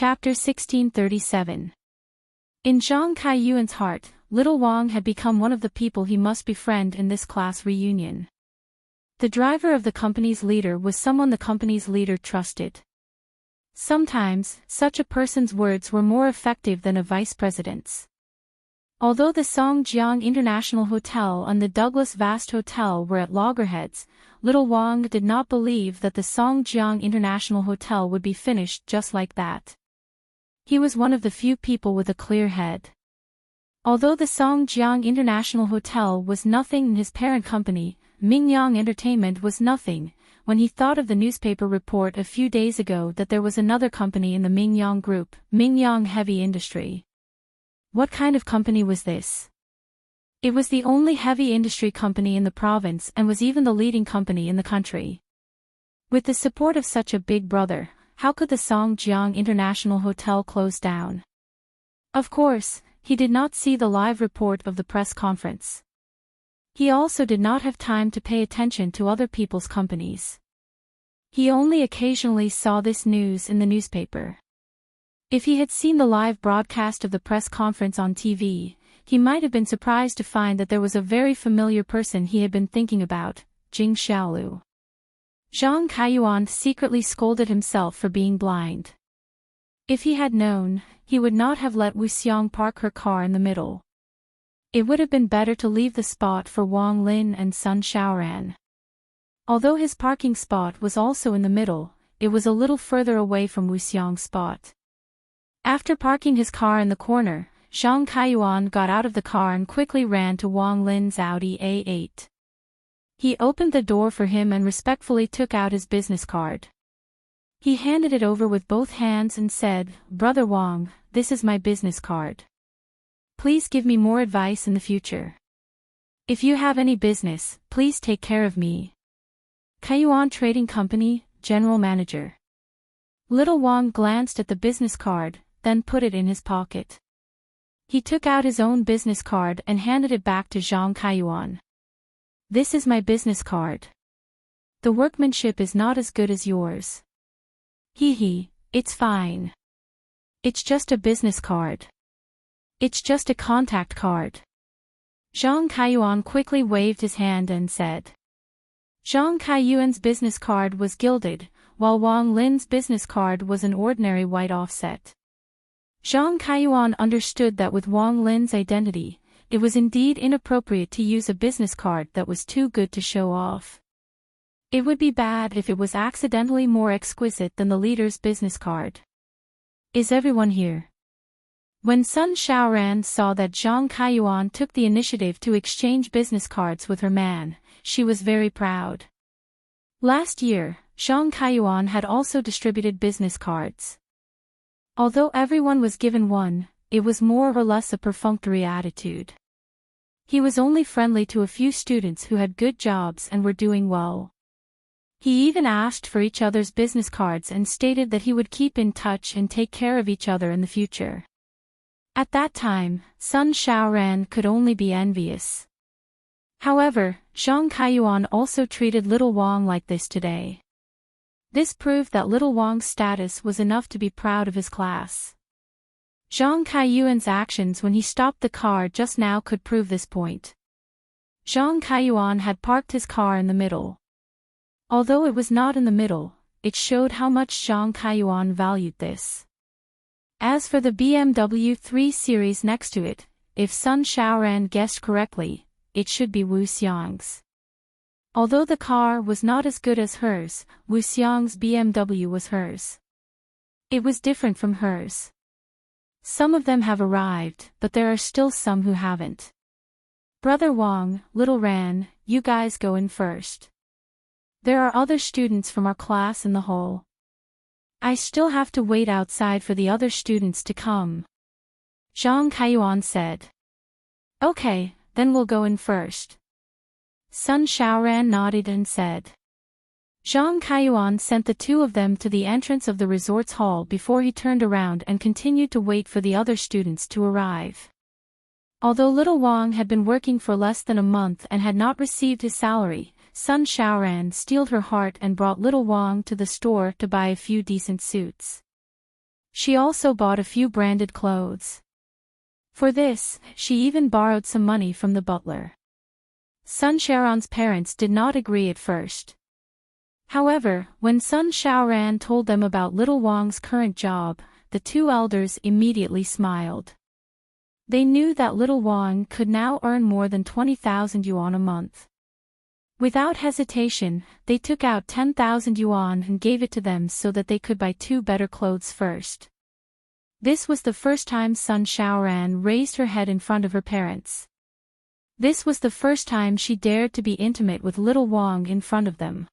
Chapter 1637. In Zhang Kaiyuan's heart, little Wang had become one of the people he must befriend in this class reunion. The driver of the company's leader was someone the company's leader trusted. Sometimes, such a person's words were more effective than a vice president's. Although the Songjiang International Hotel and the Douglas Vast Hotel were at loggerheads, little Wang did not believe that the Songjiang International Hotel would be finished just like that. He was one of the few people with a clear head. Although the Songjiang International Hotel was nothing and his parent company, Mingyang Entertainment was nothing, when he thought of the newspaper report a few days ago that there was another company in the Mingyang Group, Mingyang Heavy Industry. What kind of company was this? It was the only heavy industry company in the province and was even the leading company in the country. With the support of such a big brother, how could the Songjiang International Hotel close down? Of course, he did not see the live report of the press conference. He also did not have time to pay attention to other people's companies. He only occasionally saw this news in the newspaper. If he had seen the live broadcast of the press conference on TV, he might have been surprised to find that there was a very familiar person he had been thinking about, Jing Xiaolu. Zhang Kaiyuan secretly scolded himself for being blind. If he had known, he would not have let Wu Xiang park her car in the middle. It would have been better to leave the spot for Wang Lin and Sun Xiaoran. Although his parking spot was also in the middle, it was a little further away from Wu Xiang's spot. After parking his car in the corner, Zhang Kaiyuan got out of the car and quickly ran to Wang Lin's Audi A8. He opened the door for him and respectfully took out his business card. He handed it over with both hands and said, "Brother Wang, this is my business card. Please give me more advice in the future. If you have any business, please take care of me. Kaiyuan Trading Company, General Manager." Little Wang glanced at the business card, then put it in his pocket. He took out his own business card and handed it back to Zhang Kaiyuan. "This is my business card. The workmanship is not as good as yours." "Hee, it's fine. It's just a business card. It's just a contact card." Zhang Kaiyuan quickly waved his hand and said. Zhang Kaiyuan's business card was gilded, while Wang Lin's business card was an ordinary white offset. Zhang Kaiyuan understood that with Wang Lin's identity, it was indeed inappropriate to use a business card that was too good to show off. It would be bad if it was accidentally more exquisite than the leader's business card. "Is everyone here?" When Sun Xiaoran saw that Zhang Kaiyuan took the initiative to exchange business cards with her man, she was very proud. Last year, Zhang Kaiyuan had also distributed business cards. Although everyone was given one, it was more or less a perfunctory attitude. He was only friendly to a few students who had good jobs and were doing well. He even asked for each other's business cards and stated that he would keep in touch and take care of each other in the future. At that time, Sun Xiaoran could only be envious. However, Zhang Kaiyuan also treated little Wang like this today. This proved that little Wang's status was enough to be proud of his class. Zhang Kaiyuan's actions when he stopped the car just now could prove this point. Zhang Kaiyuan had parked his car in the middle. Although it was not in the middle, it showed how much Zhang Kaiyuan valued this. As for the BMW 3 Series next to it, if Sun Xiaoran guessed correctly, it should be Wu Xiang's. Although the car was not as good as hers, Wu Xiang's BMW was hers. It was different from hers. Some of them have arrived, but there are still some who haven't. "Brother Wang, little Ran, you guys go in first. There are other students from our class in the hall. I still have to wait outside for the other students to come," Zhang Kaiyuan said. "Okay, then we'll go in first." Sun Xiaoran nodded and said. Zhang Kaiyuan sent the two of them to the entrance of the resort's hall before he turned around and continued to wait for the other students to arrive. Although little Wang had been working for less than a month and had not received his salary, Sun Xiaoran steeled her heart and brought little Wang to the store to buy a few decent suits. She also bought a few branded clothes. For this, she even borrowed some money from the butler. Sun Xiaoran's parents did not agree at first. However, when Sun Xiaoran told them about little Wang's current job, the two elders immediately smiled. They knew that little Wang could now earn more than 20,000 yuan a month. Without hesitation, they took out 10,000 yuan and gave it to them so that they could buy 2 better clothes first. This was the first time Sun Xiaoran raised her head in front of her parents. This was the first time she dared to be intimate with little Wang in front of them.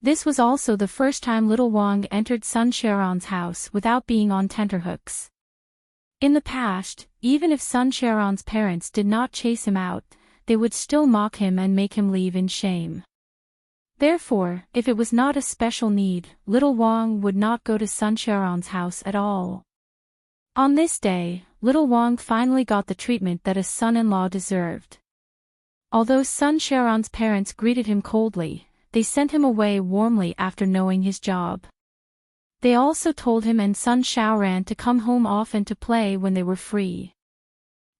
This was also the first time little Wang entered Sun Xiaoran's house without being on tenterhooks. In the past, even if Sun Xiaoran's parents did not chase him out, they would still mock him and make him leave in shame. Therefore, if it was not a special need, little Wang would not go to Sun Xiaoran's house at all. On this day, little Wang finally got the treatment that a son-in-law deserved. Although Sun Xiaoran's parents greeted him coldly, they sent him away warmly after knowing his job. They also told him and Sun Xiaoran to come home often to play when they were free.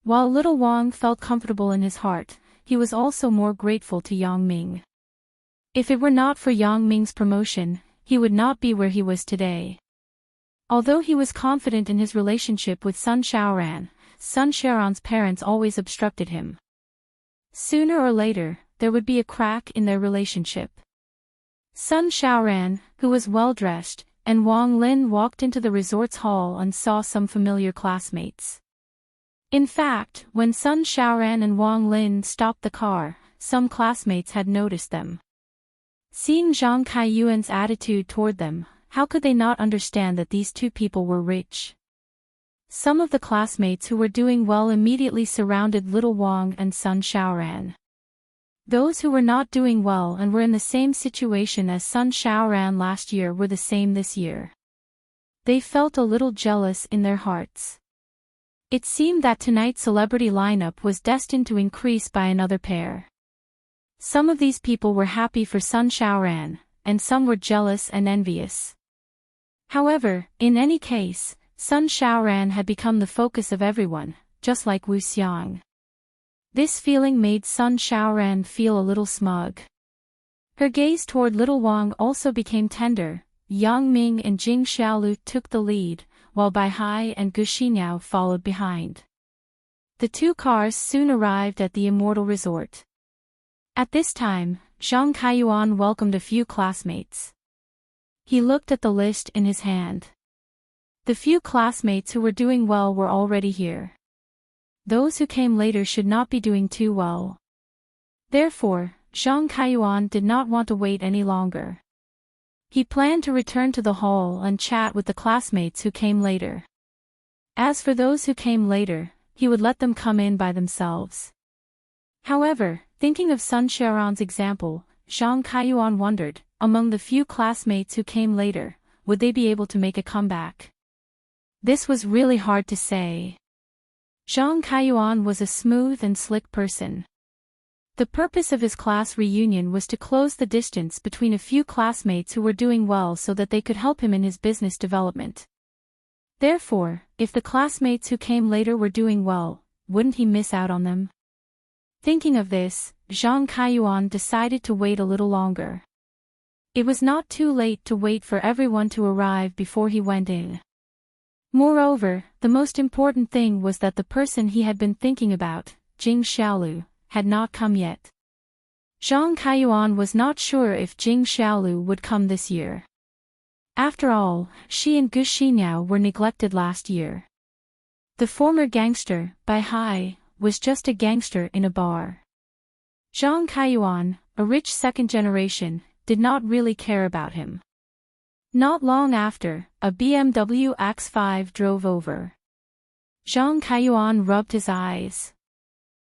While little Wang felt comfortable in his heart, he was also more grateful to Yang Ming. If it were not for Yang Ming's promotion, he would not be where he was today. Although he was confident in his relationship with Sun Xiaoran's parents always obstructed him. Sooner or later, there would be a crack in their relationship. Sun Xiaoran, who was well-dressed, and Wang Lin walked into the resort's hall and saw some familiar classmates. In fact, when Sun Xiaoran and Wang Lin stopped the car, some classmates had noticed them. Seeing Zhang Kaiyuan's attitude toward them, how could they not understand that these two people were rich? Some of the classmates who were doing well immediately surrounded little Wang and Sun Xiaoran. Those who were not doing well and were in the same situation as Sun Xiaoran last year were the same this year. They felt a little jealous in their hearts. It seemed that tonight's celebrity lineup was destined to increase by another pair. Some of these people were happy for Sun Xiaoran, and some were jealous and envious. However, in any case, Sun Xiaoran had become the focus of everyone, just like Wu Xiang. This feeling made Sun Xiaoran feel a little smug. Her gaze toward little Wang also became tender. Yang Ming and Jing Xiaolu took the lead, while Bai Hai and Gu Xiniao followed behind. The two cars soon arrived at the Immortal Resort. At this time, Zhang Kaiyuan welcomed a few classmates. He looked at the list in his hand. The few classmates who were doing well were already here. Those who came later should not be doing too well. Therefore, Zhang Kaiyuan did not want to wait any longer. He planned to return to the hall and chat with the classmates who came later. As for those who came later, he would let them come in by themselves. However, thinking of Sun Xiaoran's example, Zhang Kaiyuan wondered, among the few classmates who came later, would they be able to make a comeback? This was really hard to say. Zhang Kaiyuan was a smooth and slick person. The purpose of his class reunion was to close the distance between a few classmates who were doing well so that they could help him in his business development. Therefore, if the classmates who came later were doing well, wouldn't he miss out on them? Thinking of this, Zhang Kaiyuan decided to wait a little longer. It was not too late to wait for everyone to arrive before he went in. Moreover, the most important thing was that the person he had been thinking about, Jing Xiaolu, had not come yet. Zhang Kaiyuan was not sure if Jing Xiaolu would come this year. After all, she and Gu Xiniao were neglected last year. The former gangster, Bai Hai, was just a gangster in a bar. Zhang Kaiyuan, a rich second generation, did not really care about him. Not long after, a BMW X5 drove over. Zhang Kaiyuan rubbed his eyes.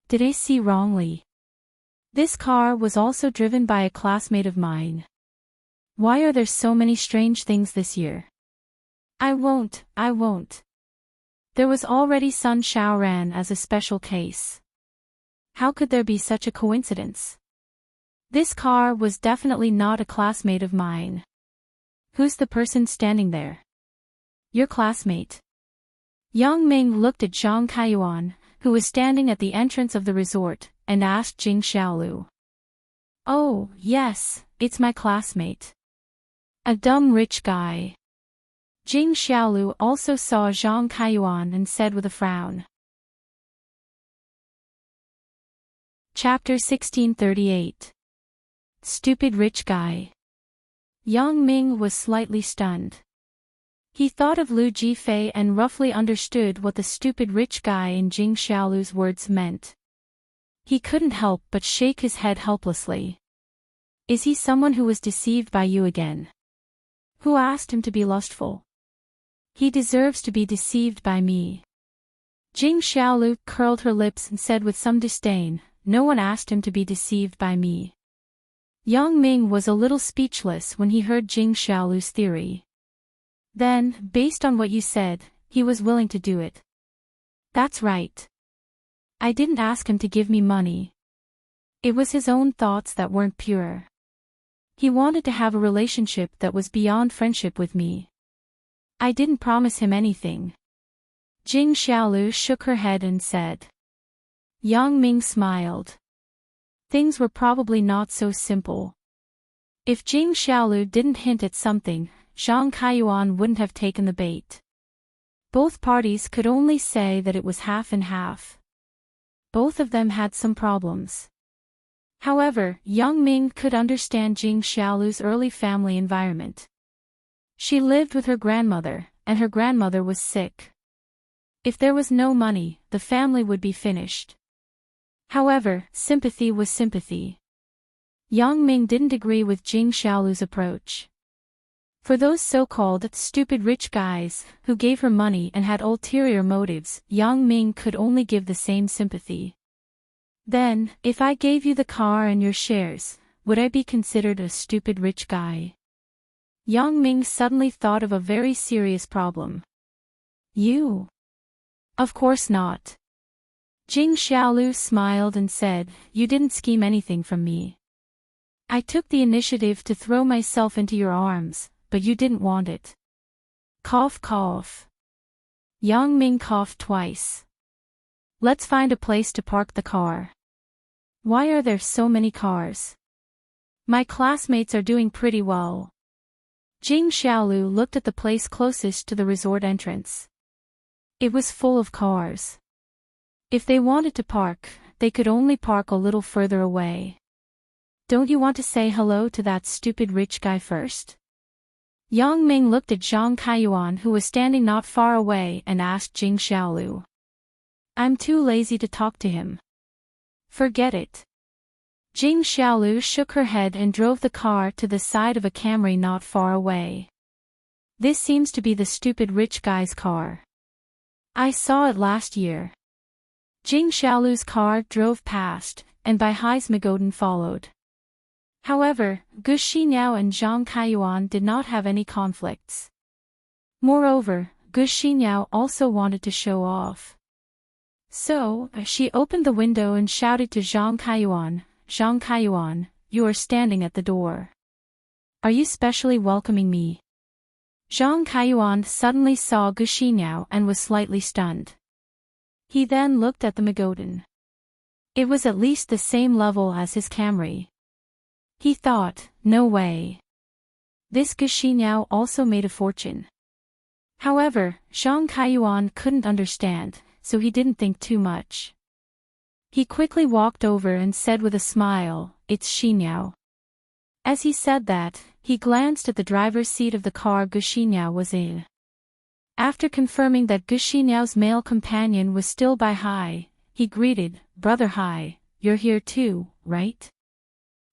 Did I see wrongly? This car was also driven by a classmate of mine. Why are there so many strange things this year? I won't. There was already Sun Xiaoran as a special case. How could there be such a coincidence? This car was definitely not a classmate of mine. Who's the person standing there? Your classmate. Yang Ming looked at Zhang Kaiyuan, who was standing at the entrance of the resort, and asked Jing Xiaolu. Oh, yes, it's my classmate. A dumb rich guy. Jing Xiaolu also saw Zhang Kaiyuan and said with a frown. Chapter 1638. Stupid rich guy. Yang Ming was slightly stunned. He thought of Lu Jifei and roughly understood what the stupid rich guy in Jing Xiaolu's words meant. He couldn't help but shake his head helplessly. Is he someone who was deceived by you again? Who asked him to be lustful? He deserves to be deceived by me. Jing Xiaolu curled her lips and said with some disdain, no one asked him to be deceived by me. Yang Ming was a little speechless when he heard Jing Xiaolu's theory. Then, based on what you said, he was willing to do it. That's right. I didn't ask him to give me money. It was his own thoughts that weren't pure. He wanted to have a relationship that was beyond friendship with me. I didn't promise him anything. Jing Xiaolu shook her head and said. Yang Ming smiled. Things were probably not so simple. If Jing Xiaolu didn't hint at something, Zhang Kaiyuan wouldn't have taken the bait. Both parties could only say that it was half and half. Both of them had some problems. However, Yang Ming could understand Jing Xiaolu's early family environment. She lived with her grandmother, and her grandmother was sick. If there was no money, the family would be finished. However, sympathy was sympathy. Yang Ming didn't agree with Jing Xiaolu's approach. For those so-called stupid rich guys, who gave her money and had ulterior motives, Yang Ming could only give the same sympathy. Then, if I gave you the car and your shares, would I be considered a stupid rich guy? Yang Ming suddenly thought of a very serious problem. You? Of course not. Jing Xiaolu smiled and said, you didn't scheme anything from me. I took the initiative to throw myself into your arms, but you didn't want it. Cough cough. Yang Ming coughed twice. Let's find a place to park the car. Why are there so many cars? My classmates are doing pretty well. Jing Xiaolu looked at the place closest to the resort entrance. It was full of cars. If they wanted to park, they could only park a little further away. Don't you want to say hello to that stupid rich guy first? Yang Ming looked at Zhang Kaiyuan, who was standing not far away, and asked Jing Xiaolu. I'm too lazy to talk to him. Forget it. Jing Xiaolu shook her head and drove the car to the side of a Camry not far away. This seems to be the stupid rich guy's car. I saw it last year. Jing Xiaolu's car drove past, and Bai Hai's Magodan followed. However, Gu Xinyao and Zhang Kaiyuan did not have any conflicts. Moreover, Gu Xinyao also wanted to show off. So, she opened the window and shouted to Zhang Kaiyuan, you are standing at the door. Are you specially welcoming me? Zhang Kaiyuan suddenly saw Gu Xinyao and was slightly stunned. He then looked at the Magodan. It was at least the same level as his Camry. He thought, no way. This Gu Xinyao also made a fortune. However, Zhang Kaiyuan couldn't understand, so he didn't think too much. He quickly walked over and said with a smile, it's Xinyao. As he said that, he glanced at the driver's seat of the car Gu Xinyao was in. After confirming that Gu Xinyao's male companion was still Bai Hai, he greeted, Brother Hai, you're here too, right?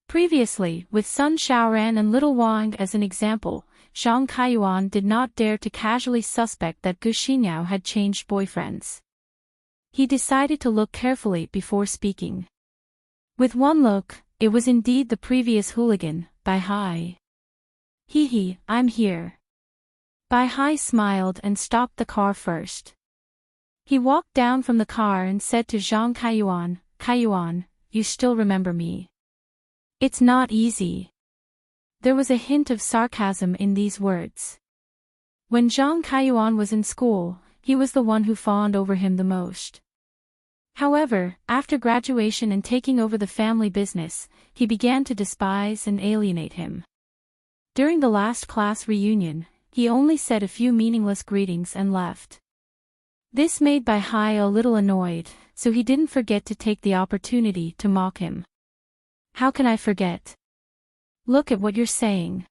Previously, with Sun Xiaoran and Little Wang as an example, Zhang Kaiyuan did not dare to casually suspect that Gu Xinyao had changed boyfriends. He decided to look carefully before speaking. With one look, it was indeed the previous hooligan, Bai Hai. Hee, I'm here. Bai Hai smiled and stopped the car first. He walked down from the car and said to Zhang Kaiyuan, you still remember me. It's not easy. There was a hint of sarcasm in these words. When Zhang Kaiyuan was in school, he was the one who fawned over him the most. However, after graduation and taking over the family business, he began to despise and alienate him. During the last class reunion, he only said a few meaningless greetings and left. This made Bai Hai a little annoyed, so he didn't forget to take the opportunity to mock him. How can I forget? Look at what you're saying.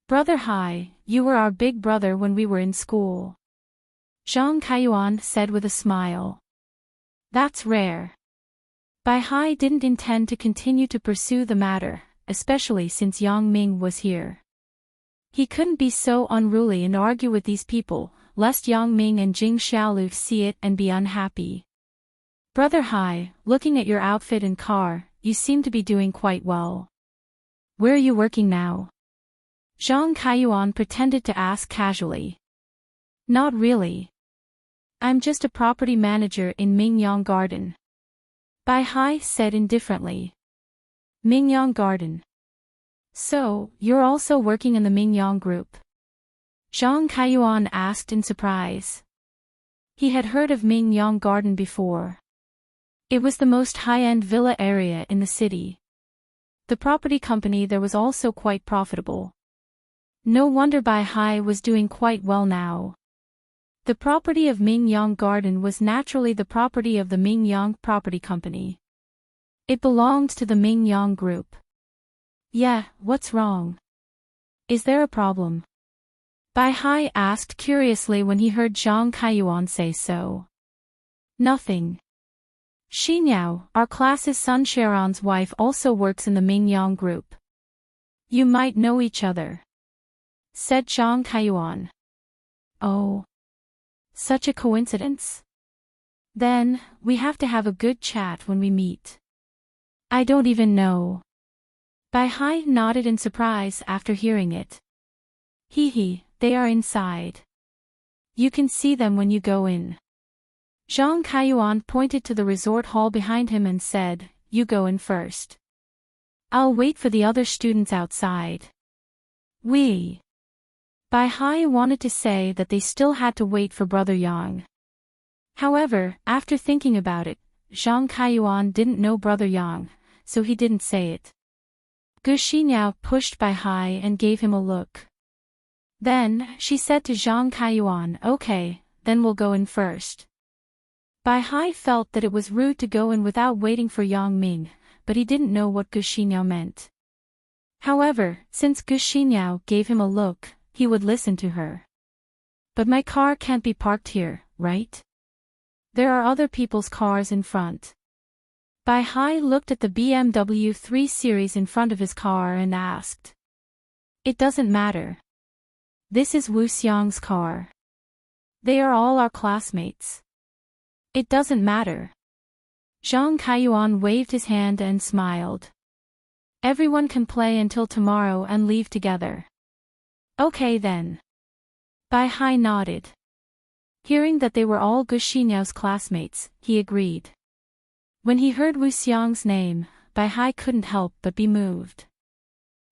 Brother Hai, you were our big brother when we were in school. Zhang Kaiyuan said with a smile. That's rare. Bai Hai didn't intend to continue to pursue the matter, especially since Yang Ming was here. He couldn't be so unruly and argue with these people, lest Yang Ming and Jing Xiaolu see it and be unhappy. Brother Hai, looking at your outfit and car, you seem to be doing quite well. Where are you working now? Zhang Kaiyuan pretended to ask casually. Not really. I'm just a property manager in Mingyang Garden. Bai Hai said indifferently. Mingyang Garden. So, you're also working in the Mingyang group? Zhang Kaiyuan asked in surprise. He had heard of Mingyang Garden before. It was the most high-end villa area in the city. The property company there was also quite profitable. No wonder Bai Hai was doing quite well now. The property of Mingyang Garden was naturally the property of the Mingyang Property Company. It belonged to the Mingyang Group. Yeah, what's wrong? Is there a problem? Bai Hai asked curiously when he heard Zhang Kaiyuan say so. Nothing. Xinyao, our class's Sun Sharon's wife, also works in the Mingyang Group. You might know each other, said Zhang Kaiyuan. Oh. Such a coincidence? Then, we have to have a good chat when we meet. I don't even know. Bai Hai nodded in surprise after hearing it. Hee, they are inside. You can see them when you go in. Zhang Kaiyuan pointed to the resort hall behind him and said, You go in first. I'll wait for the other students outside. We. Bai Hai wanted to say that they still had to wait for Brother Yang. However, after thinking about it, Zhang Kaiyuan didn't know Brother Yang, so he didn't say it. Gu Xinyao pushed Bai Hai and gave him a look. Then, she said to Zhang Kaiyuan, Okay, then we'll go in first. Bai Hai felt that it was rude to go in without waiting for Yang Ming, but he didn't know what Gu Xinyao meant. However, since Gu Xinyao gave him a look, he would listen to her. But my car can't be parked here, right? There are other people's cars in front. Bai Hai looked at the BMW 3 Series in front of his car and asked. It doesn't matter. This is Wu Xiang's car. They are all our classmates. It doesn't matter. Zhang Kaiyuan waved his hand and smiled. Everyone can play until tomorrow and leave together. Okay then. Bai Hai nodded. Hearing that they were all Gu Xinyao's classmates, he agreed. When he heard Wu Xiang's name, Bai Hai couldn't help but be moved.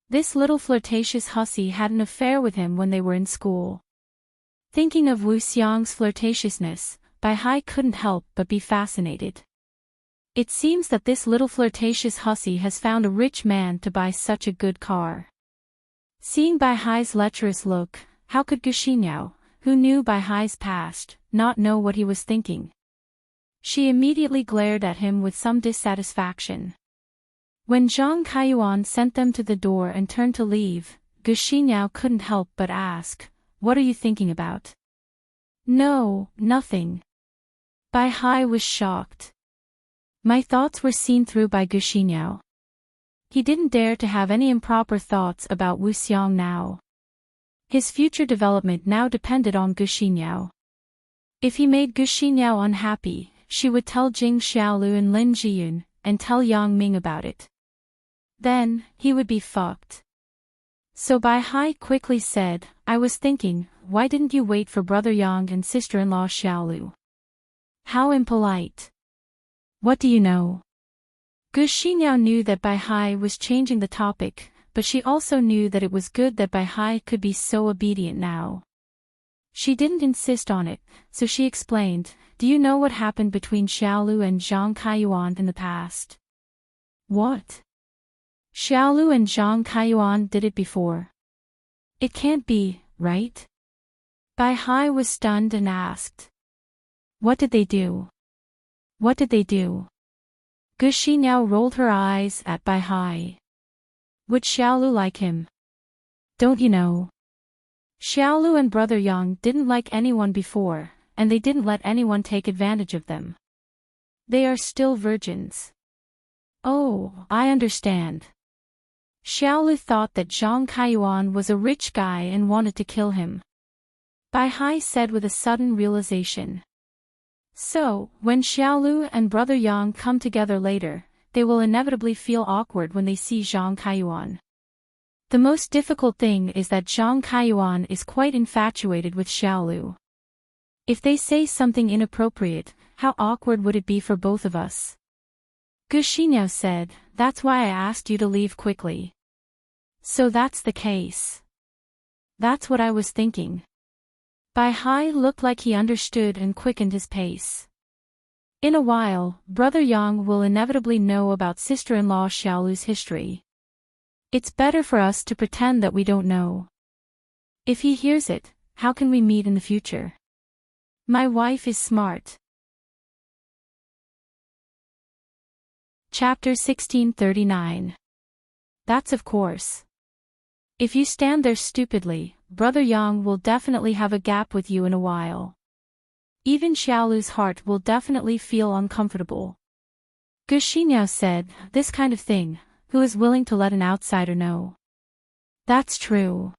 This little flirtatious hussy had an affair with him when they were in school. Thinking of Wu Xiang's flirtatiousness, Bai Hai couldn't help but be fascinated. It seems that this little flirtatious hussy has found a rich man to buy such a good car. Seeing Bai Hai's lecherous look, how could Gu Xinyao, who knew Bai Hai's past, not know what he was thinking? She immediately glared at him with some dissatisfaction. When Zhang Kaiyuan sent them to the door and turned to leave, Gu Xinyao couldn't help but ask, What are you thinking about? No, nothing. Bai Hai was shocked. My thoughts were seen through by Gu Xinyao. He didn't dare to have any improper thoughts about Wu Xiang now. His future development now depended on Gu Xinyao. If he made Gu Xinyao unhappy, she would tell Jing Xiaolu and Lin Jiyun, and tell Yang Ming about it. Then, he would be fucked. So Bai Hai quickly said, I was thinking, why didn't you wait for brother Yang and sister-in-law Xiaolu? How impolite. What do you know? Gu Xinyao knew that Bai Hai was changing the topic, but she also knew that it was good that Bai Hai could be so obedient now. She didn't insist on it, so she explained, "Do you know what happened between Xiaolu and Zhang Kaiyuan in the past?" "What?" "Xiaolu and Zhang Kaiyuan did it before." "It can't be, right?" Bai Hai was stunned and asked. "What did they do? What did they do?" Gushi now rolled her eyes at Bai Hai. "Would Xiaolu like him? Don't you know? Xiaolu and Brother Yang didn't like anyone before, and they didn't let anyone take advantage of them. They are still virgins." "Oh, I understand." Xiaolu thought that Zhang Kaiyuan was a rich guy and wanted to kill him. Bai Hai said with a sudden realization. "So, when Xiaolu and Brother Yang come together later, they will inevitably feel awkward when they see Zhang Kaiyuan. The most difficult thing is that Zhang Kaiyuan is quite infatuated with Xiaolu. If they say something inappropriate, how awkward would it be for both of us?" Guxinyao said, "That's why I asked you to leave quickly." "So that's the case." "That's what I was thinking." Bai Hai looked like he understood and quickened his pace. "In a while, Brother Yang will inevitably know about sister-in-law Xiaolu's history. It's better for us to pretend that we don't know. If he hears it, how can we meet in the future? My wife is smart." Chapter 1639. That's of course. If you stand there stupidly, Brother Yang will definitely have a gap with you in a while. Even Xiaolu's heart will definitely feel uncomfortable. Guxinyao said, "This kind of thing, who is willing to let an outsider know?" "That's true.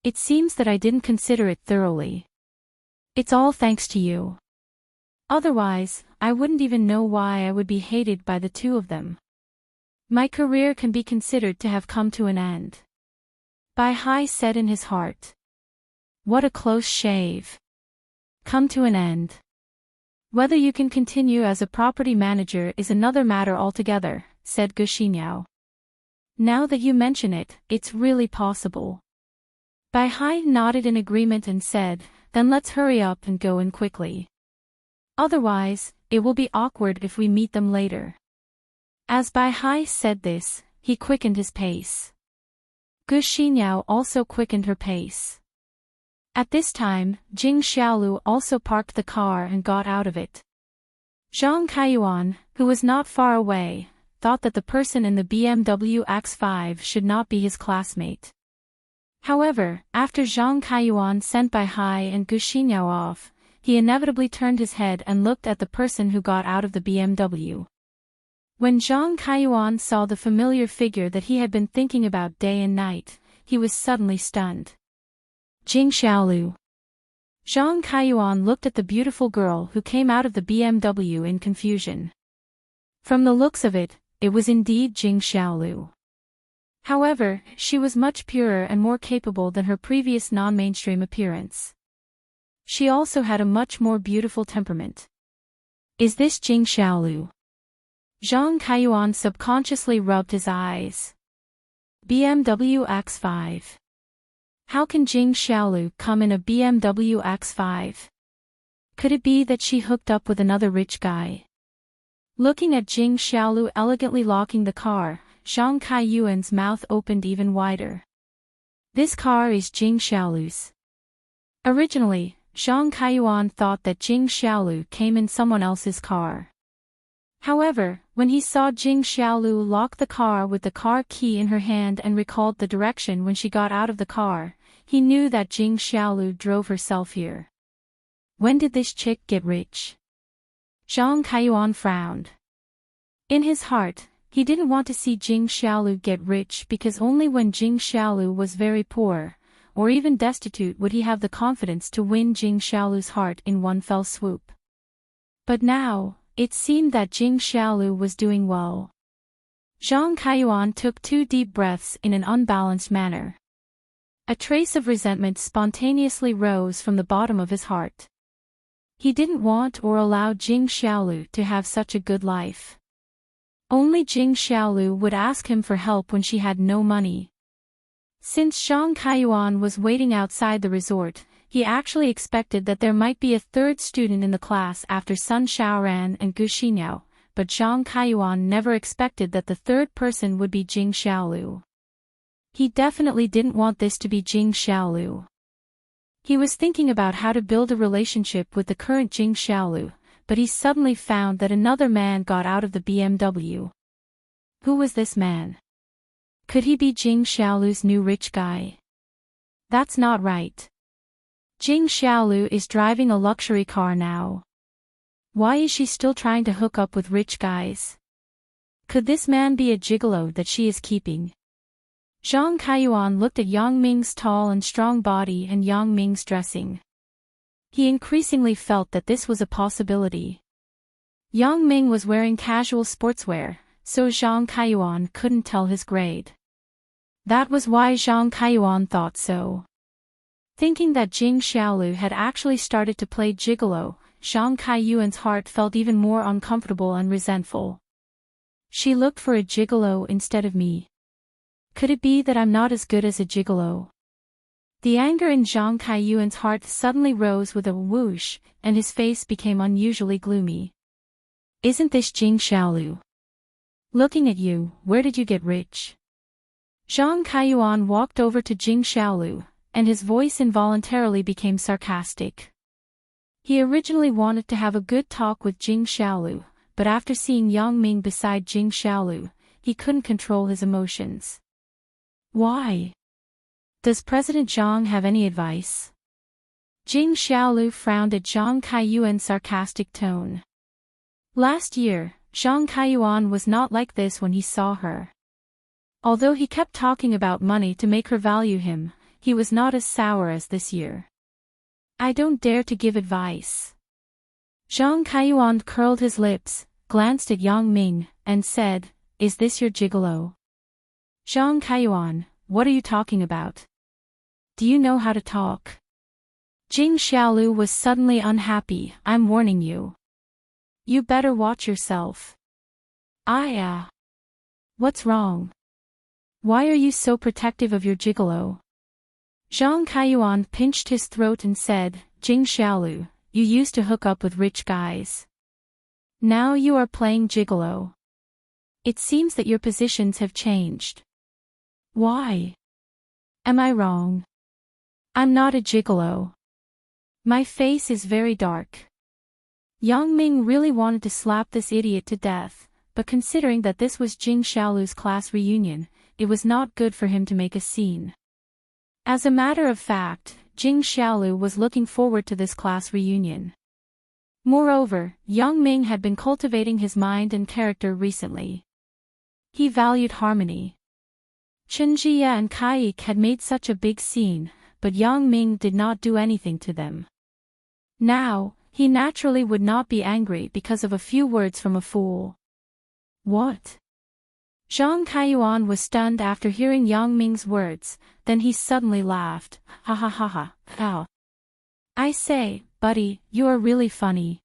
It seems that I didn't consider it thoroughly. It's all thanks to you. Otherwise, I wouldn't even know why I would be hated by the two of them. My career can be considered to have come to an end." Bai Hai said in his heart. What a close shave. Come to an end. Whether you can continue as a property manager is another matter altogether, said Guxinyao. Now that you mention it, it's really possible. Bai Hai nodded in agreement and said, then let's hurry up and go in quickly. Otherwise, it will be awkward if we meet them later. As Bai Hai said this, he quickened his pace. Guxinyao also quickened her pace. At this time, Jing Xiaolu also parked the car and got out of it. Zhang Kaiyuan, who was not far away, thought that the person in the BMW X5 should not be his classmate. However, after Zhang Kaiyuan sent Bai Hai and Guxinyao off, he inevitably turned his head and looked at the person who got out of the BMW. When Zhang Kaiyuan saw the familiar figure that he had been thinking about day and night, he was suddenly stunned. Jing Xiaolu. Zhang Kaiyuan looked at the beautiful girl who came out of the BMW in confusion. From the looks of it, it was indeed Jing Xiaolu. However, she was much purer and more capable than her previous non-mainstream appearance. She also had a much more beautiful temperament. Is this Jing Xiaolu? Zhang Kaiyuan subconsciously rubbed his eyes. BMW X5. How can Jing Xiaolu come in a BMW X5? Could it be that she hooked up with another rich guy? Looking at Jing Xiaolu elegantly locking the car, Zhang Kaiyuan's mouth opened even wider. This car is Jing Xiaolu's. Originally, Zhang Kaiyuan thought that Jing Xiaolu came in someone else's car. However, when he saw Jing Xiaolu lock the car with the car key in her hand and recalled the direction when she got out of the car, he knew that Jing Xiaolu drove herself here. When did this chick get rich? Zhang Kaiyuan frowned. In his heart, he didn't want to see Jing Xiaolu get rich because only when Jing Xiaolu was very poor, or even destitute would he have the confidence to win Jing Xiaolu's heart in one fell swoop. But now, it seemed that Jing Xiaolu was doing well. Zhang Kaiyuan took 2 deep breaths in an unbalanced manner. A trace of resentment spontaneously rose from the bottom of his heart. He didn't want or allow Jing Xiaolu to have such a good life. Only Jing Xiaolu would ask him for help when she had no money. Since Zhang Kaiyuan was waiting outside the resort, He actually expected that there might be a third student in the class after Sun Xiaoran and Gu Xinyao, but Zhang Kaiyuan never expected that the third person would be Jing Xiaolu. He definitely didn't want this to be Jing Xiaolu. He was thinking about how to build a relationship with the current Jing Xiaolu, but he suddenly found that another man got out of the BMW. Who was this man? Could he be Jing Xiaolu's new rich guy? That's not right. Jing Xiaolu is driving a luxury car now. Why is she still trying to hook up with rich guys? Could this man be a gigolo that she is keeping? Zhang Kaiyuan looked at Yang Ming's tall and strong body and Yang Ming's dressing. He increasingly felt that this was a possibility. Yang Ming was wearing casual sportswear, so Zhang Kaiyuan couldn't tell his grade. That was why Zhang Kaiyuan thought so. Thinking that Jing Xiaolu had actually started to play gigolo, Zhang Kaiyuan's heart felt even more uncomfortable and resentful. She looked for a gigolo instead of me. Could it be that I'm not as good as a gigolo? The anger in Zhang Kaiyuan's heart suddenly rose with a whoosh, and his face became unusually gloomy. Isn't this Jing Xiaolu? Looking at you, where did you get rich? Zhang Kaiyuan walked over to Jing Xiaolu, and his voice involuntarily became sarcastic. He originally wanted to have a good talk with Jing Xiaolu, but after seeing Yang Ming beside Jing Xiaolu, he couldn't control his emotions. Why? Does President Zhang have any advice? Jing Xiaolu frowned at Zhang Kaiyuan's sarcastic tone. Last year, Zhang Kaiyuan was not like this when he saw her. Although he kept talking about money to make her value him, he was not as sour as this year. I don't dare to give advice. Zhang Kaiyuan curled his lips, glanced at Yang Ming, and said, Is this your gigolo? Zhang Kaiyuan, what are you talking about? Do you know how to talk? Jing Xiaolu was suddenly unhappy. I'm warning you. You better watch yourself. What's wrong? Why are you so protective of your gigolo? Zhang Kaiyuan pinched his throat and said, Jing Xiaolu, you used to hook up with rich guys. Now you are playing gigolo. It seems that your positions have changed. Why? Am I wrong? I'm not a gigolo. My face is very dark. Yang Ming really wanted to slap this idiot to death, but considering that this was Jing Xiaolu's class reunion, it was not good for him to make a scene. As a matter of fact, Jing Xiaolu was looking forward to this class reunion. Moreover, Yang Ming had been cultivating his mind and character recently. He valued harmony. Chen Jia and Kai had made such a big scene, but Yang Ming did not do anything to them. Now, he naturally would not be angry because of a few words from a fool. What? Zhang Kaiyuan was stunned after hearing Yang Ming's words, then he suddenly laughed. Ha ha ha ha, ow. I say, buddy, you are really funny.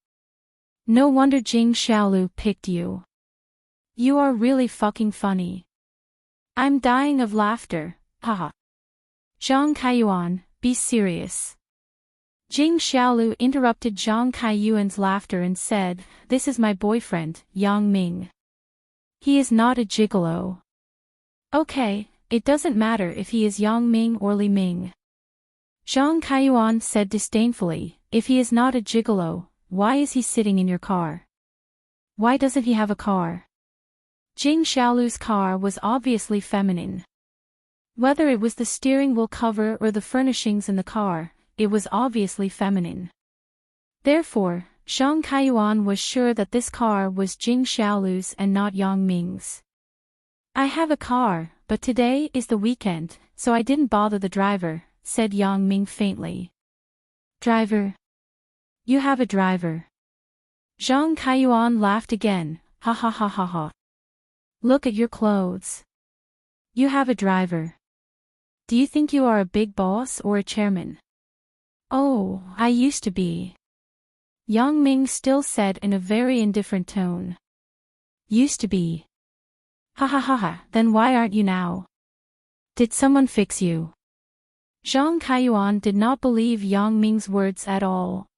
No wonder Jing Xiaolu picked you. You are really fucking funny. I'm dying of laughter, haha. Zhang Kaiyuan, be serious. Jing Xiaolu interrupted Zhang Kaiyuan's laughter and said, This is my boyfriend, Yang Ming. He is not a gigolo. Okay, it doesn't matter if he is Yang Ming or Li Ming. Zhang Kaiyuan said disdainfully, If he is not a gigolo, why is he sitting in your car? Why doesn't he have a car? Jing Xiaolu's car was obviously feminine. Whether it was the steering wheel cover or the furnishings in the car, it was obviously feminine. Therefore, Zhang Kaiyuan was sure that this car was Jing Xiaolu's and not Yang Ming's. I have a car, but today is the weekend, so I didn't bother the driver, said Yang Ming faintly. Driver? You have a driver. Zhang Kaiyuan laughed again, ha ha ha ha ha. Look at your clothes. You have a driver. Do you think you are a big boss or a chairman? Oh, I used to be. Yang Ming still said in a very indifferent tone. Used to be. Ha ha ha ha, then why aren't you now? Did someone fix you? Zhang Kaiyuan did not believe Yang Ming's words at all.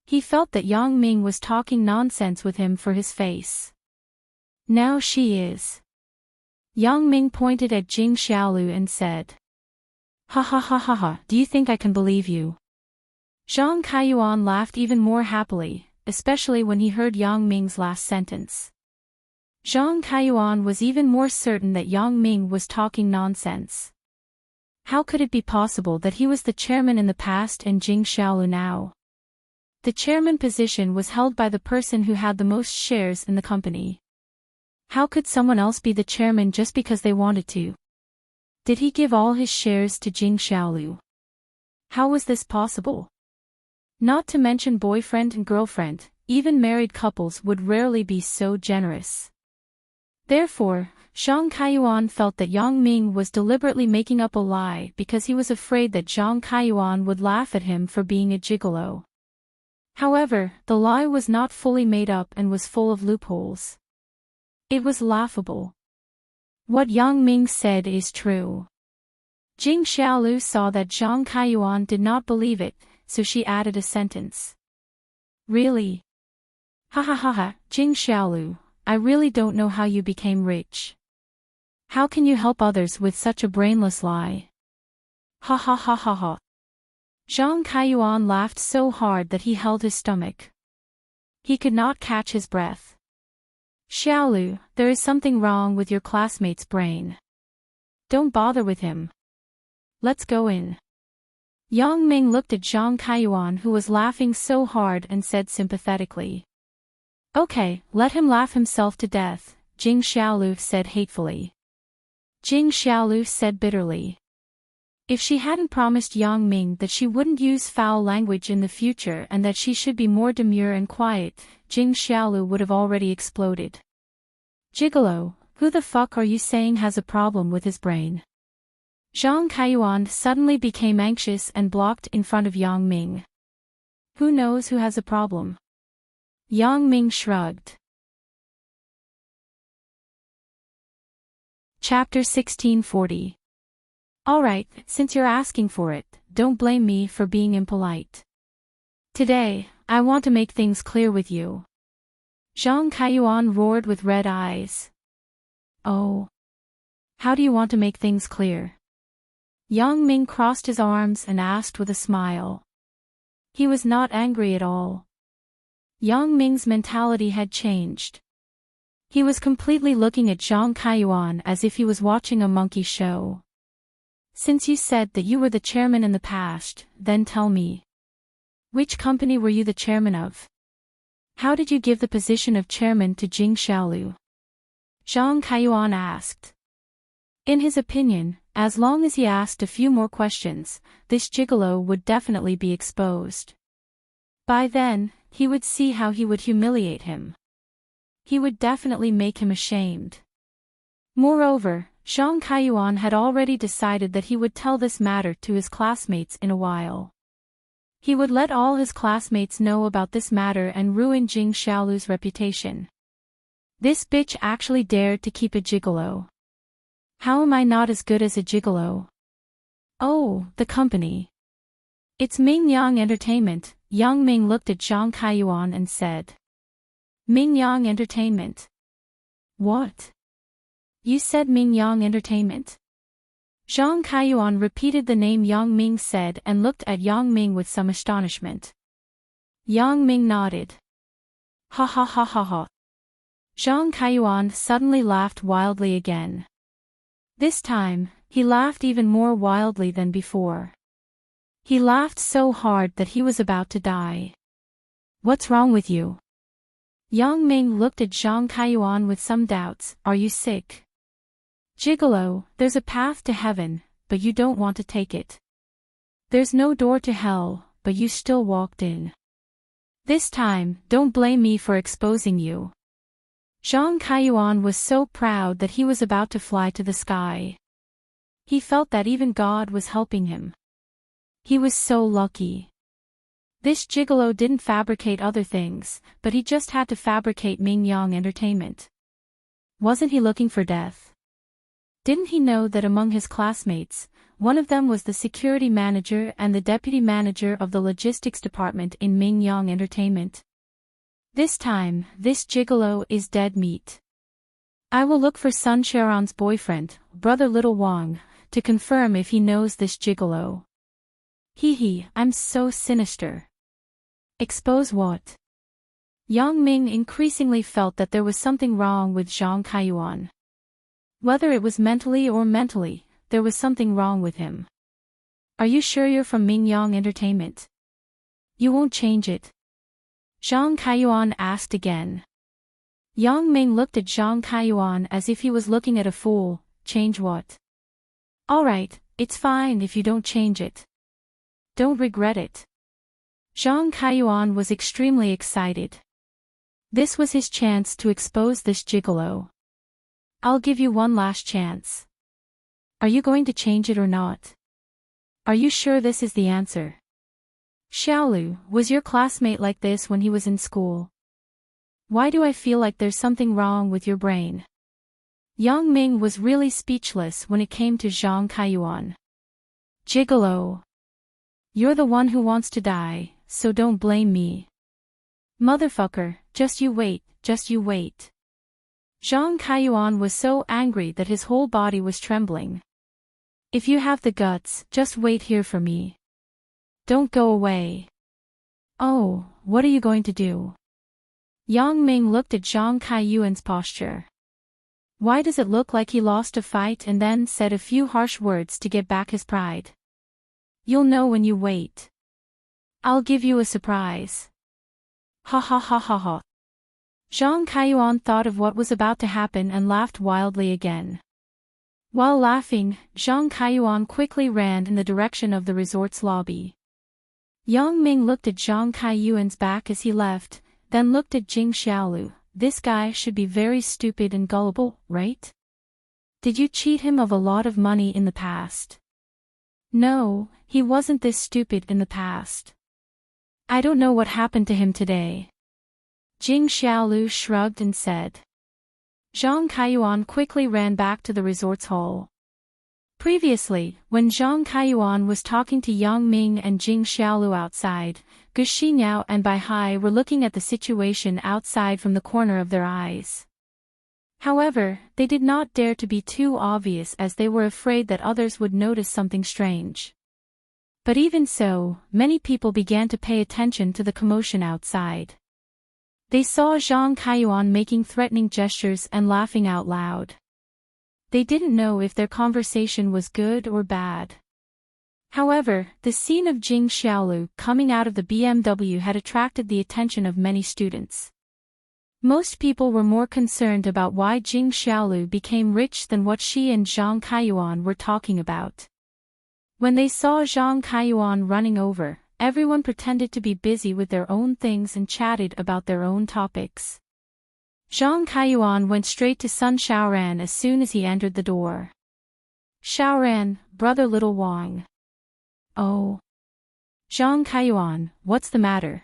He felt that Yang Ming was talking nonsense with him for his face. Now she is. Yang Ming pointed at Jing Xiaolu and said. Ha ha ha ha ha, do you think I can believe you? Zhang Kaiyuan laughed even more happily, especially when he heard Yang Ming's last sentence. Zhang Kaiyuan was even more certain that Yang Ming was talking nonsense. How could it be possible that he was the chairman in the past and Jing Xiaolu now? The chairman position was held by the person who had the most shares in the company. How could someone else be the chairman just because they wanted to? Did he give all his shares to Jing Xiaolu? How was this possible? Not to mention boyfriend and girlfriend, even married couples would rarely be so generous. Therefore, Zhang Kaiyuan felt that Yang Ming was deliberately making up a lie because he was afraid that Zhang Kaiyuan would laugh at him for being a gigolo. However, the lie was not fully made up and was full of loopholes. It was laughable. What Yang Ming said is true. Jing Xiaolu saw that Zhang Kaiyuan did not believe it, so she added a sentence. Really? Ha ha ha ha, Jing Xiaolu, I really don't know how you became rich. How can you help others with such a brainless lie? Ha ha ha ha ha. Zhang Kaiyuan laughed so hard that he held his stomach. He could not catch his breath. Xiaolu, there is something wrong with your classmate's brain. Don't bother with him. Let's go in. Yang Ming looked at Zhang Kaiyuan who was laughing so hard and said sympathetically. Okay, let him laugh himself to death, Jing Xiaolu said hatefully. Jing Xiaolu said bitterly. If she hadn't promised Yang Ming that she wouldn't use foul language in the future and that she should be more demure and quiet, Jing Xiaolu would have already exploded. Gigolo, who the fuck are you saying has a problem with his brain? Zhang Kaiyuan suddenly became anxious and blocked in front of Yang Ming. Who knows who has a problem? Yang Ming shrugged. Chapter 1640. Alright, since you're asking for it, don't blame me for being impolite. Today, I want to make things clear with you. Zhang Kaiyuan roared with red eyes. Oh. How do you want to make things clear? Yang Ming crossed his arms and asked with a smile. He was not angry at all. Yang Ming's mentality had changed. He was completely looking at Zhang Kaiyuan as if he was watching a monkey show. Since you said that you were the chairman in the past, then tell me. Which company were you the chairman of? How did you give the position of chairman to Jing Xiaolu? Zhang Kaiyuan asked. In his opinion, as long as he asked a few more questions, this gigolo would definitely be exposed. By then, he would see how he would humiliate him. He would definitely make him ashamed. Moreover, Zhang Kaiyuan had already decided that he would tell this matter to his classmates in a while. He would let all his classmates know about this matter and ruin Jing Xiaolu's reputation. This bitch actually dared to keep a gigolo. How am I not as good as a gigolo? Oh, the company. It's Ming Yang Entertainment. Yang Ming looked at Zhang Kaiyuan and said. Ming Yang Entertainment. What? You said Ming Yang Entertainment? Zhang Kaiyuan repeated the name Yang Ming said and looked at Yang Ming with some astonishment. Yang Ming nodded. Ha ha ha ha ha. Zhang Kaiyuan suddenly laughed wildly again. This time, he laughed even more wildly than before. He laughed so hard that he was about to die. What's wrong with you? Yang Ming looked at Zhang Kaiyuan with some doubts. Are you sick? Gigolo, there's a path to heaven, but you don't want to take it. There's no door to hell, but you still walked in. This time, don't blame me for exposing you. Zhang Kaiyuan was so proud that he was about to fly to the sky. He felt that even God was helping him. He was so lucky. This gigolo didn't fabricate other things, but he just had to fabricate Ming Yang Entertainment. Wasn't he looking for death? Didn't he know that among his classmates, one of them was the security manager and the deputy manager of the logistics department in Mingyang Entertainment. This time, this gigolo is dead meat. I will look for Sun Sharon's boyfriend, brother Little Wang, to confirm if he knows this gigolo. Hee, I'm so sinister. Expose what? Yang Ming increasingly felt that there was something wrong with Zhang Kaiyuan. Whether it was mentally, there was something wrong with him. Are you sure you're from Mingyang Entertainment? You won't change it? Zhang Kaiyuan asked again. Yang Ming looked at Zhang Kaiyuan as if he was looking at a fool. Change what? Alright, it's fine if you don't change it. Don't regret it. Zhang Kaiyuan was extremely excited. This was his chance to expose this gigolo. I'll give you one last chance. Are you going to change it or not? Are you sure this is the answer? Xiaolu, was your classmate like this when he was in school? Why do I feel like there's something wrong with your brain? Yang Ming was really speechless when it came to Zhang Kaiyuan. Gigolo. You're the one who wants to die, so don't blame me. Motherfucker, just you wait. Zhang Kaiyuan was so angry that his whole body was trembling. If you have the guts, just wait here for me. Don't go away. Oh, what are you going to do? Yang Ming looked at Zhang Kaiyuan's posture. Why does it look like he lost a fight and then said a few harsh words to get back his pride? You'll know when you wait. I'll give you a surprise. Ha ha ha ha ha. Zhang Kaiyuan thought of what was about to happen and laughed wildly again. While laughing, Zhang Kaiyuan quickly ran in the direction of the resort's lobby. Yang Ming looked at Zhang Kaiyuan's back as he left, then looked at Jing Xiaolu. This guy should be very stupid and gullible, right? Did you cheat him of a lot of money in the past? No, he wasn't this stupid in the past. I don't know what happened to him today. Jing Xiaolu shrugged and said. Zhang Kaiyuan quickly ran back to the resort's hall. Previously, when Zhang Kaiyuan was talking to Yang Ming and Jing Xiaolu outside, Gu Xinyao and Bai Hai were looking at the situation outside from the corner of their eyes. However, they did not dare to be too obvious as they were afraid that others would notice something strange. But even so, many people began to pay attention to the commotion outside. They saw Zhang Kaiyuan making threatening gestures and laughing out loud. They didn't know if their conversation was good or bad. However, the scene of Jing Xiaolu coming out of the BMW had attracted the attention of many students. Most people were more concerned about why Jing Xiaolu became rich than what she and Zhang Kaiyuan were talking about. When they saw Zhang Kaiyuan running over, everyone pretended to be busy with their own things and chatted about their own topics. Zhang Kaiyuan went straight to Sun Shaoran as soon as he entered the door. Shaoran, brother Little Wang. Oh. Zhang Kaiyuan, what's the matter?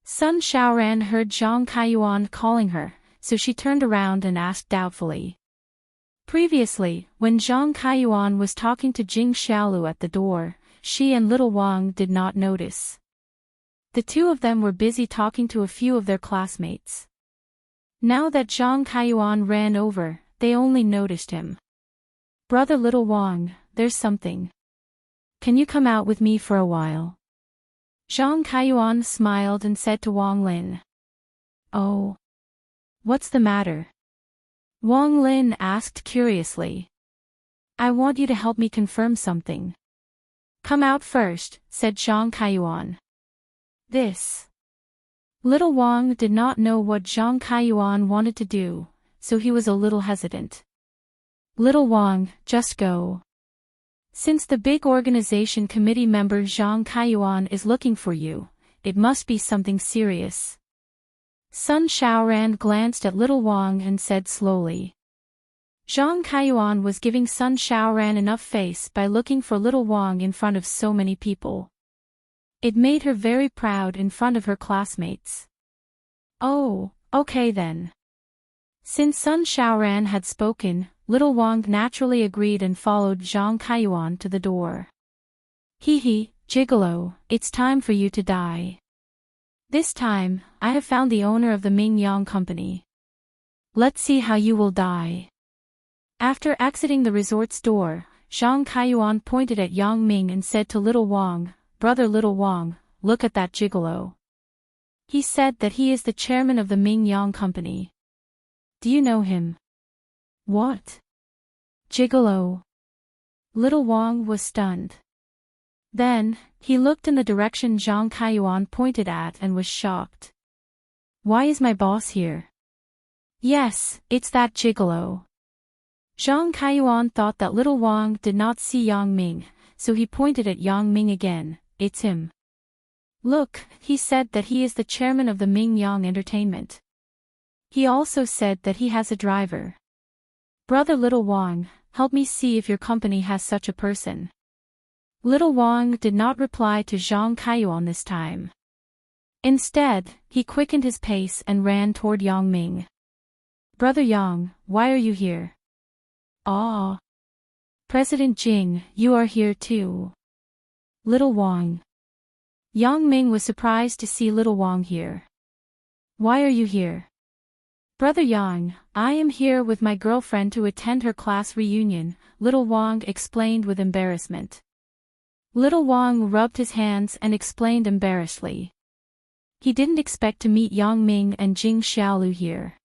Sun Shaoran heard Zhang Kaiyuan calling her, so she turned around and asked doubtfully. Previously, when Zhang Kaiyuan was talking to Jing Xiaolu at the door, she and Little Wang did not notice. The two of them were busy talking to a few of their classmates. Now that Zhang Kaiyuan ran over, they only noticed him. Brother Little Wang, there's something. Can you come out with me for a while? Zhang Kaiyuan smiled and said to Wang Lin. Oh. What's the matter? Wang Lin asked curiously. I want you to help me confirm something. Come out first, said Zhang Kaiyuan. This. Little Wang did not know what Zhang Kaiyuan wanted to do, so he was a little hesitant. Little Wang, just go. Since the big organization committee member Zhang Kaiyuan is looking for you, it must be something serious. Sun Shaoran glanced at Little Wang and said slowly. Zhang Kaiyuan was giving Sun Shaoran enough face by looking for Little Wang in front of so many people. It made her very proud in front of her classmates. Oh, okay then. Since Sun Xiaoran had spoken, little Wang naturally agreed and followed Zhang Kaiyuan to the door. Hee, Gigolo, it's time for you to die. This time, I have found the owner of the Ming Yang Company. Let's see how you will die. After exiting the resort's door, Zhang Kaiyuan pointed at Yang Ming and said to little Wang, "Brother little Wang, look at that gigolo. He said that he is the chairman of the Ming Yang Company. Do you know him?" "What? Gigolo?" Little Wang was stunned. Then, he looked in the direction Zhang Kaiyuan pointed at and was shocked. "Why is my boss here?" "Yes, it's that gigolo." Zhang Kaiyuan thought that little Wang did not see Yang Ming, so he pointed at Yang Ming again. "It's him. Look, he said that he is the chairman of the Ming Yang Entertainment. He also said that he has a driver. Brother little Wang, help me see if your company has such a person." Little Wang did not reply to Zhang Kaiyuan this time. Instead, he quickened his pace and ran toward Yang Ming. "Brother Yang, why are you here?" "Ah. President Jing, you are here too." "Little Wang." Yang Ming was surprised to see little Wang here. "Why are you here?" "Brother Yang, I am here with my girlfriend to attend her class reunion," little Wang explained with embarrassment. Little Wang rubbed his hands and explained embarrassedly. He didn't expect to meet Yang Ming and Jing Xiaolu here.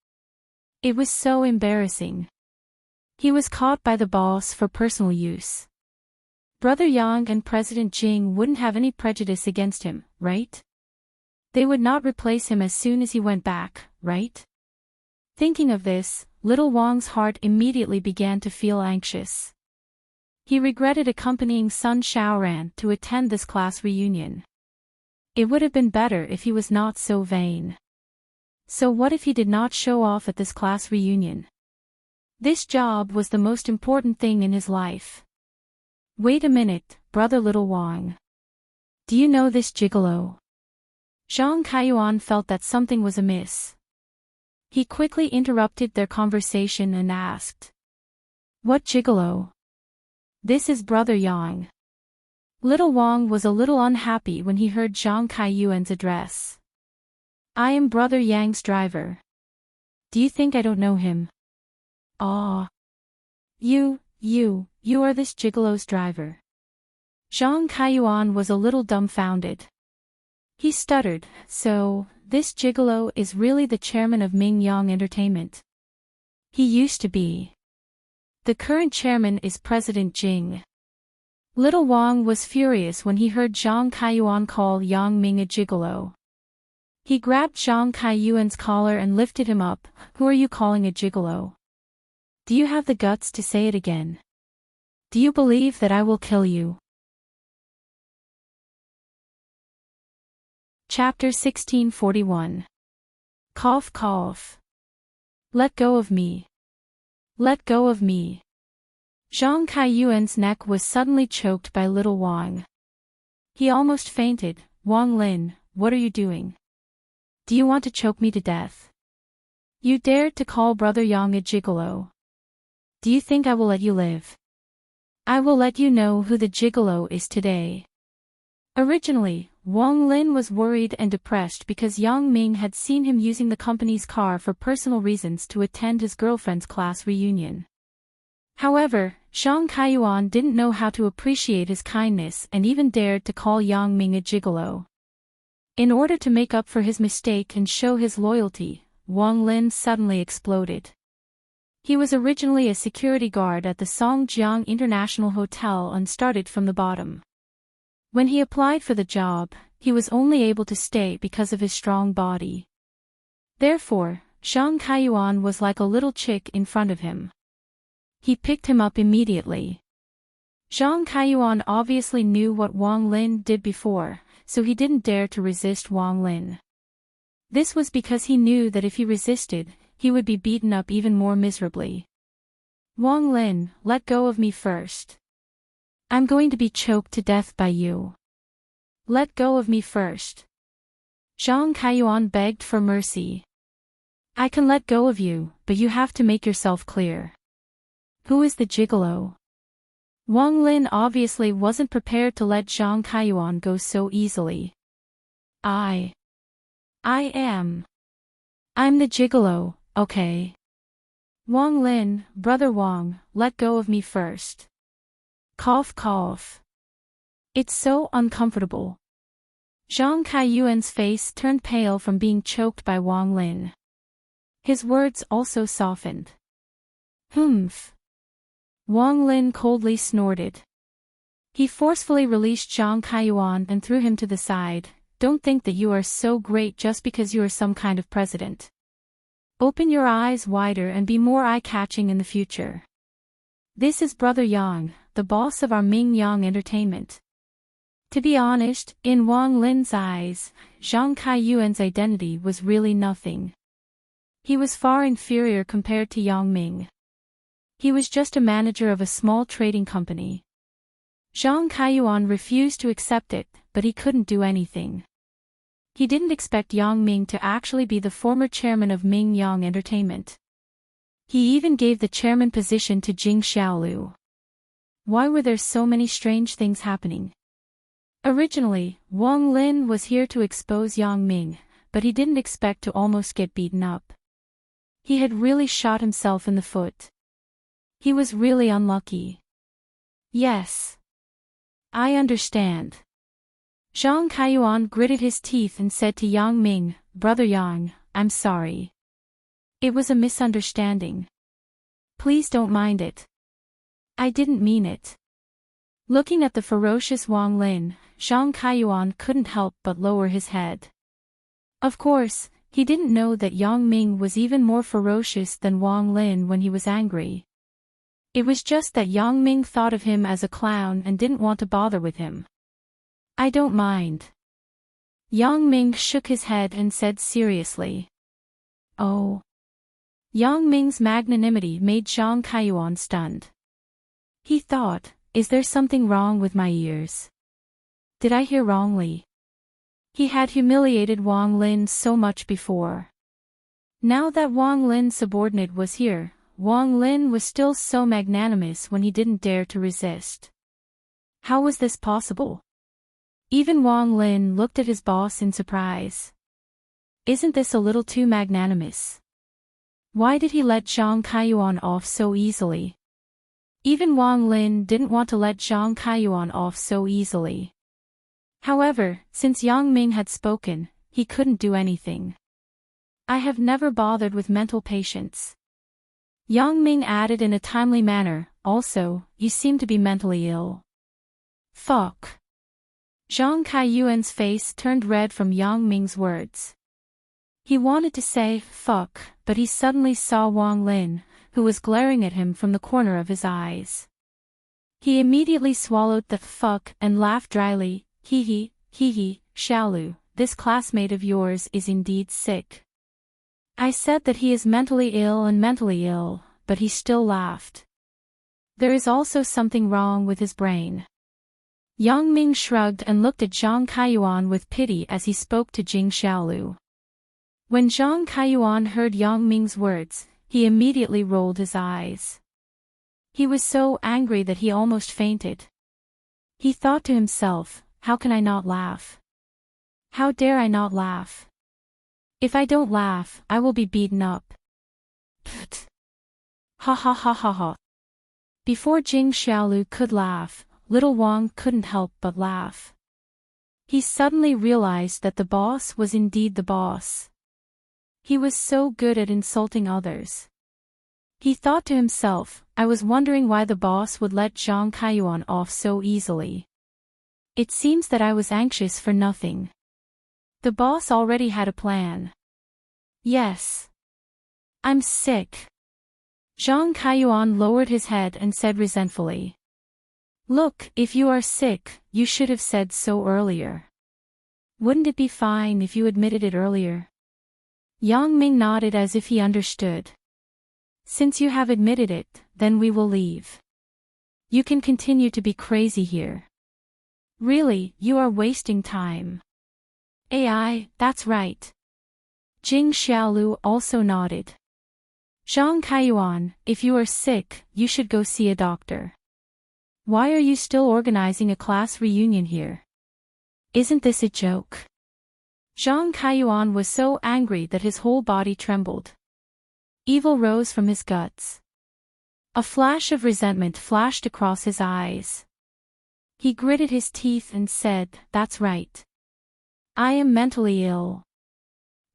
It was so embarrassing. He was caught by the boss for personal use. Brother Yang and President Jing wouldn't have any prejudice against him, right? They would not replace him as soon as he went back, right? Thinking of this, little Wang's heart immediately began to feel anxious. He regretted accompanying Sun Xiaoran to attend this class reunion. It would have been better if he was not so vain. So what if he did not show off at this class reunion? This job was the most important thing in his life. "Wait a minute, brother little Wang. Do you know this gigolo?" Zhang Kaiyuan felt that something was amiss. He quickly interrupted their conversation and asked, "What gigolo?" "This is brother Yang." Little Wang was a little unhappy when he heard Zhang Kaiyuan's address. "I am brother Yang's driver. Do you think I don't know him?" "Ah. You are this gigolo's driver." Zhang Kaiyuan was a little dumbfounded. He stuttered, "So, this gigolo is really the chairman of Ming Yang Entertainment?" "He used to be. The current chairman is President Jing." Little Wang was furious when he heard Zhang Kaiyuan call Yang Ming a gigolo. He grabbed Zhang Kaiyuan's collar and lifted him up. "Who are you calling a gigolo? Do you have the guts to say it again? Do you believe that I will kill you?" Chapter 1641. Cough cough. "Let go of me. Let go of me." Zhang Kaiyuan's neck was suddenly choked by little Wang. He almost fainted. "Wang Lin, what are you doing? Do you want to choke me to death? You dared to call brother Yang a gigolo. Do you think I will let you live? I will let you know who the gigolo is today." Originally, Wang Lin was worried and depressed because Yang Ming had seen him using the company's car for personal reasons to attend his girlfriend's class reunion. However, Zhang Kaiyuan didn't know how to appreciate his kindness and even dared to call Yang Ming a gigolo. In order to make up for his mistake and show his loyalty, Wang Lin suddenly exploded. He was originally a security guard at the Songjiang International Hotel and started from the bottom. When he applied for the job, he was only able to stay because of his strong body. Therefore, Zhang Kaiyuan was like a little chick in front of him. He picked him up immediately. Zhang Kaiyuan obviously knew what Wang Lin did before, so he didn't dare to resist Wang Lin. This was because he knew that if he resisted, he would be beaten up even more miserably. "Wang Lin, let go of me first. I'm going to be choked to death by you. Let go of me first." Zhang Kaiyuan begged for mercy. I can let go of you, but you have to make yourself clear. Who is the gigolo? Wang Lin obviously wasn't prepared to let Zhang Kaiyuan go so easily. I am. I'm the gigolo, okay? Wang Lin, brother Wang, let go of me first. Cough cough. It's so uncomfortable. Zhang Kaiyuan's face turned pale from being choked by Wang Lin. His words also softened. Humph. Wang Lin coldly snorted. He forcefully released Zhang Kaiyuan and threw him to the side. Don't think that you are so great just because you are some kind of president. Open your eyes wider and be more eye-catching in the future. This is Brother Yang, the boss of our Ming Yang Entertainment. To be honest, in Wang Lin's eyes, Zhang Kaiyuan's identity was really nothing. He was far inferior compared to Yang Ming. He was just a manager of a small trading company. Zhang Kaiyuan refused to accept it, but he couldn't do anything. He didn't expect Yang Ming to actually be the former chairman of Ming Yang Entertainment. He even gave the chairman position to Jing Xiaolu. Why were there so many strange things happening? Originally, Wang Lin was here to expose Yang Ming, but he didn't expect to almost get beaten up. He had really shot himself in the foot. He was really unlucky. Yes. I understand. Zhang Kaiyuan gritted his teeth and said to Yang Ming, Brother Yang, I'm sorry. It was a misunderstanding. Please don't mind it. I didn't mean it. Looking at the ferocious Wang Lin, Zhang Kaiyuan couldn't help but lower his head. Of course, he didn't know that Yang Ming was even more ferocious than Wang Lin when he was angry. It was just that Yang Ming thought of him as a clown and didn't want to bother with him. I don't mind. Yang Ming shook his head and said seriously. Oh. Yang Ming's magnanimity made Zhang Kaiyuan stunned. He thought, is there something wrong with my ears? Did I hear wrongly? He had humiliated Wang Lin so much before. Now that Wang Lin's subordinate was here, Wang Lin was still so magnanimous when he didn't dare to resist. How was this possible? Even Wang Lin looked at his boss in surprise. Isn't this a little too magnanimous? Why did he let Zhang Kaiyuan off so easily? Even Wang Lin didn't want to let Zhang Kaiyuan off so easily. However, since Yang Ming had spoken, he couldn't do anything. I have never bothered with mental patients. Yang Ming added in a timely manner, also, you seem to be mentally ill. Fuck. Zhang Kaiyuan's face turned red from Yang Ming's words. He wanted to say, fuck, but he suddenly saw Wang Lin, who was glaring at him from the corner of his eyes. He immediately swallowed the fuck and laughed dryly, hee, Xiaolu, this classmate of yours is indeed sick. I said that he is mentally ill, but he still laughed. There is also something wrong with his brain. Yang Ming shrugged and looked at Zhang Kaiyuan with pity as he spoke to Jing Xiaolu. When Zhang Kaiyuan heard Yang Ming's words, he immediately rolled his eyes. He was so angry that he almost fainted. He thought to himself, how can I not laugh? How dare I not laugh? If I don't laugh, I will be beaten up. Pfft. Ha ha ha ha ha. Before Jing Xiaolu could laugh, little Wang couldn't help but laugh. He suddenly realized that the boss was indeed the boss. He was so good at insulting others. He thought to himself, I was wondering why the boss would let Zhang Kaiyuan off so easily. It seems that I was anxious for nothing. The boss already had a plan. Yes. I'm sick. Zhang Kaiyuan lowered his head and said resentfully. Look, if you are sick, you should have said so earlier. Wouldn't it be fine if you admitted it earlier? Yang Ming nodded as if he understood. Since you have admitted it, then we will leave. You can continue to be crazy here. Really, you are wasting time. AI, that's right. Jing Xiaolu also nodded. Zhang Kaiyuan, if you are sick, you should go see a doctor. Why are you still organizing a class reunion here? Isn't this a joke? Zhang Kaiyuan was so angry that his whole body trembled. Evil rose from his guts. A flash of resentment flashed across his eyes. He gritted his teeth and said, "That's right. I am mentally ill.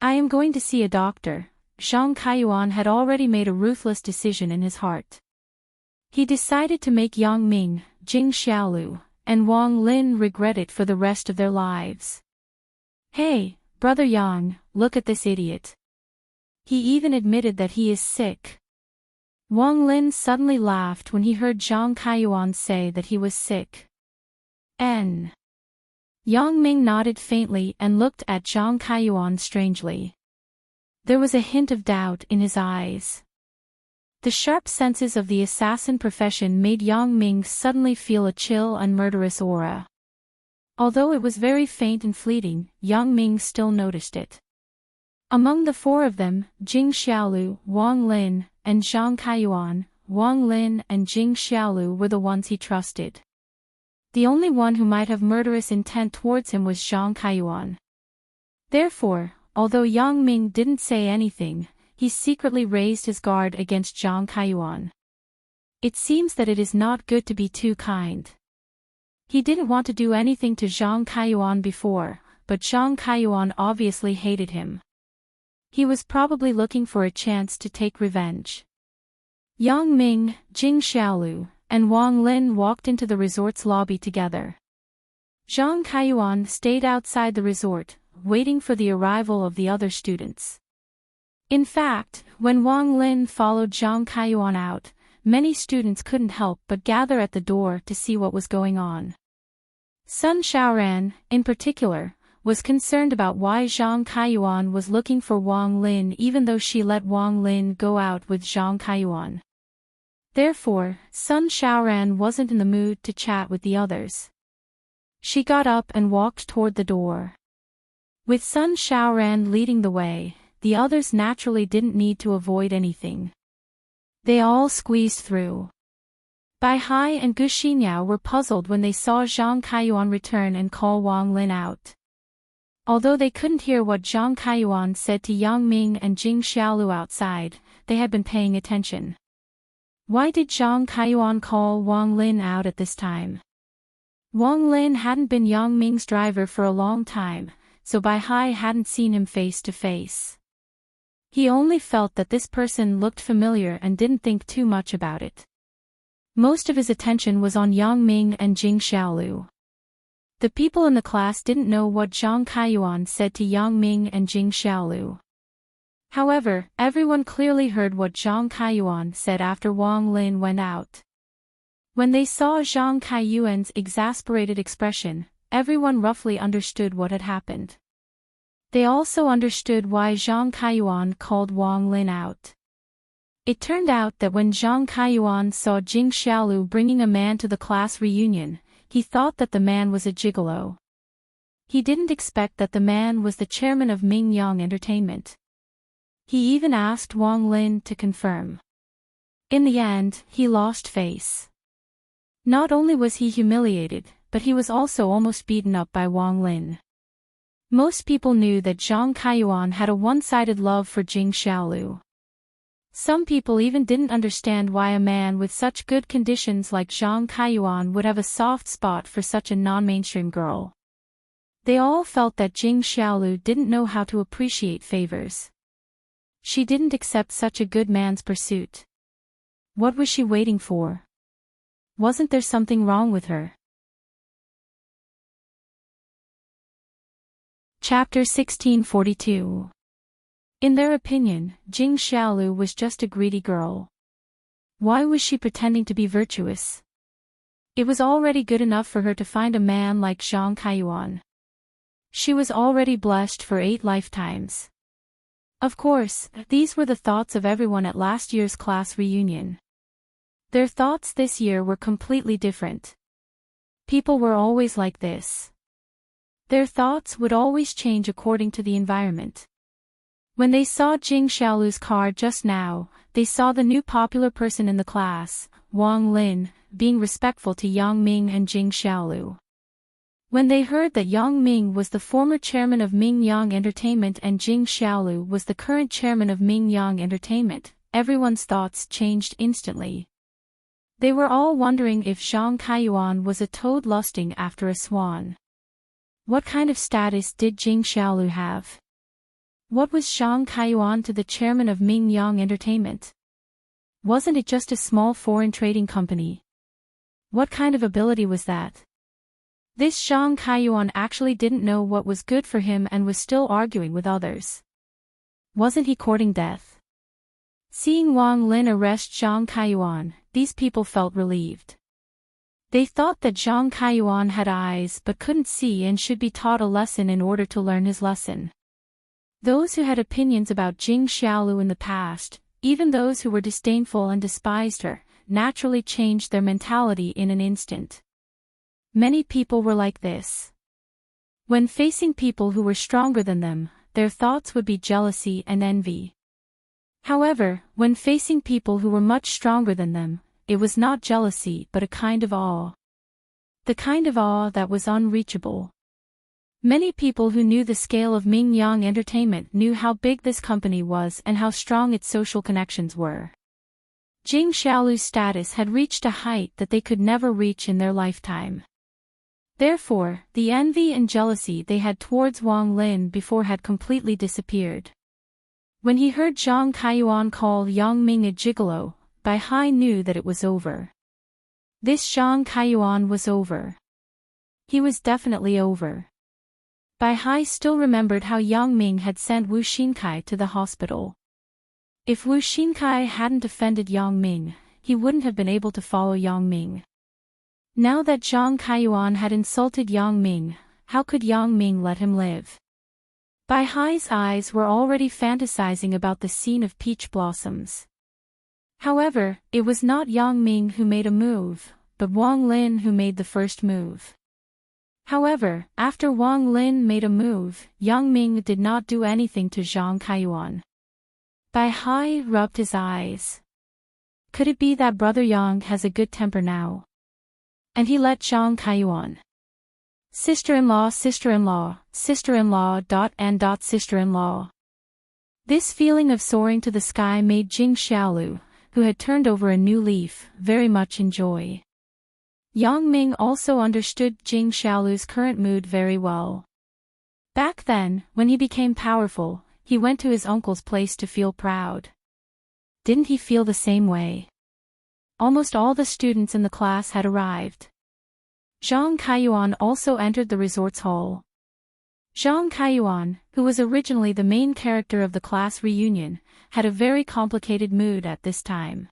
I am going to see a doctor." Zhang Kaiyuan had already made a ruthless decision in his heart. He decided to make Yang Ming, Jing Xiaolu, and Wang Lin regret it for the rest of their lives. Hey, Brother Yang, look at this idiot. He even admitted that he is sick. Wang Lin suddenly laughed when he heard Zhang Kaiyuan say that he was sick. Yang Ming nodded faintly and looked at Zhang Kaiyuan strangely. There was a hint of doubt in his eyes. The sharp senses of the assassin profession made Yang Ming suddenly feel a chill and murderous aura. Although it was very faint and fleeting, Yang Ming still noticed it. Among the four of them, Jing Xiaolu, Wang Lin, and Zhang Kaiyuan, Wang Lin and Jing Xiaolu were the ones he trusted. The only one who might have murderous intent towards him was Zhang Kaiyuan. Therefore, although Yang Ming didn't say anything, he secretly raised his guard against Zhang Kaiyuan. It seems that it is not good to be too kind. He didn't want to do anything to Zhang Kaiyuan before, but Zhang Kaiyuan obviously hated him. He was probably looking for a chance to take revenge. Yang Ming, Jing Xiaolu, and Wang Lin walked into the resort's lobby together. Zhang Kaiyuan stayed outside the resort, waiting for the arrival of the other students. In fact, when Wang Lin followed Zhang Kaiyuan out, many students couldn't help but gather at the door to see what was going on. Sun Xiaoran, in particular, was concerned about why Zhang Kaiyuan was looking for Wang Lin even though she let Wang Lin go out with Zhang Kaiyuan. Therefore, Sun Xiaoran wasn't in the mood to chat with the others. She got up and walked toward the door. With Sun Xiaoran leading the way, the others naturally didn't need to avoid anything. They all squeezed through. Bai Hai and Gu Xinyao were puzzled when they saw Zhang Kaiyuan return and call Wang Lin out. Although they couldn't hear what Zhang Kaiyuan said to Yang Ming and Jing Xiaolu outside, they had been paying attention. Why did Zhang Kaiyuan call Wang Lin out at this time? Wang Lin hadn't been Yang Ming's driver for a long time, so Bai Hai hadn't seen him face to face. He only felt that this person looked familiar and didn't think too much about it. Most of his attention was on Yang Ming and Jing Xiaolu. The people in the class didn't know what Zhang Kaiyuan said to Yang Ming and Jing Xiaolu. However, everyone clearly heard what Zhang Kaiyuan said after Wang Lin went out. When they saw Zhang Kaiyuan's exasperated expression, everyone roughly understood what had happened. They also understood why Zhang Kaiyuan called Wang Lin out. It turned out that when Zhang Kaiyuan saw Jing Xiaolu bringing a man to the class reunion, he thought that the man was a gigolo. He didn't expect that the man was the chairman of Ming Yang Entertainment. He even asked Wang Lin to confirm. In the end, he lost face. Not only was he humiliated, but he was also almost beaten up by Wang Lin. Most people knew that Zhang Kaiyuan had a one-sided love for Jing Xiaolu. Some people even didn't understand why a man with such good conditions like Zhang Kaiyuan would have a soft spot for such a non-mainstream girl. They all felt that Jing Xiaolu didn't know how to appreciate favors. She didn't accept such a good man's pursuit. What was she waiting for? Wasn't there something wrong with her? Chapter 1642. In their opinion, Jing Xiaolu was just a greedy girl. Why was she pretending to be virtuous? It was already good enough for her to find a man like Zhang Kaiyuan. She was already blessed for 8 lifetimes. Of course, these were the thoughts of everyone at last year's class reunion. Their thoughts this year were completely different. People were always like this. Their thoughts would always change according to the environment. When they saw Jing Xiaolu's car just now, they saw the new popular person in the class, Wang Lin, being respectful to Yang Ming and Jing Xiaolu. When they heard that Yang Ming was the former chairman of Ming Yang Entertainment and Jing Xiaolu was the current chairman of Ming Yang Entertainment, everyone's thoughts changed instantly. They were all wondering if Zhang Kaiyuan was a toad lusting after a swan. What kind of status did Jing Xiaolu have? What was Zhang Kaiyuan to the chairman of Ming Yang Entertainment? Wasn't it just a small foreign trading company? What kind of ability was that? This Zhang Kaiyuan actually didn't know what was good for him and was still arguing with others. Wasn't he courting death? Seeing Wang Lin arrest Zhang Kaiyuan, these people felt relieved. They thought that Zhang Kaiyuan had eyes but couldn't see and should be taught a lesson in order to learn his lesson. Those who had opinions about Jing Xiaolu in the past, even those who were disdainful and despised her, naturally changed their mentality in an instant. Many people were like this. When facing people who were stronger than them, their thoughts would be jealousy and envy. However, when facing people who were much stronger than them, it was not jealousy but a kind of awe. The kind of awe that was unreachable. Many people who knew the scale of Ming Yang Entertainment knew how big this company was and how strong its social connections were. Jing Xiaolu's status had reached a height that they could never reach in their lifetime. Therefore, the envy and jealousy they had towards Wang Lin before had completely disappeared. When he heard Zhang Kaiyuan call Yang Ming a gigolo, Bai Hai knew that it was over. This Zhang Kaiyuan was over. He was definitely over. Bai Hai still remembered how Yang Ming had sent Wu Xinkai to the hospital. If Wu Xinkai hadn't offended Yang Ming, he wouldn't have been able to follow Yang Ming. Now that Zhang Kaiyuan had insulted Yang Ming, how could Yang Ming let him live? Bai Hai's eyes were already fantasizing about the scene of peach blossoms. However, it was not Yang Ming who made a move, but Wang Lin who made the first move. However, after Wang Lin made a move, Yang Ming did not do anything to Zhang Kaiyuan. Bai Hai rubbed his eyes. Could it be that Brother Yang has a good temper now? And he let Zhang Kaiyuan. Sister-in-law, sister-in-law, sister-in-law, sister-in-law. This feeling of soaring to the sky made Jing Xiaolu, who had turned over a new leaf, very much enjoy. Yang Ming also understood Jing Xiaolu's current mood very well. Back then, when he became powerful, he went to his uncle's place to feel proud. Didn't he feel the same way? Almost all the students in the class had arrived. Zhang Kaiyuan also entered the resort's hall. Zhang Kaiyuan, who was originally the main character of the class reunion, had a very complicated mood at this time.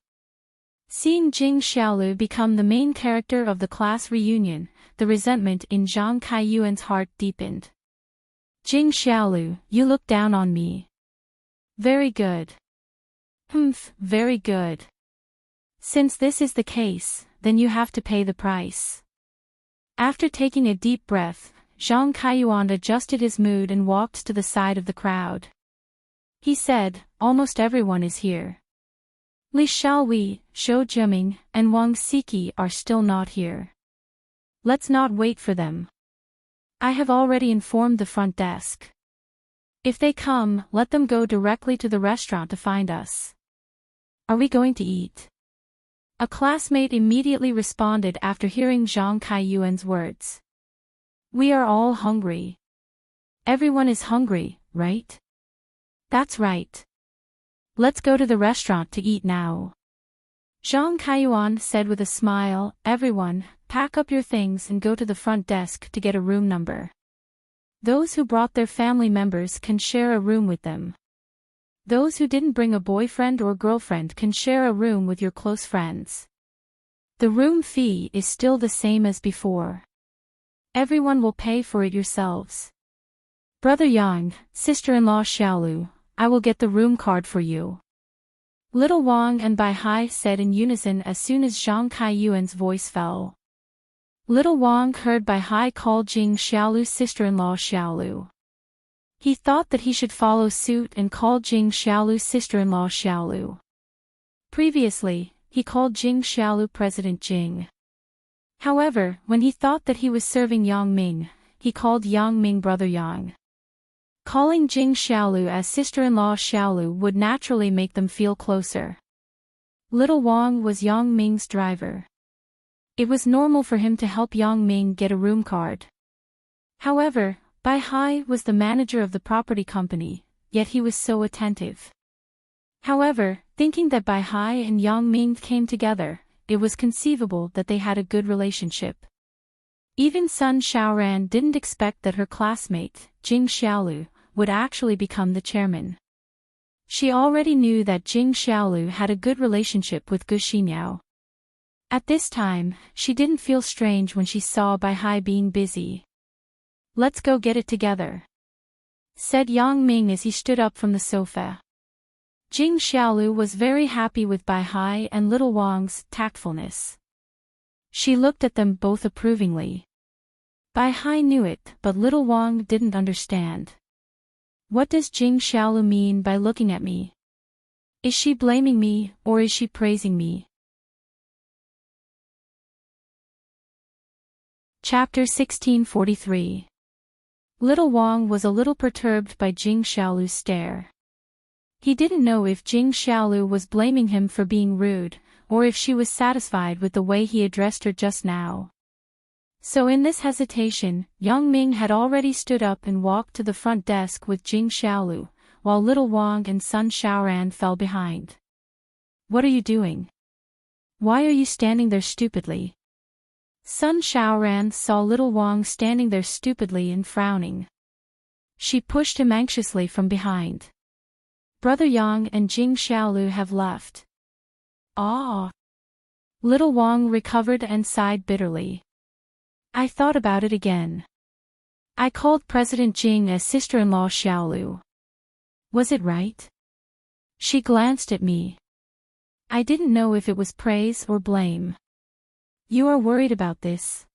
Seeing Jing Xiaolu become the main character of the class reunion, the resentment in Zhang Kaiyuan's heart deepened. Jing Xiaolu, you look down on me. Very good. Very good. Since this is the case, then you have to pay the price. After taking a deep breath, Zhang Kaiyuan adjusted his mood and walked to the side of the crowd. He said, almost everyone is here. Li Xiaowei, Zhou Jiming, and Wang Siki are still not here. Let's not wait for them. I have already informed the front desk. If they come, let them go directly to the restaurant to find us. Are we going to eat? A classmate immediately responded after hearing Zhang Kaiyuan's words. We are all hungry. Everyone is hungry, right? That's right. Let's go to the restaurant to eat now. Zhang Kaiyuan said with a smile, everyone, pack up your things and go to the front desk to get a room number. Those who brought their family members can share a room with them. Those who didn't bring a boyfriend or girlfriend can share a room with your close friends. The room fee is still the same as before. Everyone will pay for it yourselves. Brother Yang, sister-in-law Xiaolu, I will get the room card for you. Little Wang and Bai Hai said in unison as soon as Zhang Kaiyuan's voice fell. Little Wang heard Bai Hai call Jing Xiaolu's sister-in-law Xiaolu. He thought that he should follow suit and call Jing Xiaolu's sister-in-law Xiaolu. Previously, he called Jing Xiaolu President Jing. However, when he thought that he was serving Yang Ming, he called Yang Ming Brother Yang. Calling Jing Xiaolu as sister-in-law Xiaolu would naturally make them feel closer. Little Wang was Yang Ming's driver. It was normal for him to help Yang Ming get a room card. However, Bai Hai was the manager of the property company, yet he was so attentive. However, thinking that Bai Hai and Yang Ming came together, it was conceivable that they had a good relationship. Even Sun Xiaoran didn't expect that her classmate, Jing Xiaolu, would actually become the chairman. She already knew that Jing Xiaolu had a good relationship with Gu Xiniao. At this time, she didn't feel strange when she saw Bai Hai being busy. "Let's go get it together," said Yang Ming as he stood up from the sofa. Jing Xiaolu was very happy with Bai Hai and Little Wang's tactfulness. She looked at them both approvingly. Bai Hai knew it, but Little Wang didn't understand. What does Jing Xiaolu mean by looking at me? Is she blaming me, or is she praising me? Chapter 1643. Little Wang was a little perturbed by Jing Xiaolu's stare. He didn't know if Jing Xiaolu was blaming him for being rude, or if she was satisfied with the way he addressed her just now. So in this hesitation, Yang Ming had already stood up and walked to the front desk with Jing Xiaolu, while Little Wang and Sun Xiaoran fell behind. "What are you doing? Why are you standing there stupidly?" Sun Xiaoran saw Little Wang standing there stupidly and frowning. She pushed him anxiously from behind. "Brother Yang and Jing Xiaolu have left." "Ah." Little Wang recovered and sighed bitterly. "I thought about it again. I called President Jing as sister-in-law Xiaolu. Was it right?" She glanced at me. I didn't know if it was praise or blame. "You are worried about this?"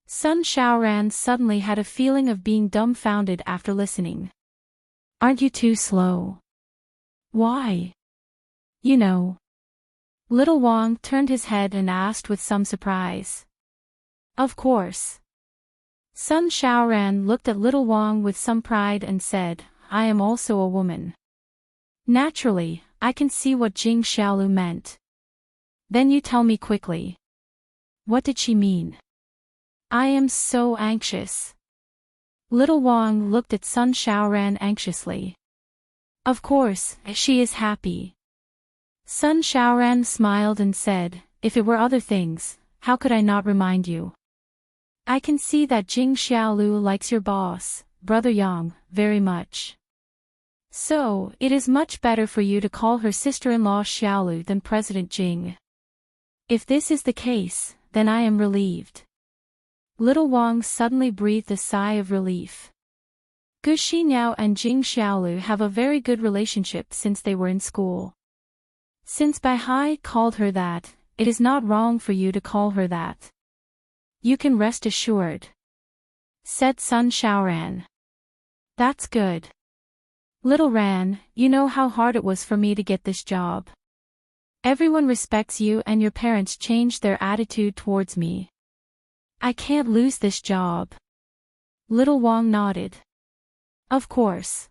Sun Xiaoran suddenly had a feeling of being dumbfounded after listening. "Aren't you too slow?" "Why?" "You know." Little Wang turned his head and asked with some surprise. "Of course." Sun Xiaoran looked at Little Wang with some pride and said, "I am also a woman." Naturally, I can see what Jing Xiaolu meant. "Then you tell me quickly. What did she mean? I am so anxious." Little Wang looked at Sun Xiaoran anxiously. "Of course, she is happy." Sun Xiaoran smiled and said, "If it were other things, how could I not remind you? I can see that Jing Xiaolu likes your boss, Brother Yang, very much. So, it is much better for you to call her sister-in-law Xiaolu than President Jing. If this is the case, then I am relieved." Little Wang suddenly breathed a sigh of relief. Gu Xiniao and Jing Xiaolu have a very good relationship since they were in school. Since Bai Hai called her that, it is not wrong for you to call her that. You can rest assured," said Sun Xiaoran. "That's good. Little Ran, you know how hard it was for me to get this job. Everyone respects you and your parents changed their attitude towards me. I can't lose this job." Little Wang nodded. "Of course.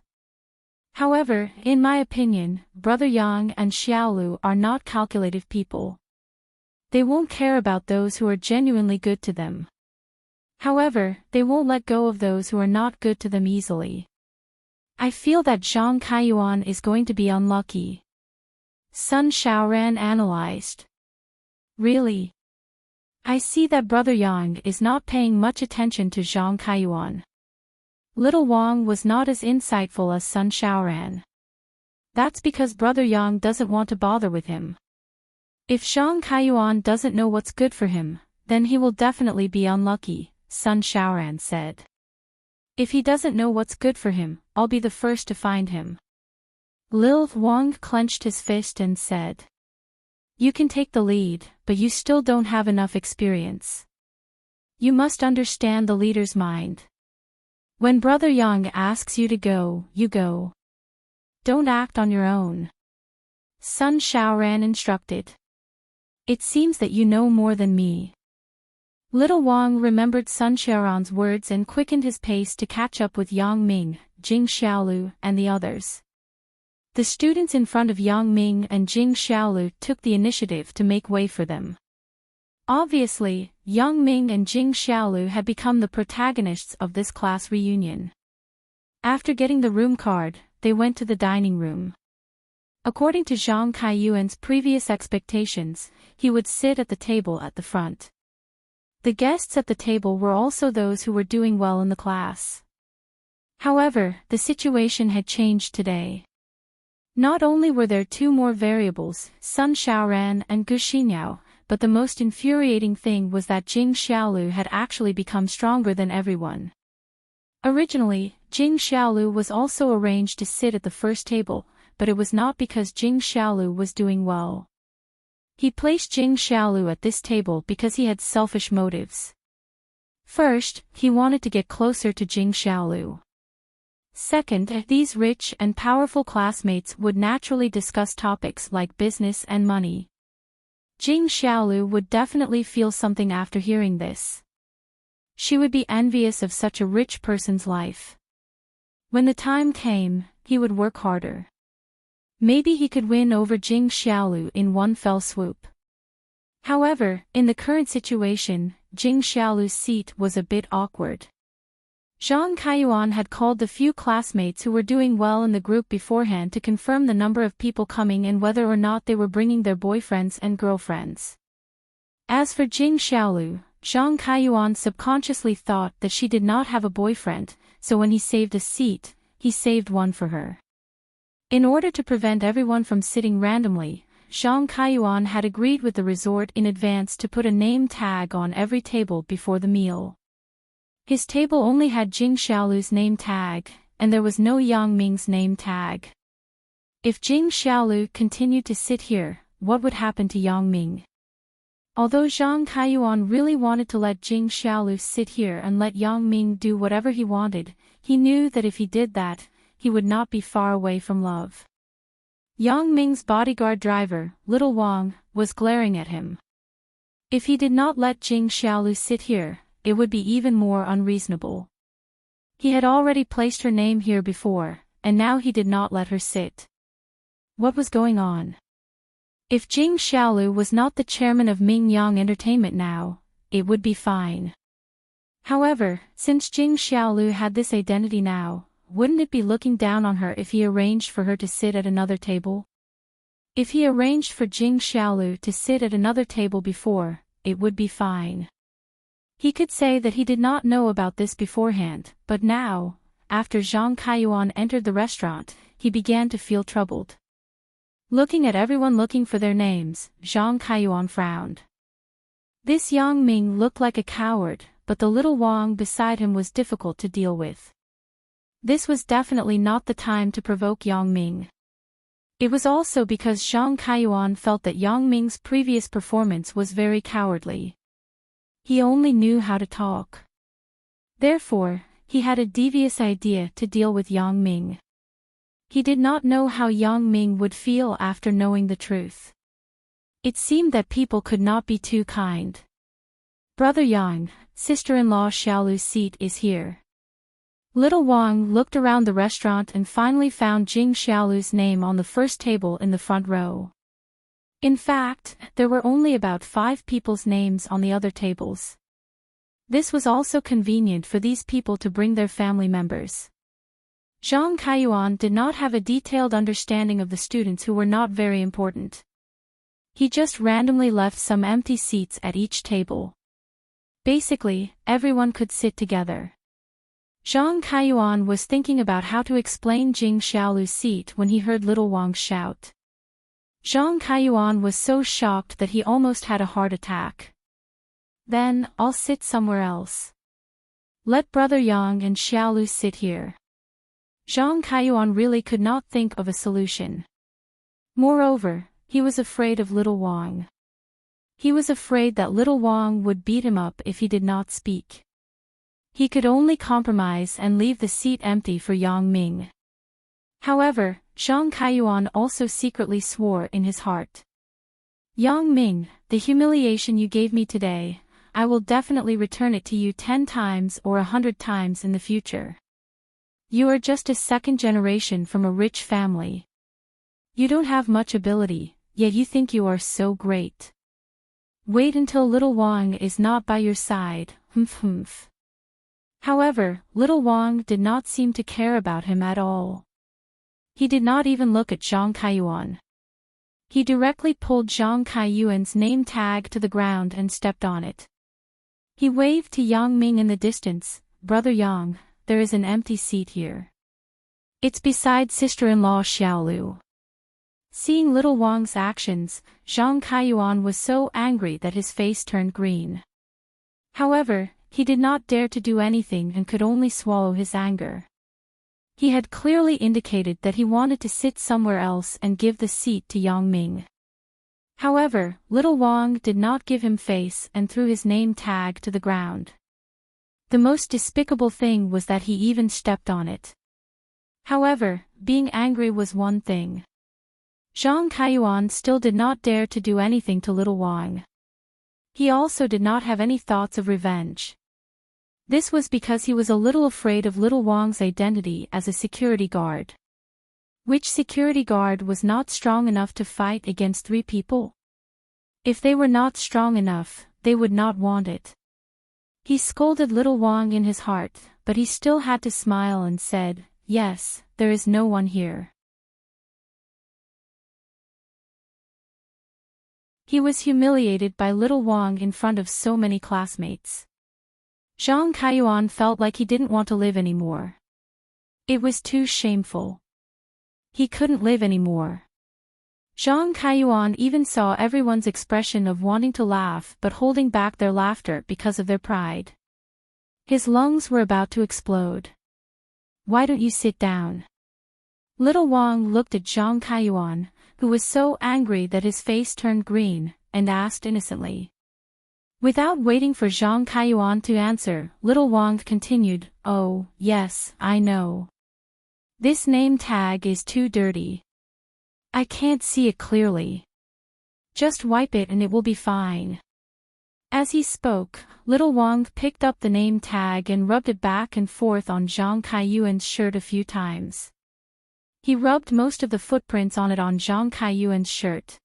However, in my opinion, Brother Yang and Xiaolu are not calculative people. They won't care about those who are genuinely good to them. However, they won't let go of those who are not good to them easily. I feel that Zhang Kaiyuan is going to be unlucky." Sun Xiaoran analyzed. "Really? I see that Brother Yang is not paying much attention to Zhang Kaiyuan." Little Wang was not as insightful as Sun Xiaoran. "That's because Brother Yang doesn't want to bother with him. If Zhang Kaiyuan doesn't know what's good for him, then he will definitely be unlucky," Sun Xiaoran said. "If he doesn't know what's good for him, I'll be the first to find him." Lil Wang clenched his fist and said, "You can take the lead, but you still don't have enough experience. You must understand the leader's mind. When Brother Yang asks you to go, you go. Don't act on your own. Sun Xiaoran instructed. It seems that you know more than me. Little Wang remembered Sun Xiaoran's words and quickened his pace to catch up with Yang Ming, Jing Xiaolu, and the others. The students in front of Yang Ming and Jing Xiaolu took the initiative to make way for them. Obviously, Yang Ming and Jing Xiaolu had become the protagonists of this class reunion. After getting the room card, they went to the dining room. According to Zhang Kaiyuan's previous expectations, he would sit at the table at the front. The guests at the table were also those who were doing well in the class. However, the situation had changed today. Not only were there two more variables, Sun Xiaoran and Gu Xinyao, but the most infuriating thing was that Jing Xiaolu had actually become stronger than everyone. Originally, Jing Xiaolu was also arranged to sit at the first table, but it was not because Jing Xiaolu was doing well. He placed Jing Xiaolu at this table because he had selfish motives. First, he wanted to get closer to Jing Xiaolu. Second, these rich and powerful classmates would naturally discuss topics like business and money. Jing Xiaolu would definitely feel something after hearing this. She would be envious of such a rich person's life. When the time came, he would work harder. Maybe he could win over Jing Xiaolu in one fell swoop. However, in the current situation, Jing Xiaolu's seat was a bit awkward. Zhang Kaiyuan had called the few classmates who were doing well in the group beforehand to confirm the number of people coming and whether or not they were bringing their boyfriends and girlfriends. As for Jing Xiaolu, Zhang Kaiyuan subconsciously thought that she did not have a boyfriend, so when he saved a seat, he saved one for her. In order to prevent everyone from sitting randomly, Zhang Kaiyuan had agreed with the resort in advance to put a name tag on every table before the meal. His table only had Jing Xiaolu's name tag, and there was no Yang Ming's name tag. If Jing Xiaolu continued to sit here, what would happen to Yang Ming? Although Zhang Kaiyuan really wanted to let Jing Xiaolu sit here and let Yang Ming do whatever he wanted, he knew that if he did that, he would not be far away from love. Yang Ming's bodyguard driver, Little Wang, was glaring at him. If he did not let Jing Xiaolu sit here, it would be even more unreasonable. He had already placed her name here before, and now he did not let her sit. What was going on? If Jing Xiaolu was not the chairman of Ming Yang Entertainment now, it would be fine. However, since Jing Xiaolu had this identity now, wouldn't it be looking down on her if he arranged for her to sit at another table? If he arranged for Jing Xiaolu to sit at another table before, it would be fine. He could say that he did not know about this beforehand, but now, after Zhang Kaiyuan entered the restaurant, he began to feel troubled. Looking at everyone looking for their names, Zhang Kaiyuan frowned. This Yang Ming looked like a coward, but the little Wang beside him was difficult to deal with. This was definitely not the time to provoke Yang Ming. It was also because Zhang Kaiyuan felt that Yang Ming's previous performance was very cowardly. He only knew how to talk. Therefore, he had a devious idea to deal with Yang Ming. He did not know how Yang Ming would feel after knowing the truth. It seemed that people could not be too kind. Brother Yang, sister-in-law Xiaolu's seat is here. Little Wang looked around the restaurant and finally found Jing Xiaolu's name on the first table in the front row. In fact, there were only about 5 people's names on the other tables. This was also convenient for these people to bring their family members. Zhang Kaiyuan did not have a detailed understanding of the students who were not very important. He just randomly left some empty seats at each table. Basically, everyone could sit together. Zhang Kaiyuan was thinking about how to explain Jing Xiaolu's seat when he heard Little Wang shout. Zhang Kaiyuan was so shocked that he almost had a heart attack. Then, I'll sit somewhere else. Let Brother Yang and Xiaolu sit here. Zhang Kaiyuan really could not think of a solution. Moreover, he was afraid of Little Wang. He was afraid that Little Wang would beat him up if he did not speak. He could only compromise and leave the seat empty for Yang Ming. However, Zhang Kaiyuan also secretly swore in his heart. Yang Ming, the humiliation you gave me today, I will definitely return it to you 10 times or 100 times in the future. You are just a second generation from a rich family. You don't have much ability, yet you think you are so great. Wait until little Wang is not by your side, humph. However, little Wang did not seem to care about him at all. He did not even look at Zhang Kaiyuan. He directly pulled Zhang Kaiyuan's name tag to the ground and stepped on it. He waved to Yang Ming in the distance, Brother Yang, there is an empty seat here. It's beside sister-in-law Xiaolu. Seeing little Wang's actions, Zhang Kaiyuan was so angry that his face turned green. However, he did not dare to do anything and could only swallow his anger. He had clearly indicated that he wanted to sit somewhere else and give the seat to Yang Ming. However, little Wang did not give him face and threw his name tag to the ground. The most despicable thing was that he even stepped on it. However, being angry was one thing. Zhang Kaiyuan still did not dare to do anything to little Wang. He also did not have any thoughts of revenge. This was because he was a little afraid of little Wang's identity as a security guard. Which security guard was not strong enough to fight against 3 people? If they were not strong enough, they would not want it. He scolded little Wang in his heart, but he still had to smile and said, "Yes, there is no one here." He was humiliated by little Wang in front of so many classmates. Zhang Kaiyuan felt like he didn't want to live anymore. It was too shameful. He couldn't live anymore. Zhang Kaiyuan even saw everyone's expression of wanting to laugh but holding back their laughter because of their pride. His lungs were about to explode. "Why don't you sit down?" Little Wang looked at Zhang Kaiyuan, who was so angry that his face turned green, and asked innocently. Without waiting for Zhang Kaiyuan to answer, little Wang continued, "Oh, yes, I know. This name tag is too dirty. I can't see it clearly. Just wipe it and it will be fine." As he spoke, little Wang picked up the name tag and rubbed it back and forth on Zhang Kaiyuan's shirt a few times. He rubbed most of the footprints on it on Zhang Kaiyuan's shirt.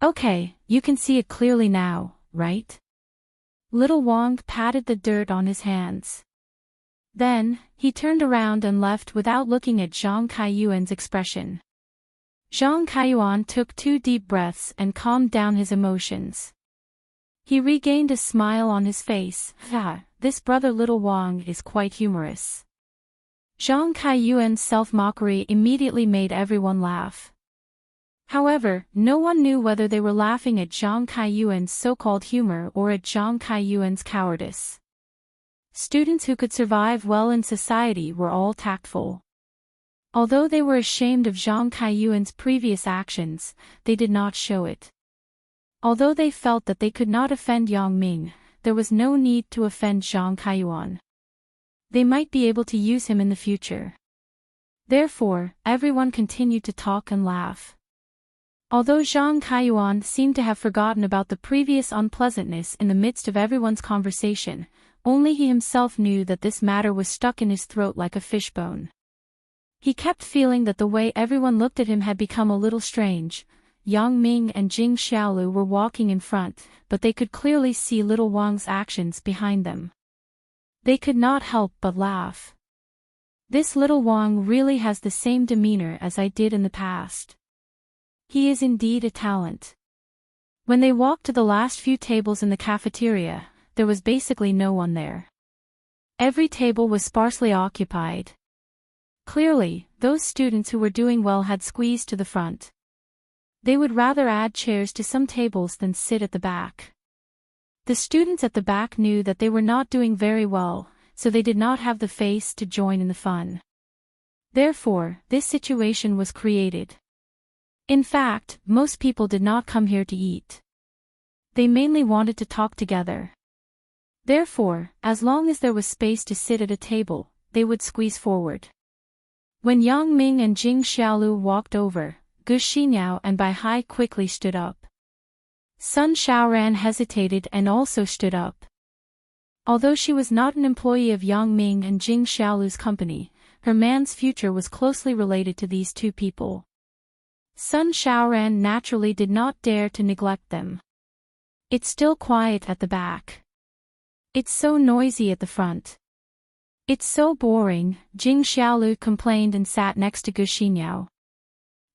"Okay, you can see it clearly now, right?" Little Wang patted the dirt on his hands. Then, he turned around and left without looking at Zhang Kaiyuan's expression. Zhang Kaiyuan took 2 deep breaths and calmed down his emotions. He regained a smile on his face. This brother little Wang is quite humorous. Zhang Kaiyuan's self-mockery immediately made everyone laugh. However, no one knew whether they were laughing at Zhang Kaiyuan's so-called humor or at Zhang Kaiyuan's cowardice. Students who could survive well in society were all tactful. Although they were ashamed of Zhang Kaiyuan's previous actions, they did not show it. Although they felt that they could not offend Yang Ming, there was no need to offend Zhang Kaiyuan. They might be able to use him in the future. Therefore, everyone continued to talk and laugh. Although Zhang Kaiyuan seemed to have forgotten about the previous unpleasantness in the midst of everyone's conversation, only he himself knew that this matter was stuck in his throat like a fishbone. He kept feeling that the way everyone looked at him had become a little strange. Yang Ming and Jing Xiaolu were walking in front, but they could clearly see little Wang's actions behind them. They could not help but laugh. This little Wang really has the same demeanor as I did in the past. He is indeed a talent. When they walked to the last few tables in the cafeteria, there was basically no one there. Every table was sparsely occupied. Clearly, those students who were doing well had squeezed to the front. They would rather add chairs to some tables than sit at the back. The students at the back knew that they were not doing very well, so they did not have the face to join in the fun. Therefore, this situation was created. In fact, most people did not come here to eat. They mainly wanted to talk together. Therefore, as long as there was space to sit at a table, they would squeeze forward. When Yang Ming and Jing Xiaolu walked over, Gu Xiniao and Bai Hai quickly stood up. Sun Xiaoran hesitated and also stood up. Although she was not an employee of Yang Ming and Jing Xiaolu's company, her man's future was closely related to these two people. Sun Xiaoran naturally did not dare to neglect them. It's still quiet at the back. It's so noisy at the front. It's so boring, Jing Xiaolu complained and sat next to Gu Xiniao.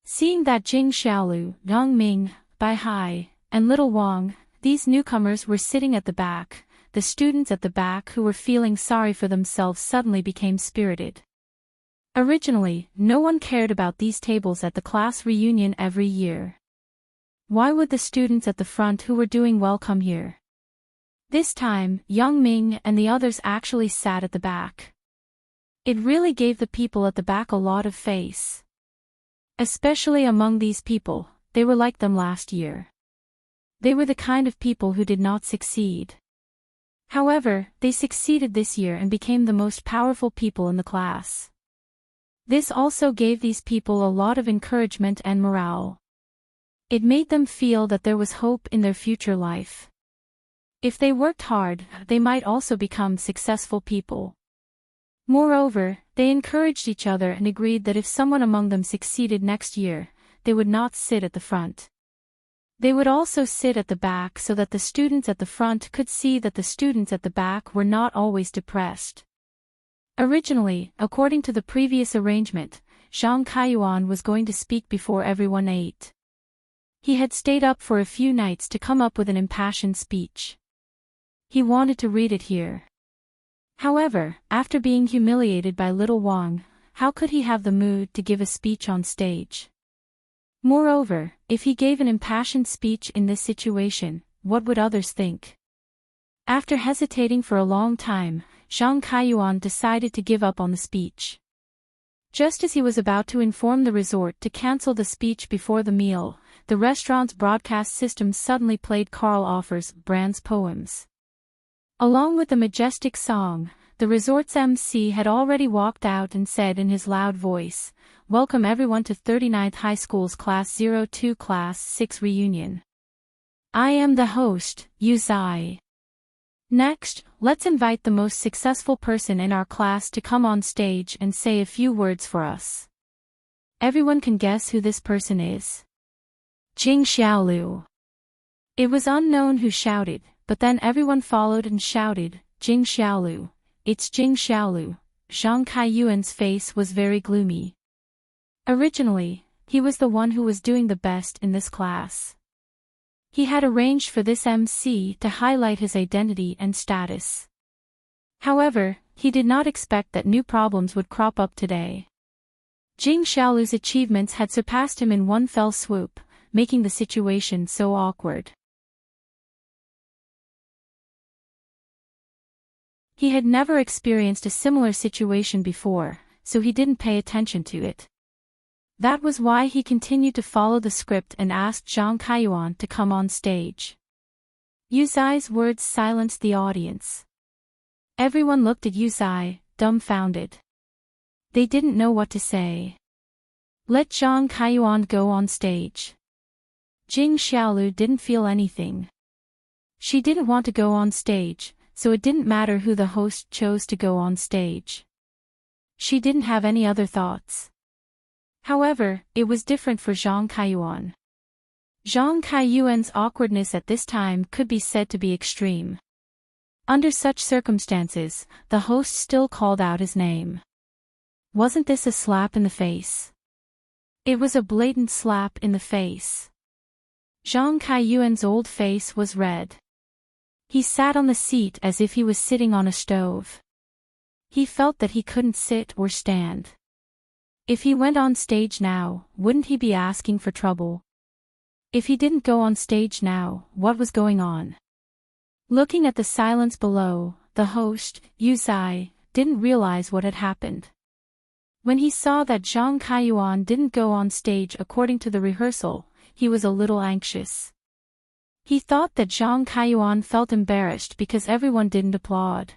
Seeing that Jing Xiaolu, Yang Ming, Bai Hai, and Little Wang, these newcomers were sitting at the back, the students at the back who were feeling sorry for themselves suddenly became spirited. Originally, no one cared about these tables at the class reunion every year. Why would the students at the front who were doing well come here? This time, Yang Ming and the others actually sat at the back. It really gave the people at the back a lot of face. Especially among these people, they were like them last year. They were the kind of people who did not succeed. However, they succeeded this year and became the most powerful people in the class. This also gave these people a lot of encouragement and morale. It made them feel that there was hope in their future life. If they worked hard, they might also become successful people. Moreover, they encouraged each other and agreed that if someone among them succeeded next year, they would not sit at the front. They would also sit at the back so that the students at the front could see that the students at the back were not always depressed. Originally, according to the previous arrangement, Zhang Kaiyuan was going to speak before everyone ate. He had stayed up for a few nights to come up with an impassioned speech. He wanted to read it here. However, after being humiliated by Little Wang, how could he have the mood to give a speech on stage? Moreover, if he gave an impassioned speech in this situation, what would others think? After hesitating for a long time, Zhang Kaiyuan decided to give up on the speech. Just as he was about to inform the resort to cancel the speech before the meal, the restaurant's broadcast system suddenly played Karl Offer's Brand's poems. Along with the majestic song, the resort's MC had already walked out and said in his loud voice, "Welcome everyone to 39th High School's Class 02 Class 6 reunion. I am the host, Yu Zai. Next, let's invite the most successful person in our class to come on stage and say a few words for us. Everyone can guess who this person is. Jing Xiaolu." It was unknown who shouted, but then everyone followed and shouted, "Jing Xiaolu, it's Jing Xiaolu." Zhang Kaiyuan's face was very gloomy. Originally, he was the one who was doing the best in this class. He had arranged for this MC to highlight his identity and status. However, he did not expect that new problems would crop up today. Jing Xiaolu's achievements had surpassed him in one fell swoop, making the situation so awkward. He had never experienced a similar situation before, so he didn't pay attention to it. That was why he continued to follow the script and asked Zhang Kaiyuan to come on stage. Yu Zai's words silenced the audience. Everyone looked at Yu Zai, dumbfounded. They didn't know what to say. Let Zhang Kaiyuan go on stage. Jing Xiaolu didn't feel anything. She didn't want to go on stage, so it didn't matter who the host chose to go on stage. She didn't have any other thoughts. However, it was different for Zhang Kaiyuan. Zhang Kaiyuan's awkwardness at this time could be said to be extreme. Under such circumstances, the host still called out his name. Wasn't this a slap in the face? It was a blatant slap in the face. Zhang Kaiyuan's old face was red. He sat on the seat as if he was sitting on a stove. He felt that he couldn't sit or stand. If he went on stage now, wouldn't he be asking for trouble? If he didn't go on stage now, what was going on? Looking at the silence below, the host, Yu Zai, didn't realize what had happened. When he saw that Zhang Kaiyuan didn't go on stage according to the rehearsal, he was a little anxious. He thought that Zhang Kaiyuan felt embarrassed because everyone didn't applaud.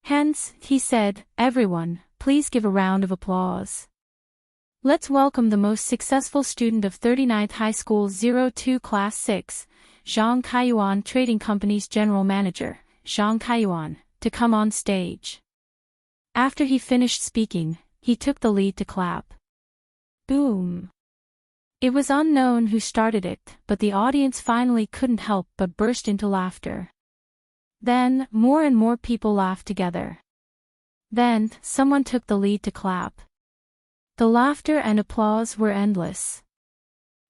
Hence, he said, "Everyone, please give a round of applause. Let's welcome the most successful student of 39th High School 02 Class 6, Zhang Kaiyuan Trading Company's General Manager, Zhang Kaiyuan, to come on stage." After he finished speaking, he took the lead to clap. Boom. It was unknown who started it, but the audience finally couldn't help but burst into laughter. Then, more and more people laughed together. Then, someone took the lead to clap. The laughter and applause were endless.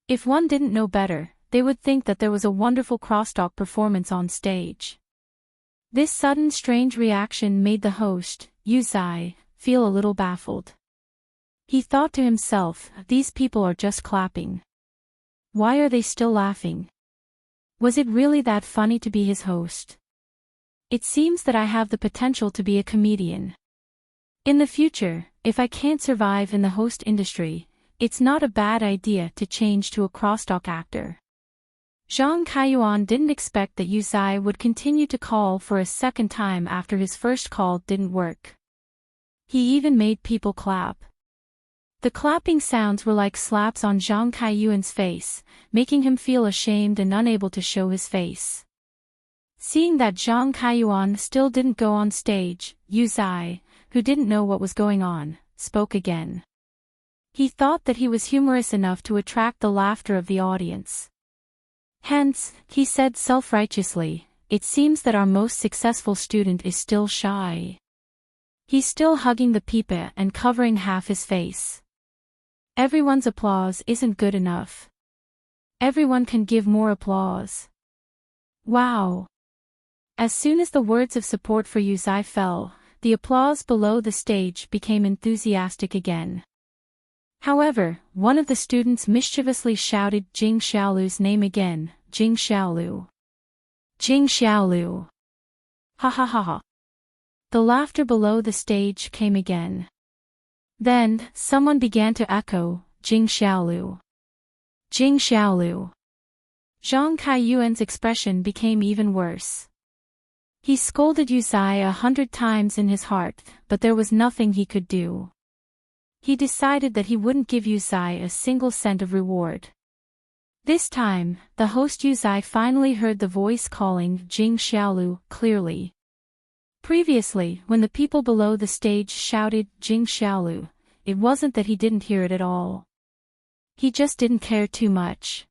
If one didn't know better, they would think that there was a wonderful crosstalk performance on stage. This sudden strange reaction made the host, Yu Zai, feel a little baffled. He thought to himself, these people are just clapping. Why are they still laughing? Was it really that funny to be his host? It seems that I have the potential to be a comedian. In the future, if I can't survive in the host industry, it's not a bad idea to change to a crosstalk actor. Zhang Kaiyuan didn't expect that Yu Zai would continue to call for a second time after his first call didn't work. He even made people clap. The clapping sounds were like slaps on Zhang Kaiyuan's face, making him feel ashamed and unable to show his face. Seeing that Zhang Kaiyuan still didn't go on stage, Yu Zai, who didn't know what was going on, spoke again. He thought that he was humorous enough to attract the laughter of the audience. Hence, he said self-righteously, "It seems that our most successful student is still shy. He's still hugging the pipa and covering half his face. Everyone's applause isn't good enough. Everyone can give more applause." Wow! As soon as the words of support for Yu Zai fell, the applause below the stage became enthusiastic again. However, one of the students mischievously shouted Jing Xiaolu's name again, Jing Xiaolu. Jing Xiaolu. Ha ha ha ha. The laughter below the stage came again. Then, someone began to echo, Jing Xiaolu. Jing Xiaolu. Zhang Kaiyuan's expression became even worse. He scolded Yu Zai 100 times in his heart, but there was nothing he could do. He decided that he wouldn't give Yu Zai a single cent of reward. This time, the host Yu Zai finally heard the voice calling Jing Xiaolu clearly. Previously, when the people below the stage shouted Jing Xiaolu, it wasn't that he didn't hear it at all. He just didn't care too much.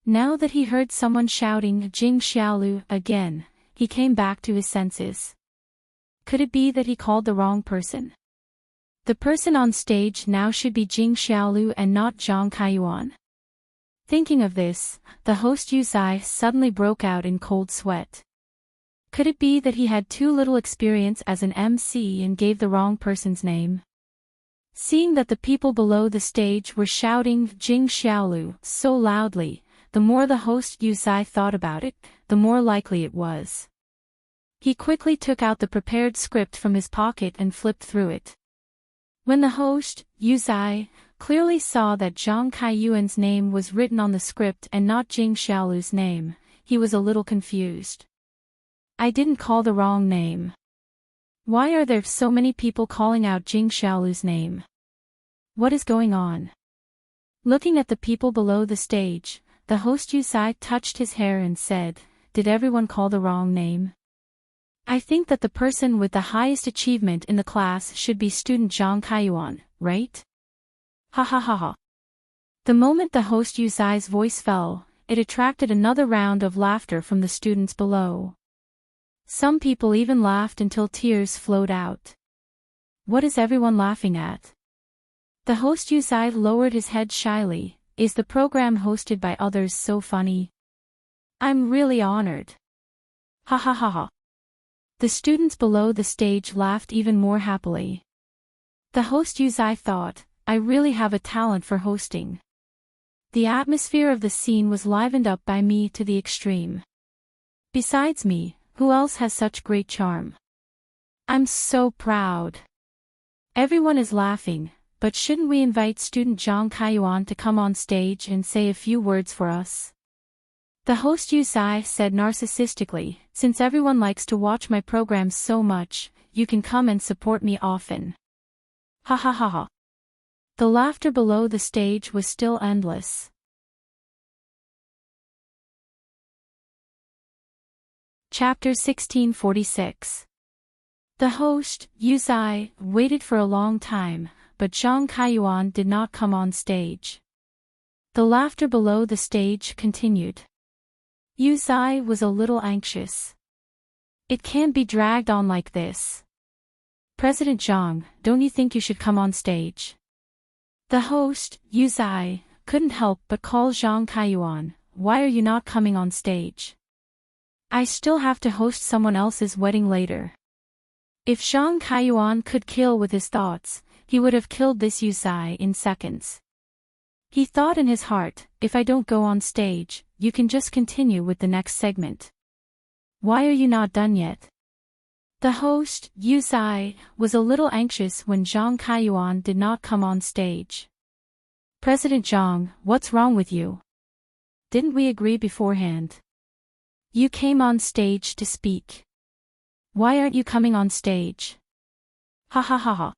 Now that he heard someone shouting Jing Xiaolu again, he came back to his senses. Could it be that he called the wrong person? The person on stage now should be Jing Xiaolu and not Zhang Kaiyuan. Thinking of this, the host Yu Zai suddenly broke out in cold sweat. Could it be that he had too little experience as an MC and gave the wrong person's name? Seeing that the people below the stage were shouting Jing Xiaolu so loudly, the more the host Yu Zai thought about it, the more likely it was. He quickly took out the prepared script from his pocket and flipped through it. When the host, Yu Zai, clearly saw that Zhang Kaiyuan's name was written on the script and not Jing Xiaolu's name, he was a little confused. I didn't call the wrong name. Why are there so many people calling out Jing Xiaolu's name? What is going on? Looking at the people below the stage, the host Yu Zai touched his hair and said, "Did everyone call the wrong name? I think that the person with the highest achievement in the class should be student Zhang Kaiyuan, right?" Ha ha ha ha. The moment the host Yu Zai's voice fell, it attracted another round of laughter from the students below. Some people even laughed until tears flowed out. What is everyone laughing at? The host Yu Zai lowered his head shyly. Is the program hosted by others so funny? I'm really honored. Ha ha ha ha. The students below the stage laughed even more happily. The host Yu Zai thought, I really have a talent for hosting. The atmosphere of the scene was livened up by me to the extreme. Besides me, who else has such great charm? I'm so proud. Everyone is laughing, but shouldn't we invite student Zhang Kaiyuan to come on stage and say a few words for us? The host Yusai said narcissistically, since everyone likes to watch my programs so much, you can come and support me often. Ha ha ha ha. The laughter below the stage was still endless. Chapter 1646. The host, Yusai, waited for a long time, but Zhang Kaiyuan did not come on stage. The laughter below the stage continued. Yusai was a little anxious. It can't be dragged on like this. President Zhang, don't you think you should come on stage? The host, Yusai, couldn't help but call Zhang Kaiyuan, why are you not coming on stage? I still have to host someone else's wedding later. If Zhang Kaiyuan could kill with his thoughts, he would have killed this Yusai in seconds. He thought in his heart, if I don't go on stage, you can just continue with the next segment. Why are you not done yet? The host, Yusai, was a little anxious when Zhang Kaiyuan did not come on stage. President Zhang, what's wrong with you? Didn't we agree beforehand? You came on stage to speak. Why aren't you coming on stage? Ha ha ha ha.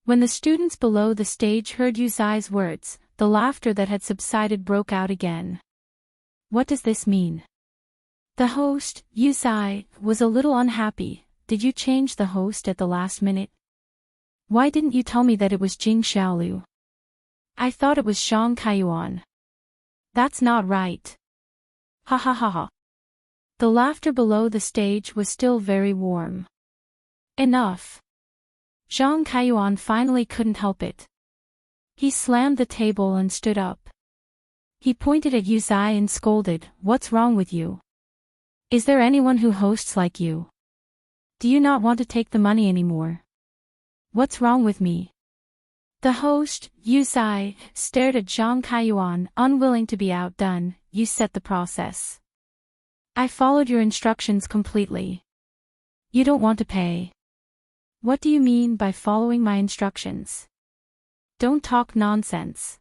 When the students below the stage heard Yusai's words, the laughter that had subsided broke out again. What does this mean? The host, Yusai, was a little unhappy. Did you change the host at the last minute? Why didn't you tell me that it was Jing Xiaolu? I thought it was Zhang Kaiyuan. That's not right. Ha ha ha ha. The laughter below the stage was still very warm. Enough. Zhang Kaiyuan finally couldn't help it. He slammed the table and stood up. He pointed at Yusai and scolded, what's wrong with you? Is there anyone who hosts like you? Do you not want to take the money anymore? What's wrong with me? The host, Yusai, stared at Zhang Kaiyuan, unwilling to be outdone. You set the process. I followed your instructions completely. You don't want to pay. What do you mean by following my instructions? Don't talk nonsense.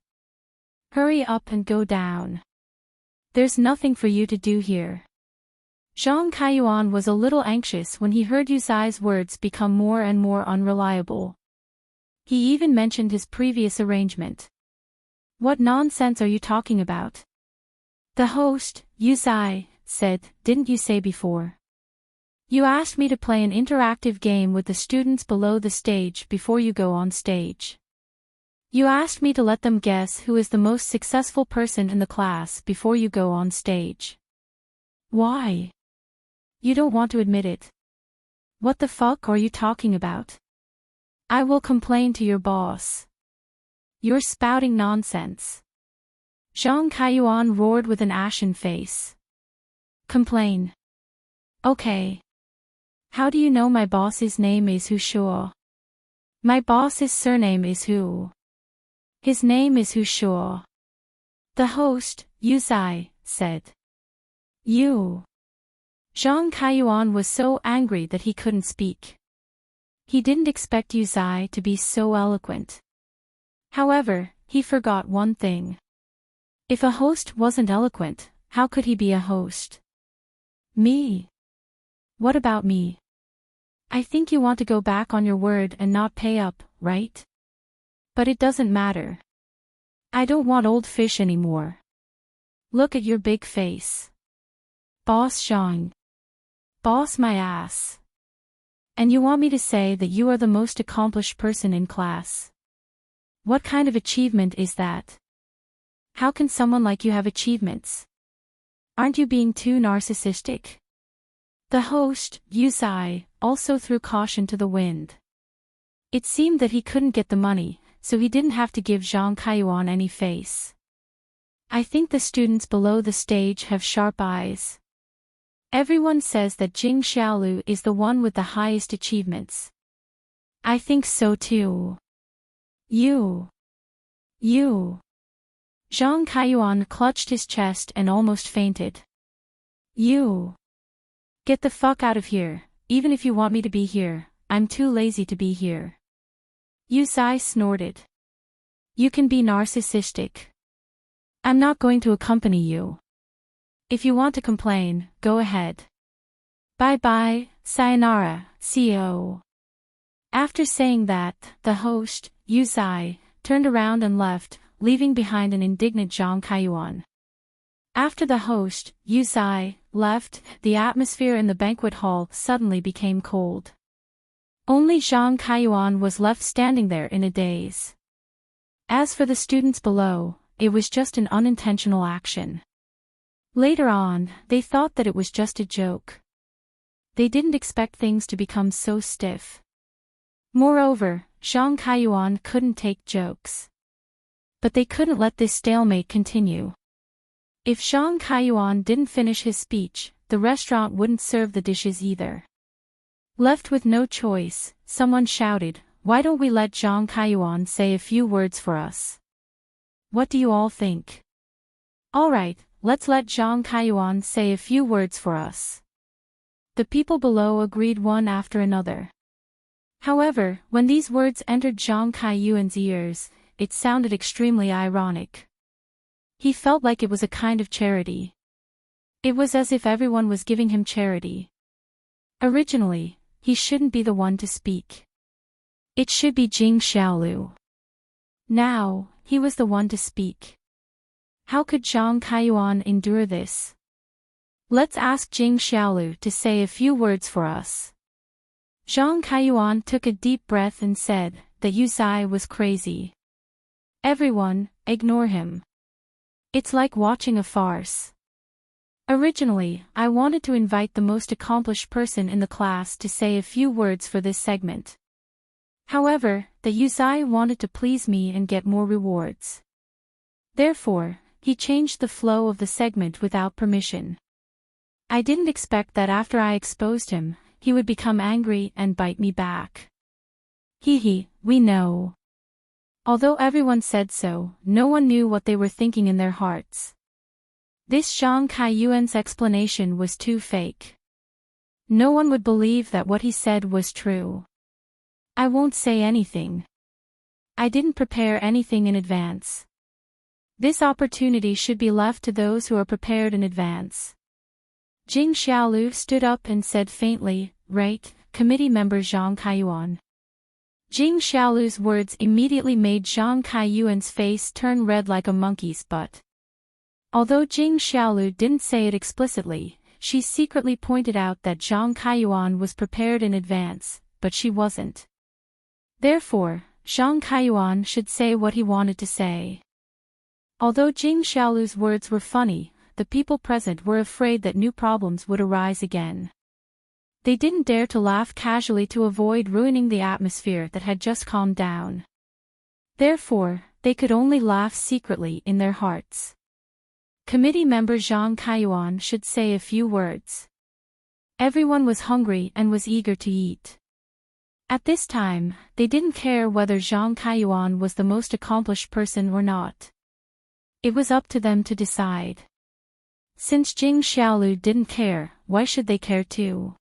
Hurry up and go down. There's nothing for you to do here. Zhang Kaiyuan was a little anxious when he heard Yusai's words become more and more unreliable. He even mentioned his previous arrangement. What nonsense are you talking about? The host, Yusai, said, didn't you say before? You asked me to play an interactive game with the students below the stage before you go on stage. You asked me to let them guess who is the most successful person in the class before you go on stage. Why? You don't want to admit it. What the fuck are you talking about? I will complain to your boss. You're spouting nonsense. Zhang Kaiyuan roared with an ashen face. Complain. Okay. How do you know my boss's name is Hu Shuo? My boss's surname is Hu. His name is Hu Shuo. The host, Yusai, said. You. Zhang Kaiyuan was so angry that he couldn't speak. He didn't expect Yusai to be so eloquent. However, he forgot one thing. If a host wasn't eloquent, how could he be a host? Me? What about me? I think you want to go back on your word and not pay up, right? But it doesn't matter. I don't want old fish anymore. Look at your big face. Boss Zhang. Boss my ass. And you want me to say that you are the most accomplished person in class? What kind of achievement is that? How can someone like you have achievements? Aren't you being too narcissistic? The host, Yusai, also threw caution to the wind. It seemed that he couldn't get the money, so he didn't have to give Zhang Kaiyuan any face. I think the students below the stage have sharp eyes. Everyone says that Jing Xiaolu is the one with the highest achievements. I think so too. You. Zhang Kaiyuan clutched his chest and almost fainted. You. Get the fuck out of here, even if you want me to be here, I'm too lazy to be here. Yusai snorted. You can be narcissistic. I'm not going to accompany you. If you want to complain, go ahead. Bye-bye, sayonara, CEO. After saying that, the host, Yuzai, turned around and left, leaving behind an indignant Zhang Kaiyuan. After the host, Yuzai, left, the atmosphere in the banquet hall suddenly became cold. Only Zhang Kaiyuan was left standing there in a daze. As for the students below, it was just an unintentional action. Later on, they thought that it was just a joke. They didn't expect things to become so stiff. Moreover, Zhang Kaiyuan couldn't take jokes. But they couldn't let this stalemate continue. If Zhang Kaiyuan didn't finish his speech, the restaurant wouldn't serve the dishes either. Left with no choice, someone shouted, "Why don't we let Zhang Kaiyuan say a few words for us? What do you all think? Alright, let's let Zhang Kaiyuan say a few words for us." The people below agreed one after another. However, when these words entered Zhang Kaiyuan's ears, it sounded extremely ironic. He felt like it was a kind of charity. It was as if everyone was giving him charity. Originally, he shouldn't be the one to speak. It should be Jing Xiaolu. Now, he was the one to speak. How could Zhang Kaiyuan endure this? Let's ask Jing Xiaolu to say a few words for us. Zhang Kaiyuan took a deep breath and said that Yuzai was crazy. Everyone, ignore him. It's like watching a farce. Originally, I wanted to invite the most accomplished person in the class to say a few words for this segment. However, the Yuzai wanted to please me and get more rewards. Therefore, he changed the flow of the segment without permission. I didn't expect that after I exposed him, he would become angry and bite me back. We know. Although everyone said so, no one knew what they were thinking in their hearts. This Zhang Kaiyuan's explanation was too fake. No one would believe that what he said was true. I won't say anything. I didn't prepare anything in advance. This opportunity should be left to those who are prepared in advance. Jing Xiaolu stood up and said faintly, "Right, committee member Zhang Kaiyuan." Jing Xiaolu's words immediately made Zhang Kaiyuan's face turn red like a monkey's butt. Although Jing Xiaolu didn't say it explicitly, she secretly pointed out that Zhang Kaiyuan was prepared in advance, but she wasn't. Therefore, Zhang Kaiyuan should say what he wanted to say. Although Jing Xiaolu's words were funny, the people present were afraid that new problems would arise again. They didn't dare to laugh casually to avoid ruining the atmosphere that had just calmed down. Therefore, they could only laugh secretly in their hearts. Committee member Zhang Kaiyuan should say a few words. Everyone was hungry and was eager to eat. At this time, they didn't care whether Zhang Kaiyuan was the most accomplished person or not. It was up to them to decide. Since Jing Xiaolu didn't care, why should they care too?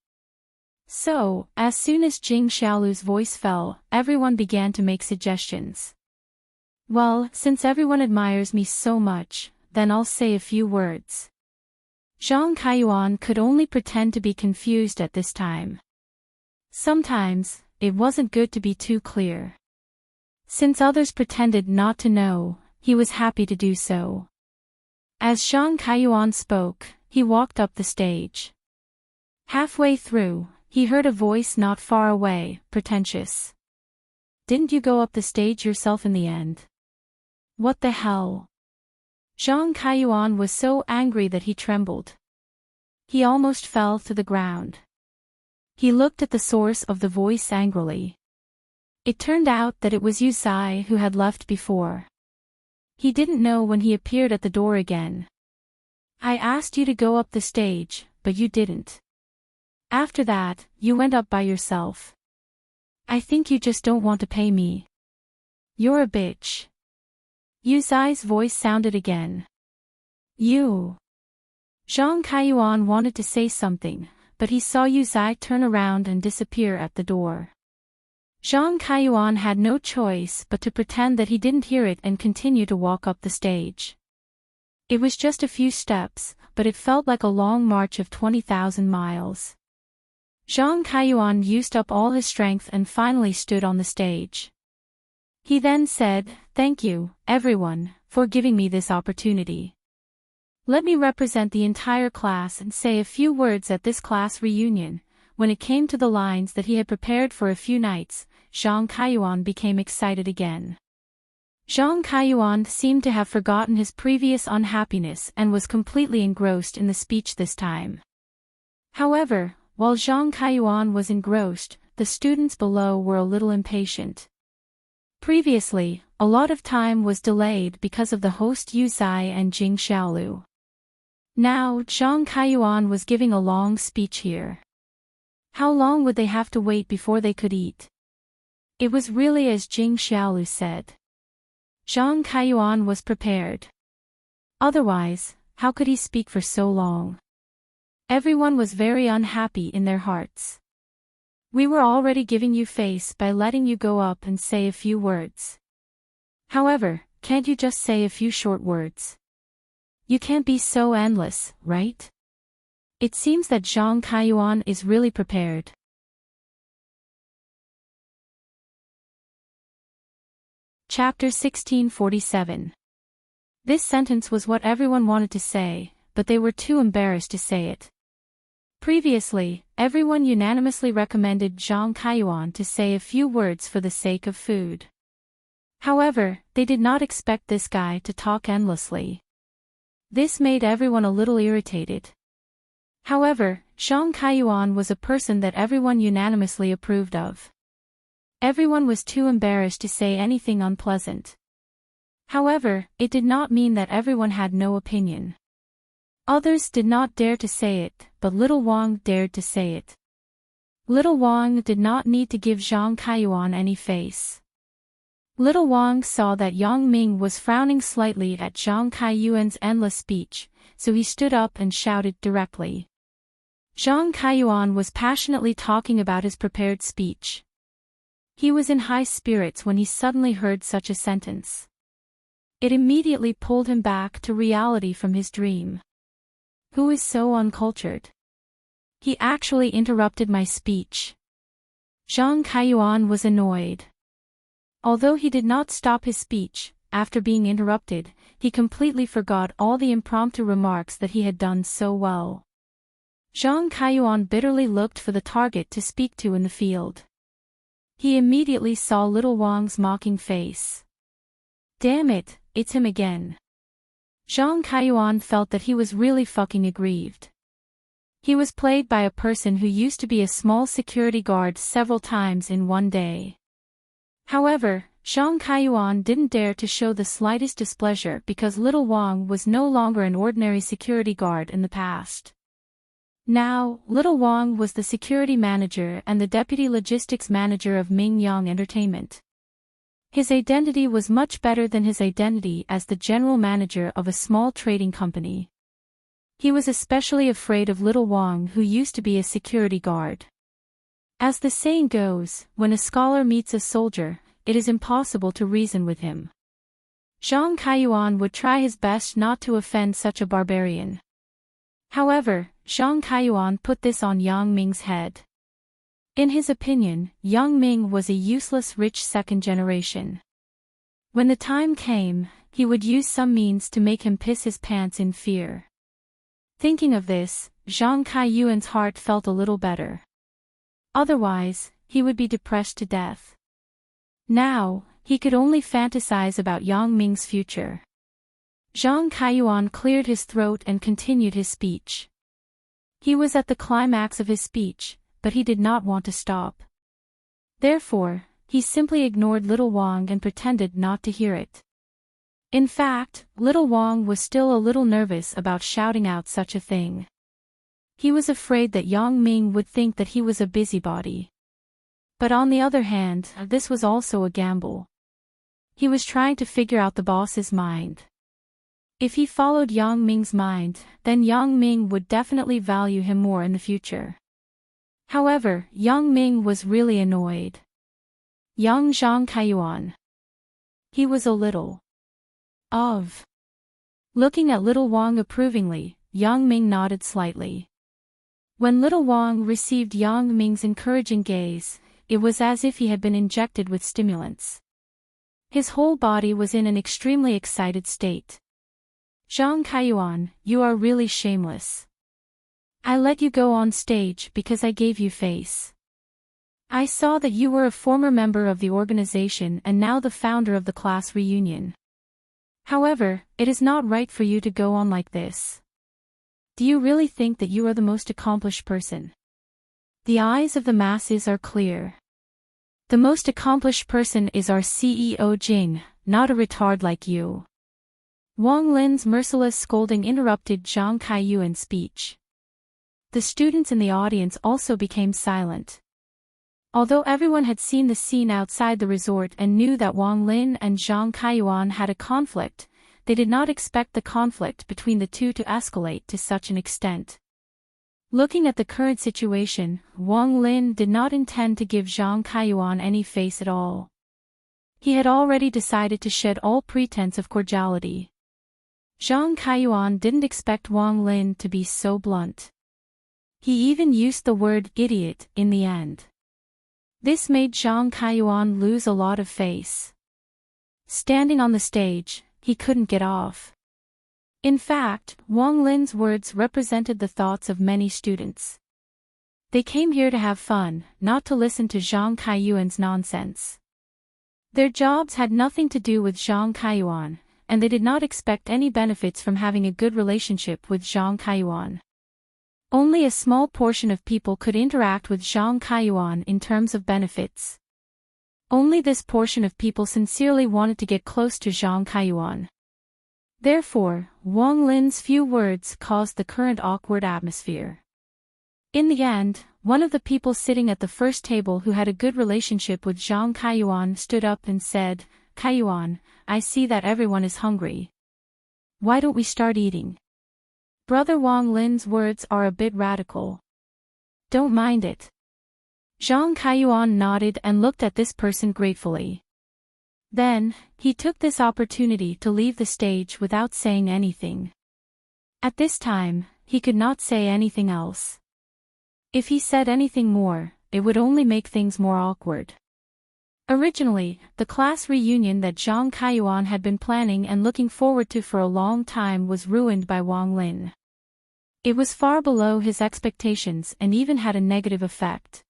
So, as soon as Jing Xiaolu's voice fell, everyone began to make suggestions. Well, since everyone admires me so much, then I'll say a few words. Zhang Kaiyuan could only pretend to be confused at this time. Sometimes, it wasn't good to be too clear. Since others pretended not to know, he was happy to do so. As Zhang Kaiyuan spoke, he walked up the stage. Halfway through, he heard a voice not far away, pretentious. Didn't you go up the stage yourself in the end? What the hell? Zhang Kaiyuan was so angry that he trembled. He almost fell to the ground. He looked at the source of the voice angrily. It turned out that it was Yuzai who had left before. He didn't know when he appeared at the door again. I asked you to go up the stage, but you didn't. After that, you went up by yourself. I think you just don't want to pay me. You're a bitch. Yuzai's voice sounded again. You. Zhang Kaiyuan wanted to say something, but he saw Yuzai turn around and disappear at the door. Zhang Kaiyuan had no choice but to pretend that he didn't hear it and continue to walk up the stage. It was just a few steps, but it felt like a long march of 20,000 miles. Zhang Kaiyuan used up all his strength and finally stood on the stage. He then said, "Thank you, everyone, for giving me this opportunity. Let me represent the entire class and say a few words at this class reunion." When it came to the lines that he had prepared for a few nights, Zhang Kaiyuan became excited again. Zhang Kaiyuan seemed to have forgotten his previous unhappiness and was completely engrossed in the speech this time. However, while Zhang Kaiyuan was engrossed, the students below were a little impatient. Previously, a lot of time was delayed because of the host Yu Zai and Jing Xiaolu. Now, Zhang Kaiyuan was giving a long speech here. How long would they have to wait before they could eat? It was really as Jing Xiaolu said. Zhang Kaiyuan was prepared. Otherwise, how could he speak for so long? Everyone was very unhappy in their hearts. We were already giving you face by letting you go up and say a few words. However, can't you just say a few short words? You can't be so endless, right? It seems that Zhang Kaiyuan is really prepared. Chapter 1647. This sentence was what everyone wanted to say, but they were too embarrassed to say it. Previously, everyone unanimously recommended Zhang Kaiyuan to say a few words for the sake of food. However, they did not expect this guy to talk endlessly. This made everyone a little irritated. However, Zhang Kaiyuan was a person that everyone unanimously approved of. Everyone was too embarrassed to say anything unpleasant. However, it did not mean that everyone had no opinion. Others did not dare to say it, but Little Wang dared to say it. Little Wang did not need to give Zhang Kaiyuan any face. Little Wang saw that Yang Ming was frowning slightly at Zhang Kaiyuan's endless speech, so he stood up and shouted directly. Zhang Kaiyuan was passionately talking about his prepared speech. He was in high spirits when he suddenly heard such a sentence. It immediately pulled him back to reality from his dream. Who is so uncultured? He actually interrupted my speech. Zhang Kaiyuan was annoyed. Although he did not stop his speech, after being interrupted, he completely forgot all the impromptu remarks that he had done so well. Zhang Kaiyuan bitterly looked for the target to speak to in the field. He immediately saw Little Wang's mocking face. Damn it, it's him again. Zhang Kaiyuan felt that he was really fucking aggrieved. He was played by a person who used to be a small security guard several times in one day. However, Zhang Kaiyuan didn't dare to show the slightest displeasure because Little Wang was no longer an ordinary security guard in the past. Now, Little Wang was the security manager and the deputy logistics manager of Ming Yang Entertainment. His identity was much better than his identity as the general manager of a small trading company. He was especially afraid of Little Wang, who used to be a security guard. As the saying goes, when a scholar meets a soldier, it is impossible to reason with him. Zhang Kaiyuan would try his best not to offend such a barbarian. However, Zhang Kaiyuan put this on Yang Ming's head. In his opinion, Yang Ming was a useless rich second generation. When the time came, he would use some means to make him piss his pants in fear. Thinking of this, Zhang Kaiyuan's heart felt a little better. Otherwise, he would be depressed to death. Now, he could only fantasize about Yang Ming's future. Zhang Kaiyuan cleared his throat and continued his speech. He was at the climax of his speech, but he did not want to stop. Therefore, he simply ignored Little Wang and pretended not to hear it. In fact, Little Wang was still a little nervous about shouting out such a thing. He was afraid that Yang Ming would think that he was a busybody. But on the other hand, this was also a gamble. He was trying to figure out the boss's mind. If he followed Yang Ming's mind, then Yang Ming would definitely value him more in the future. However, Yang Ming was really annoyed. Zhang Kaiyuan. He was a little of. Looking at Little Wang approvingly, Yang Ming nodded slightly. When little Wang received Yang Ming's encouraging gaze, it was as if he had been injected with stimulants. His whole body was in an extremely excited state. Zhang Kaiyuan, you are really shameless. I let you go on stage because I gave you face. I saw that you were a former member of the organization and now the founder of the class reunion. However, it is not right for you to go on like this. Do you really think that you are the most accomplished person? The eyes of the masses are clear. The most accomplished person is our CEO Jing, not a retard like you. Wang Lin's merciless scolding interrupted Zhang Kaiyuan's speech. The students in the audience also became silent. Although everyone had seen the scene outside the resort and knew that Wang Lin and Zhang Kaiyuan had a conflict, they did not expect the conflict between the two to escalate to such an extent. Looking at the current situation, Wang Lin did not intend to give Zhang Kaiyuan any face at all. He had already decided to shed all pretense of cordiality. Zhang Kaiyuan didn't expect Wang Lin to be so blunt. He even used the word idiot in the end. This made Zhang Kaiyuan lose a lot of face. Standing on the stage, he couldn't get off. In fact, Wang Lin's words represented the thoughts of many students. They came here to have fun, not to listen to Zhang Kaiyuan's nonsense. Their jobs had nothing to do with Zhang Kaiyuan, and they did not expect any benefits from having a good relationship with Zhang Kaiyuan. Only a small portion of people could interact with Zhang Kaiyuan in terms of benefits. Only this portion of people sincerely wanted to get close to Zhang Kaiyuan. Therefore, Wang Lin's few words caused the current awkward atmosphere. In the end, one of the people sitting at the first table who had a good relationship with Zhang Kaiyuan stood up and said, "Kaiyuan, I see that everyone is hungry. Why don't we start eating?" Brother Wang Lin's words are a bit radical. Don't mind it. Zhang Kaiyuan nodded and looked at this person gratefully. Then, he took this opportunity to leave the stage without saying anything. At this time, he could not say anything else. If he said anything more, it would only make things more awkward. Originally, the class reunion that Zhang Kaiyuan had been planning and looking forward to for a long time was ruined by Wang Lin. It was far below his expectations and even had a negative effect.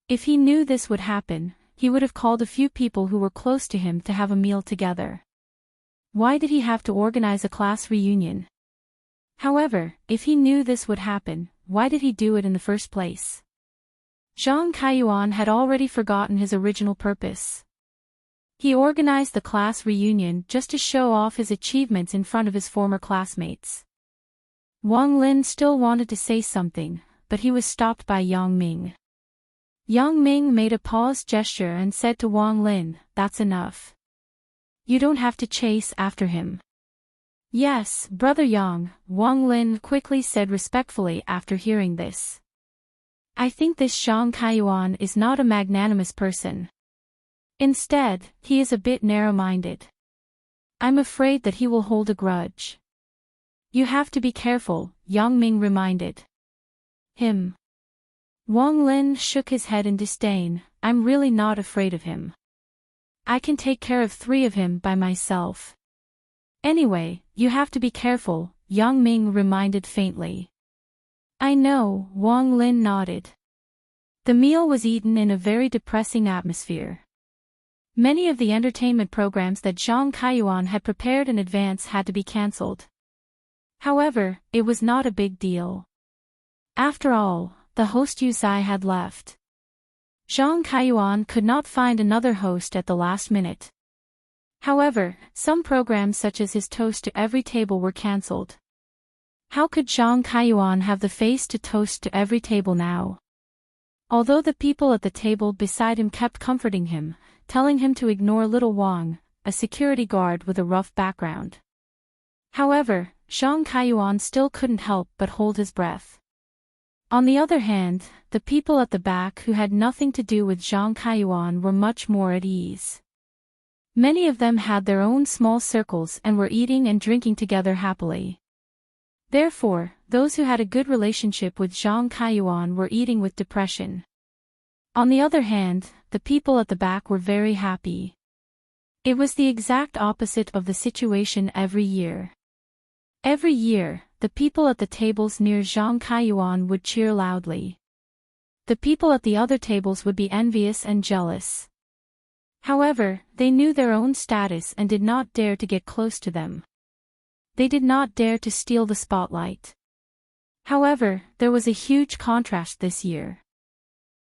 If he knew this would happen, he would have called a few people who were close to him to have a meal together. Why did he have to organize a class reunion? However, if he knew this would happen, why did he do it in the first place? Zhang Kaiyuan had already forgotten his original purpose. He organized the class reunion just to show off his achievements in front of his former classmates. Wang Lin still wanted to say something, but he was stopped by Yang Ming. Yang Ming made a paused gesture and said to Wang Lin, "That's enough. You don't have to chase after him." "Yes, Brother Yang," Wang Lin quickly said respectfully after hearing this. "I think this Zhang Kaiyuan is not a magnanimous person. Instead, he is a bit narrow-minded. I'm afraid that he will hold a grudge." "You have to be careful," Yang Ming reminded him. Wang Lin shook his head in disdain. "I'm really not afraid of him. I can take care of 3 of him by myself." "Anyway, you have to be careful," Yang Ming reminded faintly. "I know," Wang Lin nodded. The meal was eaten in a very depressing atmosphere. Many of the entertainment programs that Zhang Kaiyuan had prepared in advance had to be cancelled. However, it was not a big deal. After all, the host Yuzai had left. Zhang Kaiyuan could not find another host at the last minute. However, some programs such as his toast to every table were cancelled. How could Zhang Kaiyuan have the face to toast to every table now? Although the people at the table beside him kept comforting him, telling him to ignore little Wang, a security guard with a rough background. However, Zhang Kaiyuan still couldn't help but hold his breath. On the other hand, the people at the back who had nothing to do with Zhang Kaiyuan were much more at ease. Many of them had their own small circles and were eating and drinking together happily. Therefore, those who had a good relationship with Zhang Kaiyuan were eating with depression. On the other hand, the people at the back were very happy. It was the exact opposite of the situation every year. Every year, the people at the tables near Zhang Kaiyuan would cheer loudly. The people at the other tables would be envious and jealous. However, they knew their own status and did not dare to get close to them. They did not dare to steal the spotlight. However, there was a huge contrast this year.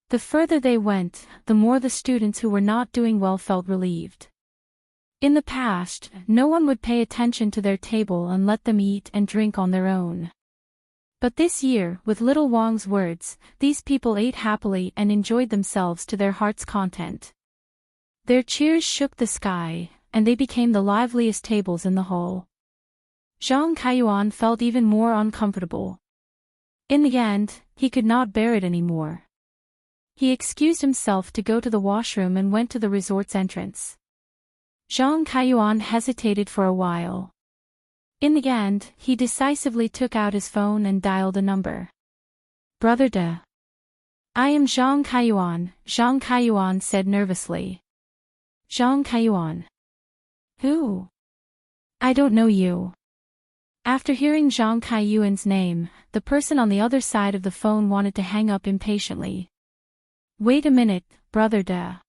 The further they went, the more the students who were not doing well felt relieved. In the past, no one would pay attention to their table and let them eat and drink on their own. But this year, with little Wang's words, these people ate happily and enjoyed themselves to their heart's content. Their cheers shook the sky, and they became the liveliest tables in the hall. Zhang Kaiyuan felt even more uncomfortable. In the end, he could not bear it anymore. He excused himself to go to the washroom and went to the resort's entrance. Zhang Kaiyuan hesitated for a while. In the end, he decisively took out his phone and dialed a number. "Brother De. I am Zhang Kaiyuan said nervously. "Zhang Kaiyuan? Who? I don't know you." After hearing Zhang Kaiyuan's name, the person on the other side of the phone wanted to hang up impatiently. "Wait a minute, Brother De.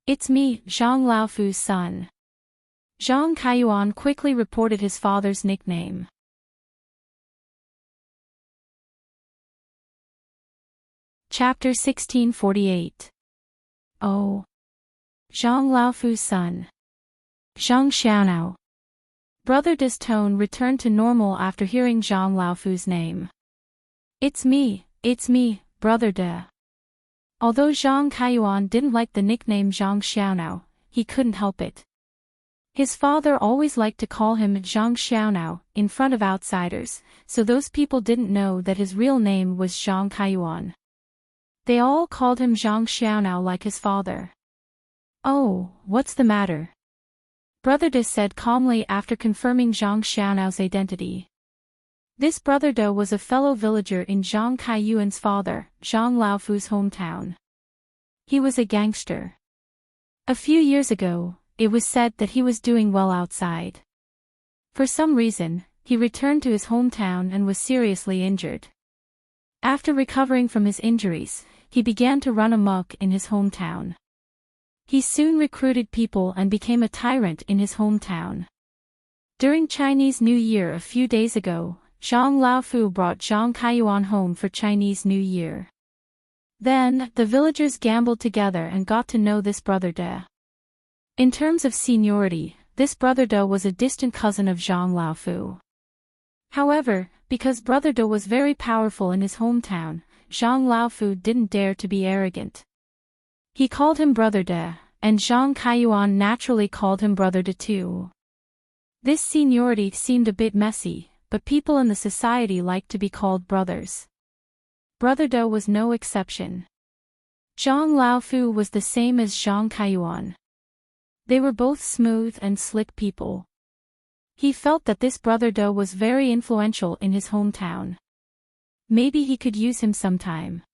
It's me, Zhang Laofu's son." Zhang Kaiyuan quickly reported his father's nickname. Chapter 1648. Oh. Zhang Laofu's son. Zhang Xiaonao. Brother De's tone returned to normal after hearing Zhang Laofu's name. It's me, Brother De." Although Zhang Kaiyuan didn't like the nickname Zhang Xiaonao, he couldn't help it. His father always liked to call him Zhang Xiaonao in front of outsiders, so those people didn't know that his real name was Zhang Kaiyuan. They all called him Zhang Xiaonao like his father. "Oh, what's the matter?" Brother De said calmly after confirming Zhang Xiaonao's identity. This Brother De was a fellow villager in Zhang Kaiyuan's father, Zhang Laofu's hometown. He was a gangster. A few years ago, it was said that he was doing well outside. For some reason, he returned to his hometown and was seriously injured. After recovering from his injuries, he began to run amok in his hometown. He soon recruited people and became a tyrant in his hometown. During Chinese New Year a few days ago, Zhang Laofu brought Zhang Kaiyuan home for Chinese New Year. Then, the villagers gambled together and got to know this Brother De. In terms of seniority, this Brother De was a distant cousin of Zhang Laofu. However, because Brother De was very powerful in his hometown, Zhang Laofu didn't dare to be arrogant. He called him Brother De, and Zhang Kaiyuan naturally called him Brother De too. This seniority seemed a bit messy, but people in the society liked to be called brothers. Brother De was no exception. Zhang Laofu was the same as Zhang Kaiyuan. They were both smooth and slick people. He felt that this Brother De was very influential in his hometown. Maybe he could use him sometime.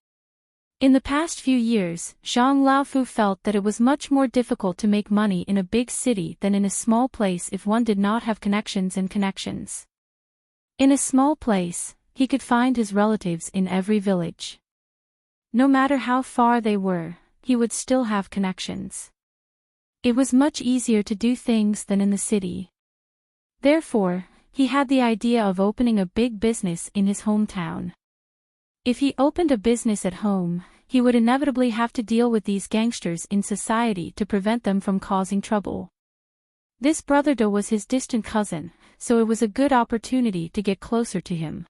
In the past few years, Zhang Laofu felt that it was much more difficult to make money in a big city than in a small place if one did not have connections and connections. In a small place, he could find his relatives in every village. No matter how far they were, he would still have connections. It was much easier to do things than in the city. Therefore, he had the idea of opening a big business in his hometown. If he opened a business at home, he would inevitably have to deal with these gangsters in society to prevent them from causing trouble. This Brother De was his distant cousin, so it was a good opportunity to get closer to him.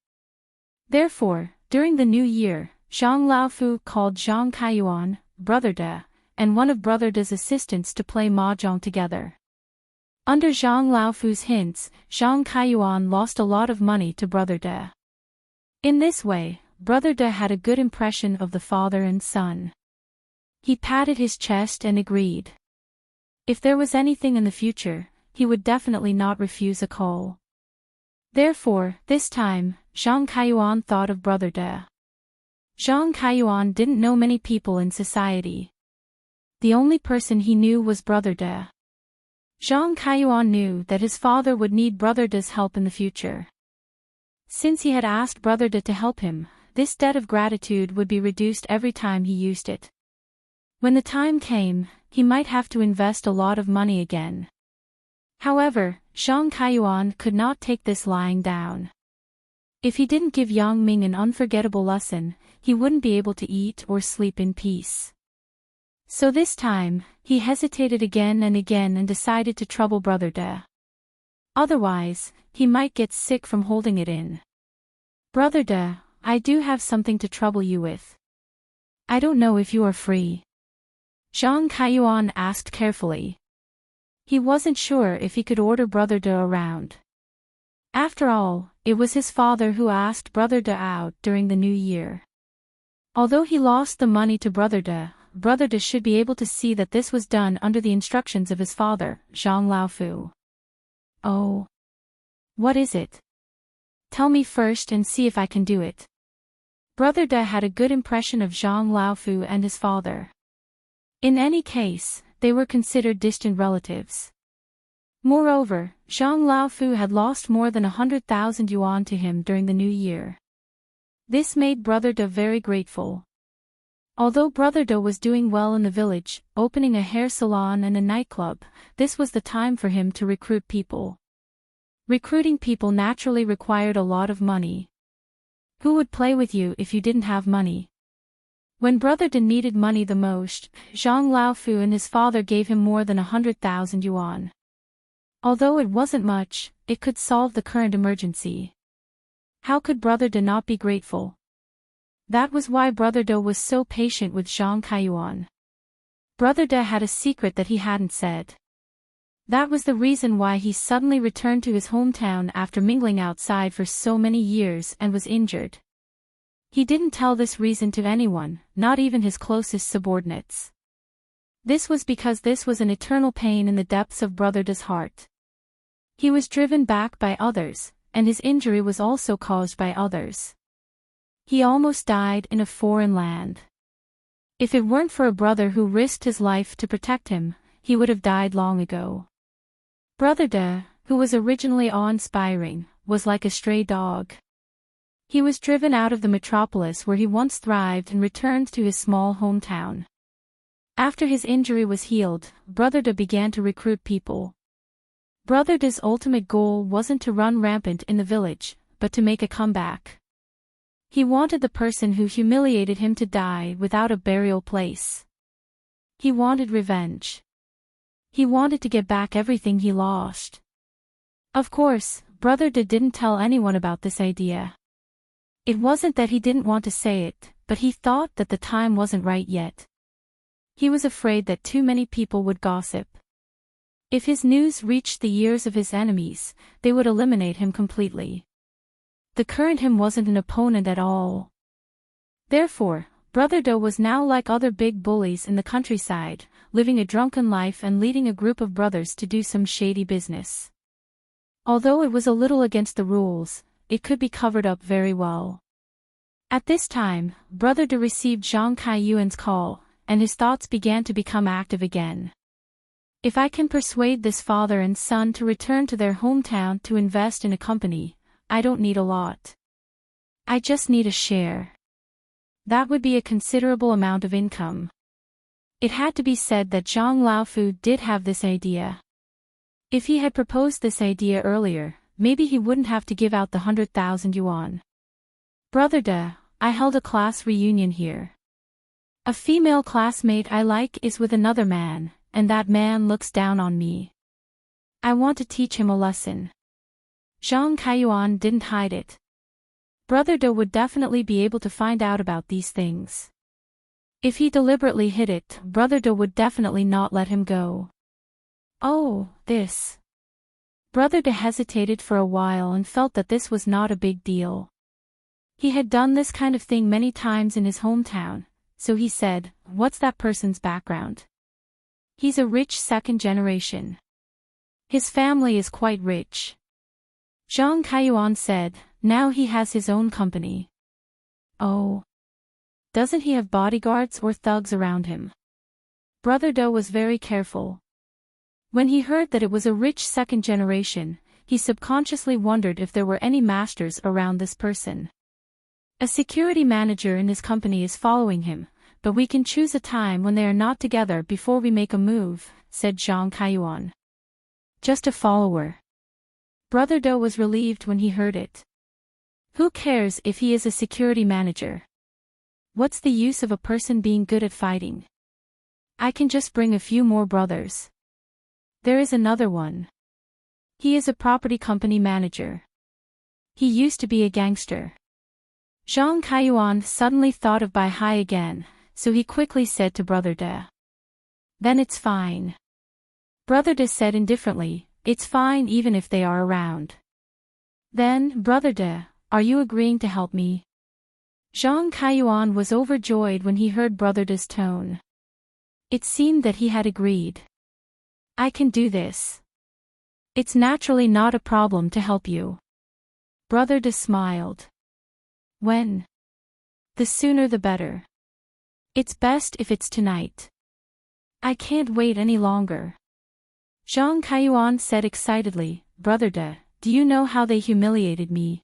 Therefore, during the new year, Zhang Laofu called Zhang Kaiyuan, Brother De, and one of Brother De's assistants to play mahjong together. Under Zhang Laofu's hints, Zhang Kaiyuan lost a lot of money to Brother De. In this way, Brother De had a good impression of the father and son. He patted his chest and agreed. If there was anything in the future, he would definitely not refuse a call. Therefore, this time, Zhang Kaiyuan thought of Brother De. Zhang Kaiyuan didn't know many people in society. The only person he knew was Brother De. Zhang Kaiyuan knew that his father would need Brother De's help in the future. Since he had asked Brother De to help him, this debt of gratitude would be reduced every time he used it. When the time came, he might have to invest a lot of money again. However, Zhang Kaiyuan could not take this lying down. If he didn't give Yang Ming an unforgettable lesson, he wouldn't be able to eat or sleep in peace. So this time, he hesitated again and again and decided to trouble Brother De. Otherwise, he might get sick from holding it in. Brother De, I do have something to trouble you with. I don't know if you are free. Zhang Kaiyuan asked carefully. He wasn't sure if he could order Brother De around. After all, it was his father who asked Brother De out during the new year. Although he lost the money to Brother De should be able to see that this was done under the instructions of his father, Zhang Laofu. Oh. What is it? Tell me first and see if I can do it. Brother De had a good impression of Zhang Laofu and his father. In any case, they were considered distant relatives. Moreover, Zhang Laofu had lost more than 100,000 yuan to him during the new year. This made Brother De very grateful. Although Brother De was doing well in the village, opening a hair salon and a nightclub, this was the time for him to recruit people. Recruiting people naturally required a lot of money. Who would play with you if you didn't have money? When Brother De needed money the most, Zhang Laofu and his father gave him more than 100,000 yuan. Although it wasn't much, it could solve the current emergency. How could Brother De not be grateful? That was why Brother De was so patient with Zhang Kaiyuan. Brother De had a secret that he hadn't said. That was the reason why he suddenly returned to his hometown after mingling outside for so many years and was injured. He didn't tell this reason to anyone, not even his closest subordinates. This was because this was an eternal pain in the depths of Brother De's heart. He was driven back by others, and his injury was also caused by others. He almost died in a foreign land. If it weren't for a brother who risked his life to protect him, he would have died long ago. Brother De, who was originally awe-inspiring, was like a stray dog. He was driven out of the metropolis where he once thrived and returned to his small hometown. After his injury was healed, Brother De began to recruit people. Brother De's ultimate goal wasn't to run rampant in the village, but to make a comeback. He wanted the person who humiliated him to die without a burial place. He wanted revenge. He wanted to get back everything he lost. Of course, Brother De didn't tell anyone about this idea. It wasn't that he didn't want to say it, but he thought that the time wasn't right yet. He was afraid that too many people would gossip. If his news reached the ears of his enemies, they would eliminate him completely. The current him wasn't an opponent at all. Therefore, Brother De was now like other big bullies in the countryside, living a drunken life and leading a group of brothers to do some shady business. Although it was a little against the rules, it could be covered up very well. At this time, Brother De received Zhang Kaiyuan's call, and his thoughts began to become active again. If I can persuade this father and son to return to their hometown to invest in a company, I don't need a lot. I just need a share. That would be a considerable amount of income. It had to be said that Zhang Laofu did have this idea. If he had proposed this idea earlier, maybe he wouldn't have to give out the 100,000 yuan. Brother De, I held a class reunion here. A female classmate I like is with another man, and that man looks down on me. I want to teach him a lesson. Zhang Kaiyuan didn't hide it. Brother De would definitely be able to find out about these things. If he deliberately hid it, Brother De would definitely not let him go. Oh, this. Brother De hesitated for a while and felt that this was not a big deal. He had done this kind of thing many times in his hometown, so he said, "What's that person's background?" "He's a rich second generation. His family is quite rich." Zhang Kaiyuan said, now he has his own company. Oh. Doesn't he have bodyguards or thugs around him? Brother De was very careful. When he heard that it was a rich second generation, he subconsciously wondered if there were any masters around this person. A security manager in his company is following him, but we can choose a time when they are not together before we make a move, said Zhang Kaiyuan. Just a follower. Brother De was relieved when he heard it. Who cares if he is a security manager? What's the use of a person being good at fighting? I can just bring a few more brothers. There is another one. He is a property company manager. He used to be a gangster. Zhang Kaiyuan suddenly thought of Bai Hai again, so he quickly said to Brother De. Then it's fine. Brother De said indifferently, it's fine even if they are around. Then, Brother De, are you agreeing to help me? Zhang Kaiyuan was overjoyed when he heard Brother De's tone. It seemed that he had agreed. I can do this. It's naturally not a problem to help you. Brother De smiled. When? The sooner the better. It's best if it's tonight. I can't wait any longer. Zhang Kaiyuan said excitedly, Brother De, do you know how they humiliated me?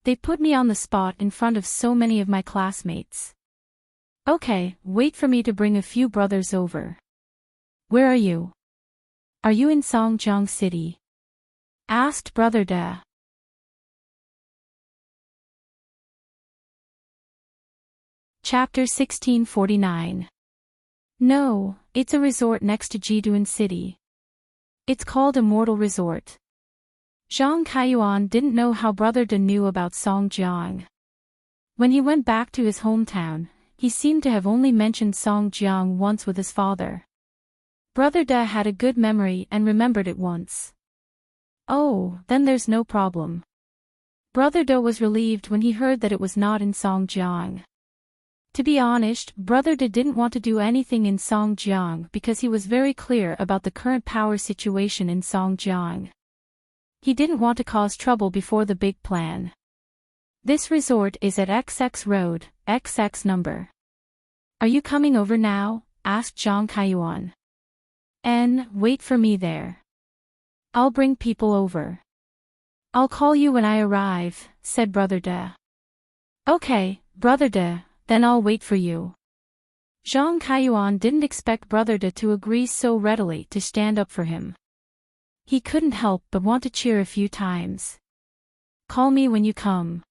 They put me on the spot in front of so many of my classmates. Okay, wait for me to bring a few brothers over. Where are you? Are you in Songjiang City? Asked Brother De. Chapter 1649. No, it's a resort next to Jiduan City. It's called Immortal Resort. Zhang Kaiyuan didn't know how Brother De knew about Songjiang. When he went back to his hometown, he seemed to have only mentioned Songjiang once with his father. Brother De had a good memory and remembered it once. Oh, then there's no problem. Brother De was relieved when he heard that it was not in Songjiang. To be honest, Brother De didn't want to do anything in Songjiang because he was very clear about the current power situation in Songjiang. He didn't want to cause trouble before the big plan. This resort is at XX Road, XX number. Are you coming over now? Asked Zhang Kaiyuan. Wait for me there. I'll bring people over. I'll call you when I arrive, said Brother De. Okay, Brother De, then I'll wait for you. Zhang Kaiyuan didn't expect Brother De to agree so readily to stand up for him. He couldn't help but want to cheer a few times. Call me when you come.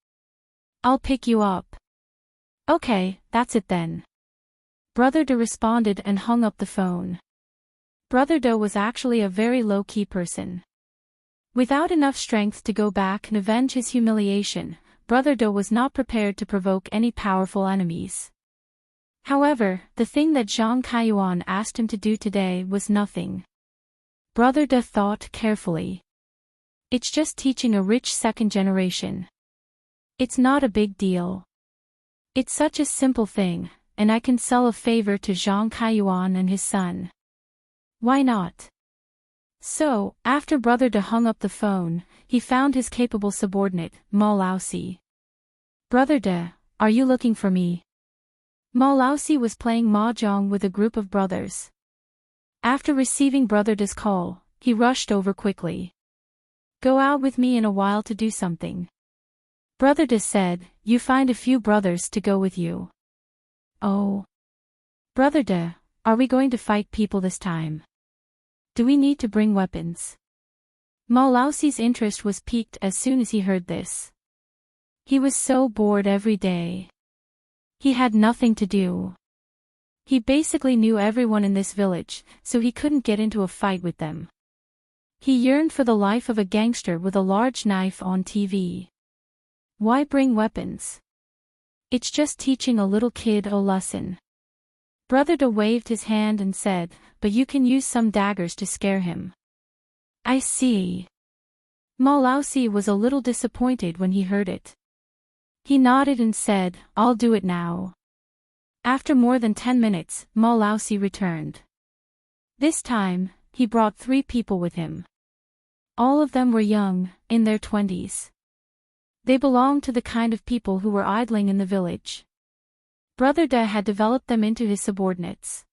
I'll pick you up. Okay, that's it then. Brother De responded and hung up the phone. Brother De was actually a very low-key person. Without enough strength to go back and avenge his humiliation, Brother De was not prepared to provoke any powerful enemies. However, the thing that Zhang Kaiyuan asked him to do today was nothing. Brother De thought carefully. It's just teaching a rich second generation. It's not a big deal. It's such a simple thing, and I can sell a favor to Zhang Kaiyuan and his son. Why not? So, after Brother De hung up the phone, he found his capable subordinate, Ma Laosi. Brother De, are you looking for me? Ma Laosi was playing mahjong with a group of brothers. After receiving Brother De's call, he rushed over quickly. Go out with me in a while to do something. Brother De said, you find a few brothers to go with you. Oh. Brother De, are we going to fight people this time? Do we need to bring weapons? Ma Laosi's interest was piqued as soon as he heard this. He was so bored every day. He had nothing to do. He basically knew everyone in this village, so he couldn't get into a fight with them. He yearned for the life of a gangster with a large knife on TV. Why bring weapons? It's just teaching a little kid a lesson. Brother De waved his hand and said, but you can use some daggers to scare him. I see. Ma Laosi was a little disappointed when he heard it. He nodded and said, I'll do it now. After more than 10 minutes, Ma Laosi returned. This time, he brought 3 people with him. All of them were young, in their 20s. They belonged to the kind of people who were idling in the village. Brother De had developed them into his subordinates.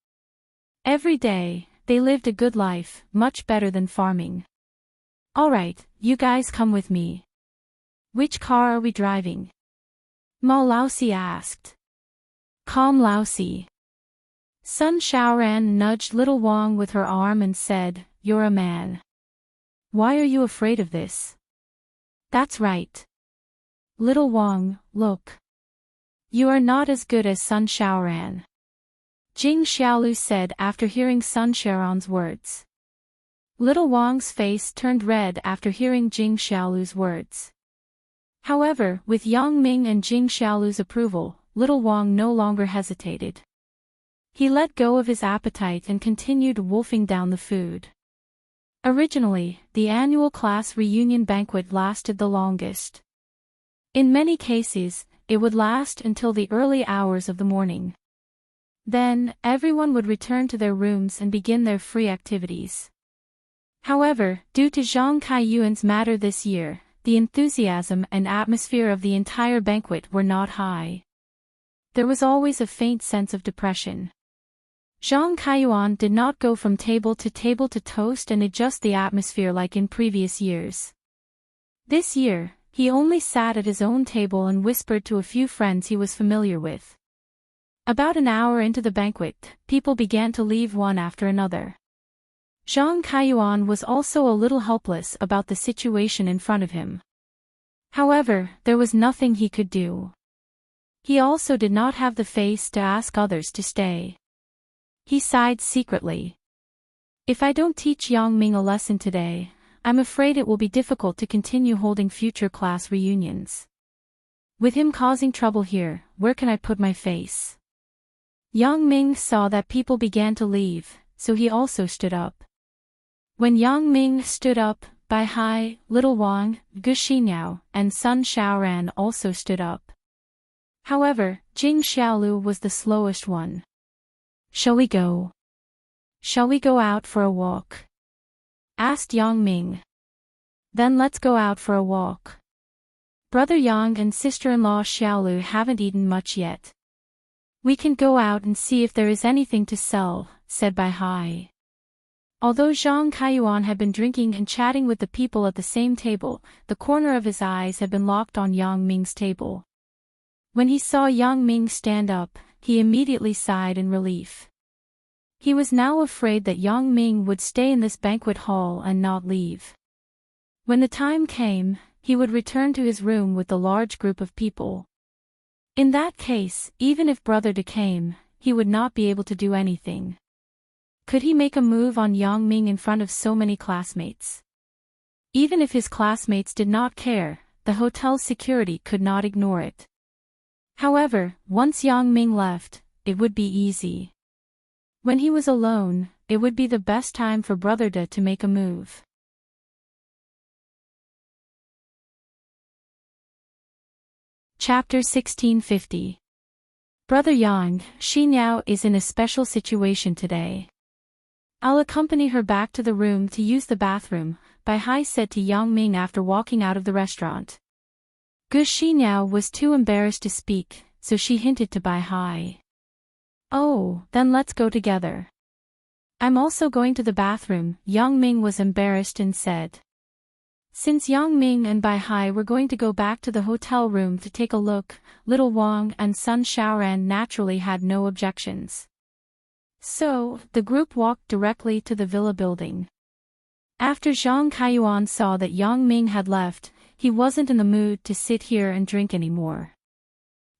Every day, they lived a good life, much better than farming. "Alright, you guys come with me. Which car are we driving?" Ma Laosi asked. "Calm Laosi." Sun Shaoran nudged little Wang with her arm and said, "You're a man. Why are you afraid of this?" "That's right. Little Wang, look. You are not as good as Sun Shaoran," Jing Xiaolu said after hearing Sun Shaoran's words. Little Wang's face turned red after hearing Jing Xiaolu's words. However, with Yang Ming and Jing Xiaolu's approval, little Wang no longer hesitated. He let go of his appetite and continued wolfing down the food. Originally, the annual class reunion banquet lasted the longest. In many cases, it would last until the early hours of the morning. Then, everyone would return to their rooms and begin their free activities. However, due to Zhang Kaiyuan's matter this year, the enthusiasm and atmosphere of the entire banquet were not high. There was always a faint sense of depression. Zhang Kaiyuan did not go from table to toast and adjust the atmosphere like in previous years. This year, he only sat at his own table and whispered to a few friends he was familiar with. About an hour into the banquet, people began to leave one after another. Zhang Kaiyuan was also a little helpless about the situation in front of him. However, there was nothing he could do. He also did not have the face to ask others to stay. He sighed secretly. "If I don't teach Yang Ming a lesson today, I'm afraid it will be difficult to continue holding future class reunions. With him causing trouble here, where can I put my face?" Yang Ming saw that people began to leave, so he also stood up. When Yang Ming stood up, Bai Hai, Little Wang, Gu Xinyao, and Sun Shaoran also stood up. However, Jing Xiaolu was the slowest one. "Shall we go? Shall we go out for a walk?" asked Yang Ming. "Then let's go out for a walk. Brother Yang and sister-in-law Xiaolu haven't eaten much yet. We can go out and see if there is anything to sell," said Bai Hai. Although Zhang Kaiyuan had been drinking and chatting with the people at the same table, the corner of his eyes had been locked on Yang Ming's table. When he saw Yang Ming stand up, he immediately sighed in relief. He was now afraid that Yang Ming would stay in this banquet hall and not leave. When the time came, he would return to his room with the large group of people. In that case, even if Brother De came, he would not be able to do anything. Could he make a move on Yang Ming in front of so many classmates? Even if his classmates did not care, the hotel's security could not ignore it. However, once Yang Ming left, it would be easy. When he was alone, it would be the best time for Brother De to make a move. Chapter 1650. Brother Yang, Xinyao is in a special situation today. "I'll accompany her back to the room to use the bathroom," Bai Hai said to Yang Ming after walking out of the restaurant. Gu Xinyao was too embarrassed to speak, so she hinted to Bai Hai. "Oh, then let's go together." "I'm also going to the bathroom," Yang Ming was embarrassed and said. Since Yang Ming and Bai Hai were going to go back to the hotel room to take a look, Little Wang and Sun Shaoran naturally had no objections. So, the group walked directly to the villa building. After Zhang Kaiyuan saw that Yang Ming had left, he wasn't in the mood to sit here and drink anymore.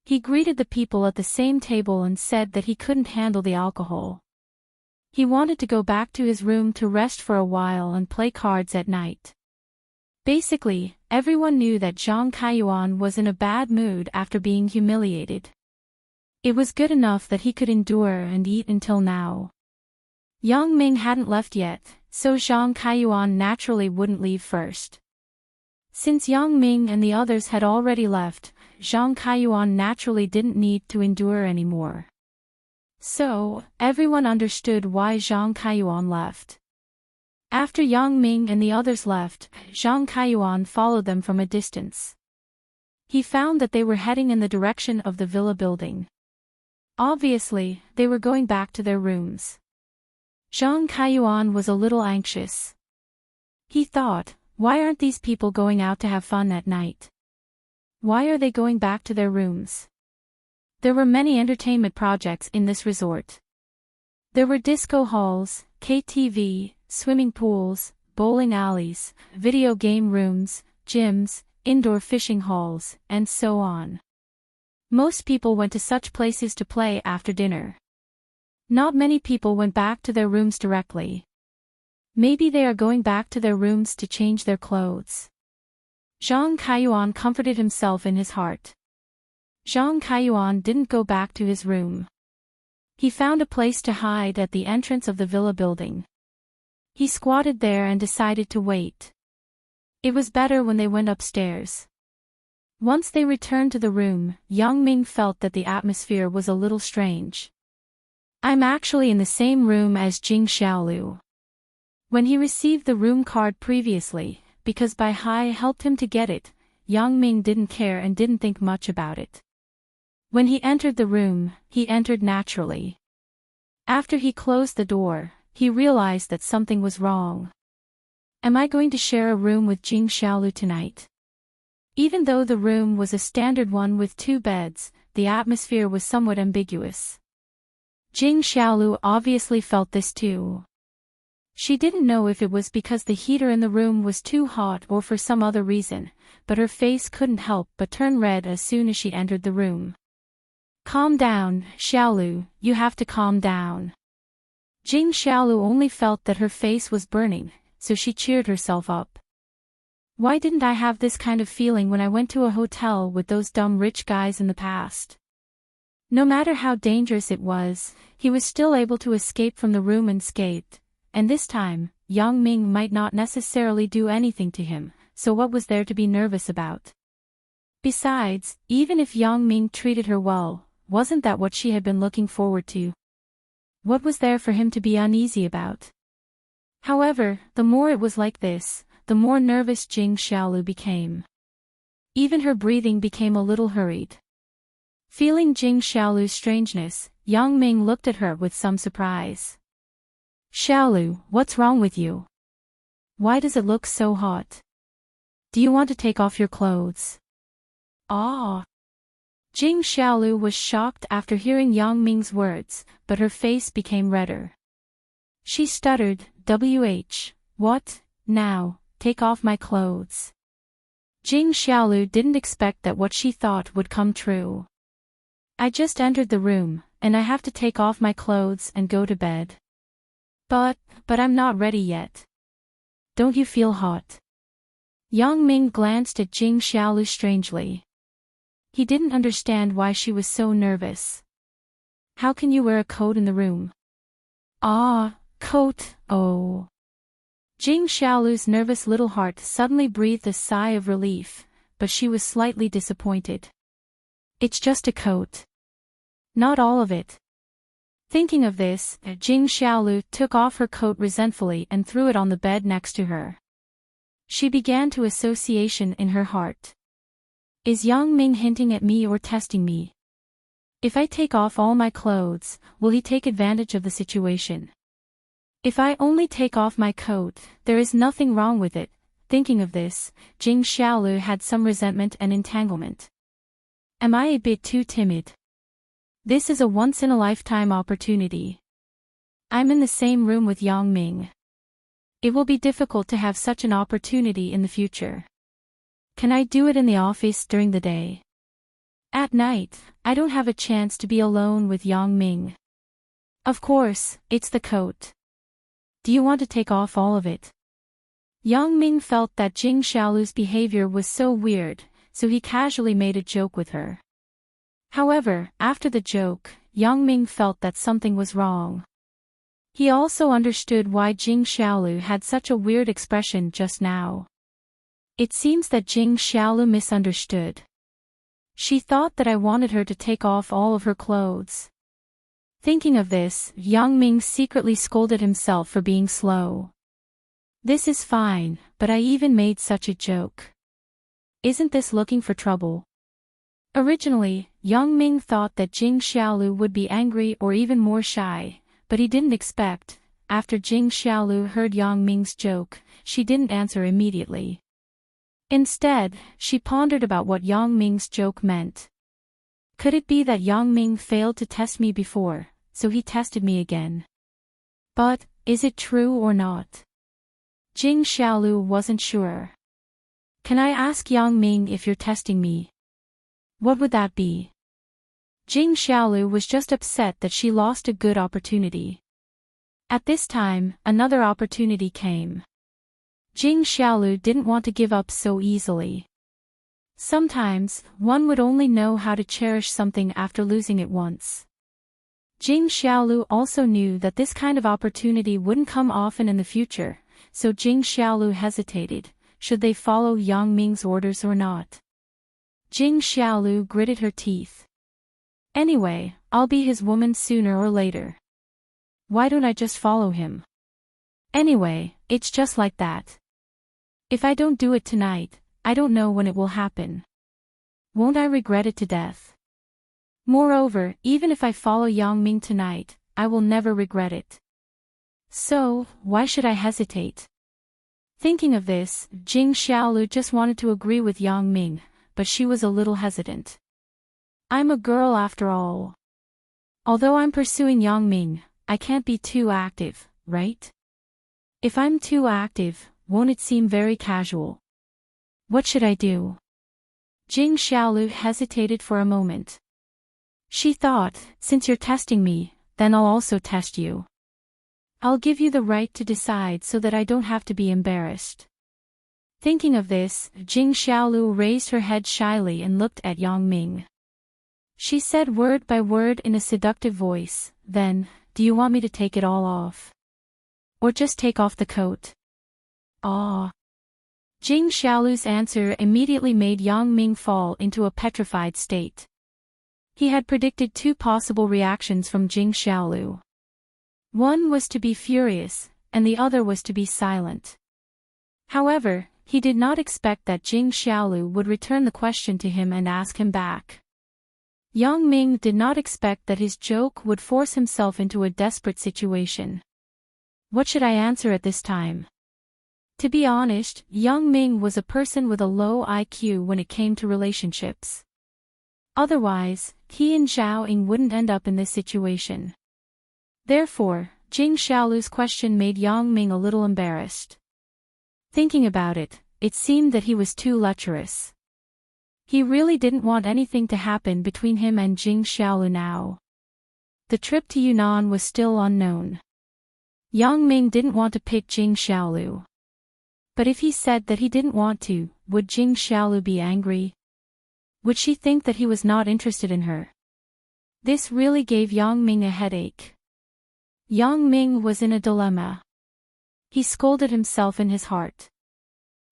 He greeted the people at the same table and said that he couldn't handle the alcohol. He wanted to go back to his room to rest for a while and play cards at night. Basically, everyone knew that Zhang Kaiyuan was in a bad mood after being humiliated. It was good enough that he could endure and eat until now. Yang Ming hadn't left yet, so Zhang Kaiyuan naturally wouldn't leave first. Since Yang Ming and the others had already left, Zhang Kaiyuan naturally didn't need to endure anymore. So, everyone understood why Zhang Kaiyuan left. After Yang Ming and the others left, Zhang Kaiyuan followed them from a distance. He found that they were heading in the direction of the villa building. Obviously, they were going back to their rooms. Zhang Kaiyuan was a little anxious. He thought, why aren't these people going out to have fun at night? Why are they going back to their rooms? There were many entertainment projects in this resort. There were disco halls, KTV, swimming pools, bowling alleys, video game rooms, gyms, indoor fishing halls, and so on. Most people went to such places to play after dinner. Not many people went back to their rooms directly. Maybe they are going back to their rooms to change their clothes. Zhang Kaiyuan comforted himself in his heart. Zhang Kaiyuan didn't go back to his room. He found a place to hide at the entrance of the villa building. He squatted there and decided to wait. It was better when they went upstairs. Once they returned to the room, Yang Ming felt that the atmosphere was a little strange. I'm actually in the same room as Jing Xiaolu. When he received the room card previously, because Bai Hai helped him to get it, Yang Ming didn't care and didn't think much about it. When he entered the room, he entered naturally. After he closed the door, he realized that something was wrong. Am I going to share a room with Jing Xiaolu tonight? Even though the room was a standard one with 2 beds, the atmosphere was somewhat ambiguous. Jing Xiaolu obviously felt this too. She didn't know if it was because the heater in the room was too hot or for some other reason, but her face couldn't help but turn red as soon as she entered the room. Calm down, Xiaolu, you have to calm down. Jing Xiaolu only felt that her face was burning, so she cheered herself up. Why didn't I have this kind of feeling when I went to a hotel with those dumb rich guys in the past? No matter how dangerous it was, he was still able to escape from the room unscathed. And this time, Yang Ming might not necessarily do anything to him, so what was there to be nervous about? Besides, even if Yang Ming treated her well, wasn't that what she had been looking forward to? What was there for him to be uneasy about? However, the more it was like this, the more nervous Jing Xiaolu became. Even her breathing became a little hurried. Feeling Jing Xiaolu's strangeness, Yang Ming looked at her with some surprise. Xiaolu, what's wrong with you? Why does it look so hot? Do you want to take off your clothes? Ah! Jing Xiaolu was shocked after hearing Yang Ming's words, but her face became redder. She stuttered, what? Now, take off my clothes. Jing Xiaolu didn't expect that what she thought would come true. I just entered the room, and I have to take off my clothes and go to bed. But I'm not ready yet. Don't you feel hot? Yang Ming glanced at Jing Xiaolu strangely. He didn't understand why she was so nervous. How can you wear a coat in the room? Ah, coat, oh. Jing Xiaolu's nervous little heart suddenly breathed a sigh of relief, but she was slightly disappointed. It's just a coat. Not all of it. Thinking of this, Jing Xiaolu took off her coat resentfully and threw it on the bed next to her. She began to association in her heart. Is Yang Ming hinting at me or testing me? If I take off all my clothes, will he take advantage of the situation? If I only take off my coat, there is nothing wrong with it. Thinking of this, Jing Xiaolu had some resentment and entanglement. Am I a bit too timid? This is a once-in-a-lifetime opportunity. I'm in the same room with Yang Ming. It will be difficult to have such an opportunity in the future. Can I do it in the office during the day? At night, I don't have a chance to be alone with Yang Ming. Of course, it's the coat. Do you want to take off all of it? Yang Ming felt that Jing Xiaolu's behavior was so weird, so he casually made a joke with her. However, after the joke, Yang Ming felt that something was wrong. He also understood why Jing Xiaolu had such a weird expression just now. It seems that Jing Xiaolu misunderstood. She thought that I wanted her to take off all of her clothes. Thinking of this, Yang Ming secretly scolded himself for being slow. This is fine, but I even made such a joke. Isn't this looking for trouble? Originally, Yang Ming thought that Jing Xiaolu would be angry or even more shy, but he didn't expect. After Jing Xiaolu heard Yang Ming's joke, she didn't answer immediately. Instead, she pondered about what Yang Ming's joke meant. Could it be that Yang Ming failed to test me before, so he tested me again? But, is it true or not? Jing Xiaolu wasn't sure. Can I ask Yang Ming if you're testing me? What would that be? Jing Xiaolu was just upset that she lost a good opportunity. At this time, another opportunity came. Jing Xiaolu didn't want to give up so easily. Sometimes, one would only know how to cherish something after losing it once. Jing Xiaolu also knew that this kind of opportunity wouldn't come often in the future, so Jing Xiaolu hesitated. Should they follow Yang Ming's orders or not? Jing Xiaolu gritted her teeth. Anyway, I'll be his woman sooner or later. Why don't I just follow him? Anyway, it's just like that. If I don't do it tonight, I don't know when it will happen. Won't I regret it to death? Moreover, even if I follow Yang Ming tonight, I will never regret it. So, why should I hesitate? Thinking of this, Jing Xiaolu just wanted to agree with Yang Ming, but she was a little hesitant. I'm a girl after all. Although I'm pursuing Yang Ming, I can't be too active, right? If I'm too active, won't it seem very casual? What should I do? Jing Xiaolu hesitated for a moment. She thought, since you're testing me, then I'll also test you. I'll give you the right to decide so that I don't have to be embarrassed. Thinking of this, Jing Xiaolu raised her head shyly and looked at Yang Ming. She said word by word in a seductive voice, then, do you want me to take it all off? Or just take off the coat? Ah. Jing Xiaolu's answer immediately made Yang Ming fall into a petrified state. He had predicted two possible reactions from Jing Xiaolu. One was to be furious, and the other was to be silent. However, he did not expect that Jing Xiaolu would return the question to him and ask him back. Yang Ming did not expect that his joke would force himself into a desperate situation. What should I answer at this time? To be honest, Yang Ming was a person with a low IQ when it came to relationships. Otherwise, he and Zhao Ying wouldn't end up in this situation. Therefore, Jing Xiaolu's question made Yang Ming a little embarrassed. Thinking about it, it seemed that he was too lecherous. He really didn't want anything to happen between him and Jing Xiaolu now. The trip to Yunnan was still unknown. Yang Ming didn't want to pick Jing Xiaolu. But if he said that he didn't want to, would Jing Xiaolu be angry? Would she think that he was not interested in her? This really gave Yang Ming a headache. Yang Ming was in a dilemma. He scolded himself in his heart.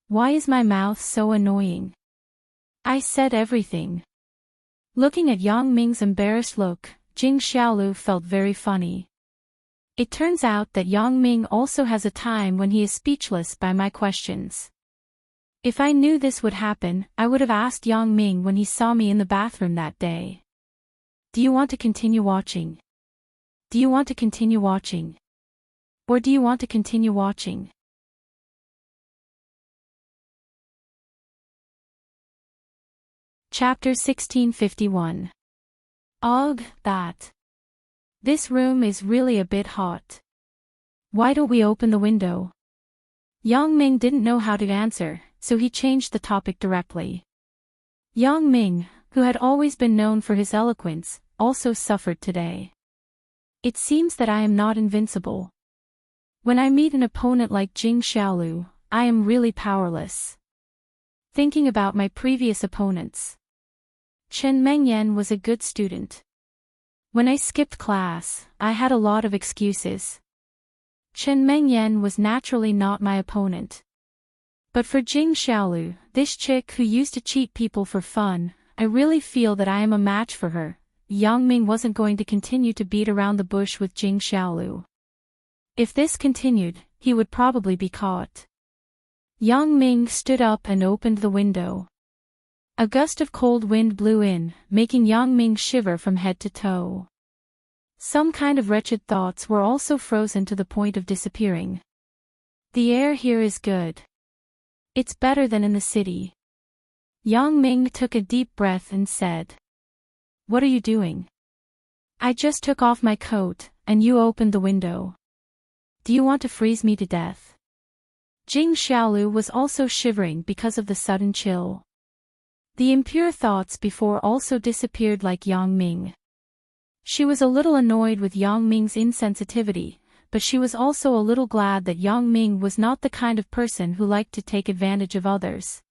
Why is my mouth so annoying? I said everything. Looking at Yang Ming's embarrassed look, Jing Xiaolu felt very funny. It turns out that Yang Ming also has a time when he is speechless by my questions. If I knew this would happen, I would have asked Yang Ming when he saw me in the bathroom that day. Do you want to continue watching? Do you want to continue watching? Or do you want to continue watching? Chapter 1651. Ugh, that. This room is really a bit hot. Why don't we open the window? Yang Ming didn't know how to answer, so he changed the topic directly. Yang Ming, who had always been known for his eloquence, also suffered today. It seems that I am not invincible. When I meet an opponent like Jing Xiaolu, I am really powerless. Thinking about my previous opponents. Chen Mengyan was a good student. When I skipped class, I had a lot of excuses. Chen Mengyan was naturally not my opponent. But for Jing Xiaolu, this chick who used to cheat people for fun, I really feel that I am a match for her. Yang Ming wasn't going to continue to beat around the bush with Jing Xiaolu. If this continued, he would probably be caught. Yang Ming stood up and opened the window. A gust of cold wind blew in, making Yang Ming shiver from head to toe. Some kind of wretched thoughts were also frozen to the point of disappearing. The air here is good. It's better than in the city. Yang Ming took a deep breath and said, "What are you doing?" "I just took off my coat, and you opened the window. Do you want to freeze me to death?" Jing Xiaolu was also shivering because of the sudden chill. The impure thoughts before also disappeared like Yang Ming. She was a little annoyed with Yang Ming's insensitivity, but she was also a little glad that Yang Ming was not the kind of person who liked to take advantage of others.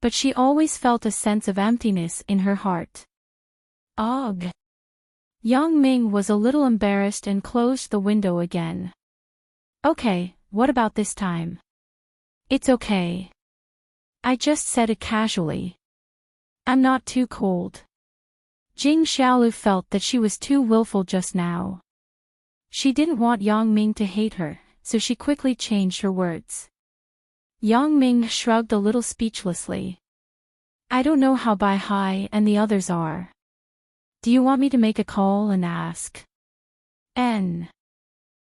But she always felt a sense of emptiness in her heart. Ugh! Yang Ming was a little embarrassed and closed the window again. "Okay, what about this time?" "It's okay. I just said it casually. I'm not too cold." Jing Xiaolu felt that she was too willful just now. She didn't want Yang Ming to hate her, so she quickly changed her words. Yang Ming shrugged a little speechlessly. "I don't know how Bai Hai and the others are. Do you want me to make a call and ask?" N.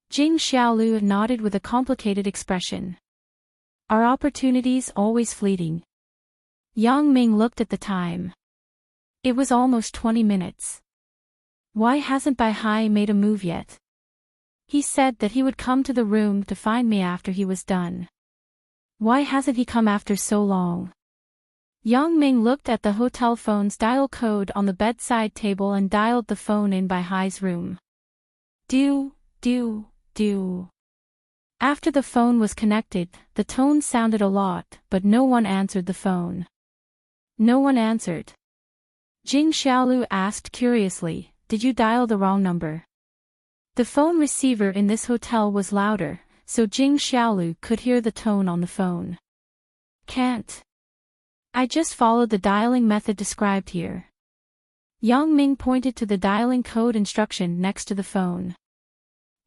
Jing Xiaolu nodded with a complicated expression. "Are opportunities always fleeting?" Yang Ming looked at the time. It was almost 20 minutes. Why hasn't Bai Hai made a move yet? He said that he would come to the room to find me after he was done. Why hasn't he come after so long? Yang Ming looked at the hotel phone's dial code on the bedside table and dialed the phone in Bai Hai's room. Do. After the phone was connected, the tone sounded a lot, but no one answered the phone. No one answered. Jing Xiaolu asked curiously, "Did you dial the wrong number?" The phone receiver in this hotel was louder, so Jing Xiaolu could hear the tone on the phone. "Can't. I just followed the dialing method described here." Yang Ming pointed to the dialing code instruction next to the phone.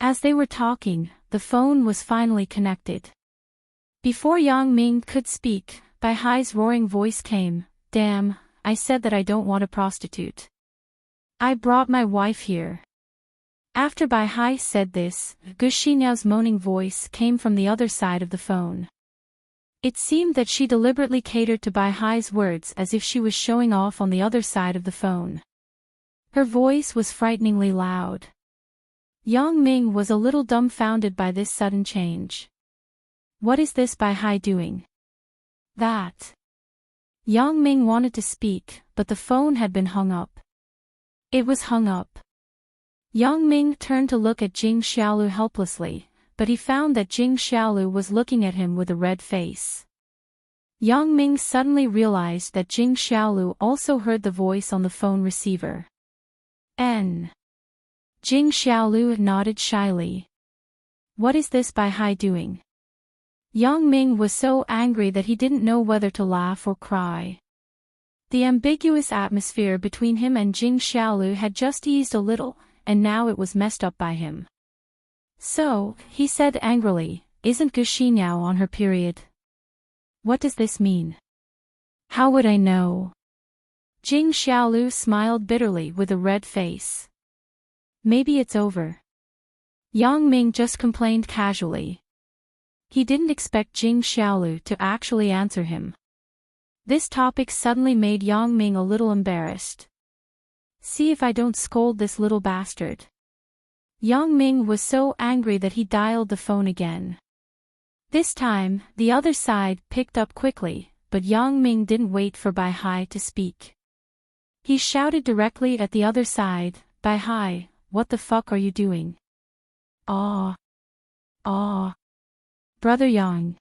As they were talking, the phone was finally connected. Before Yang Ming could speak, Bai Hai's roaring voice came, "Damn, I said that I don't want a prostitute. I brought my wife here." After Bai Hai said this, Gu Xiniao's moaning voice came from the other side of the phone. It seemed that she deliberately catered to Bai Hai's words as if she was showing off on the other side of the phone. Her voice was frighteningly loud. Yang Ming was a little dumbfounded by this sudden change. What is this Bai Hai doing? That. Yang Ming wanted to speak, but the phone had been hung up. It was hung up. Yang Ming turned to look at Jing Xiaolu helplessly, but he found that Jing Xiaolu was looking at him with a red face. Yang Ming suddenly realized that Jing Xiaolu also heard the voice on the phone receiver. N. Jing Xiaolu nodded shyly. What is this Bai Hai doing? Yang Ming was so angry that he didn't know whether to laugh or cry. The ambiguous atmosphere between him and Jing Xiaolu had just eased a little, and now it was messed up by him. "So," he said angrily, "isn't Gu Xiniao on her period?" "What does this mean?" "How would I know?" Jing Xiaolu smiled bitterly with a red face. "Maybe it's over." Yang Ming just complained casually. He didn't expect Jing Xiaolu to actually answer him. This topic suddenly made Yang Ming a little embarrassed. See if I don't scold this little bastard. Yang Ming was so angry that he dialed the phone again. This time, the other side picked up quickly, but Yang Ming didn't wait for Bai Hai to speak. He shouted directly at the other side, "Bai Hai, what the fuck are you doing?" "Aw. Brother Yang."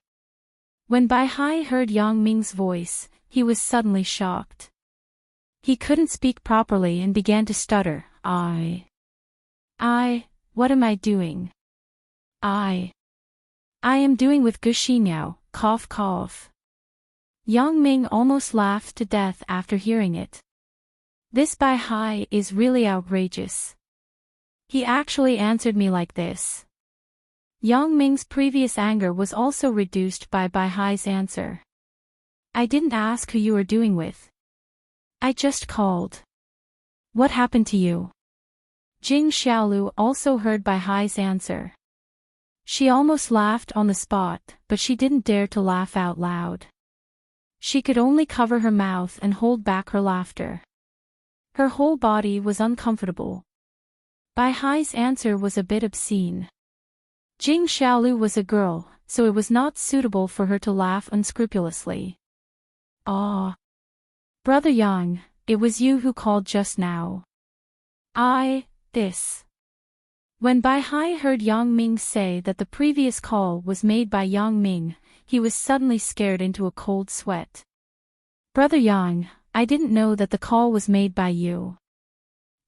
When Bai Hai heard Yang Ming's voice, he was suddenly shocked. He couldn't speak properly and began to stutter, what am I doing? I am doing with Gu Xiniao, cough cough." Yang Ming almost laughed to death after hearing it. This Bai Hai is really outrageous. He actually answered me like this. Yang Ming's previous anger was also reduced by Bai Hai's answer. I didn't ask who you were doing with. I just called. What happened to you? Jing Xiaolu also heard Bai Hai's answer. She almost laughed on the spot, but she didn't dare to laugh out loud. She could only cover her mouth and hold back her laughter. Her whole body was uncomfortable. Bai Hai's answer was a bit obscene. Jing Xiaolu was a girl, so it was not suitable for her to laugh unscrupulously. Ah. Brother Yang, it was you who called just now. This. When Bai Hai heard Yang Ming say that the previous call was made by Yang Ming, he was suddenly scared into a cold sweat. Brother Yang, I didn't know that the call was made by you.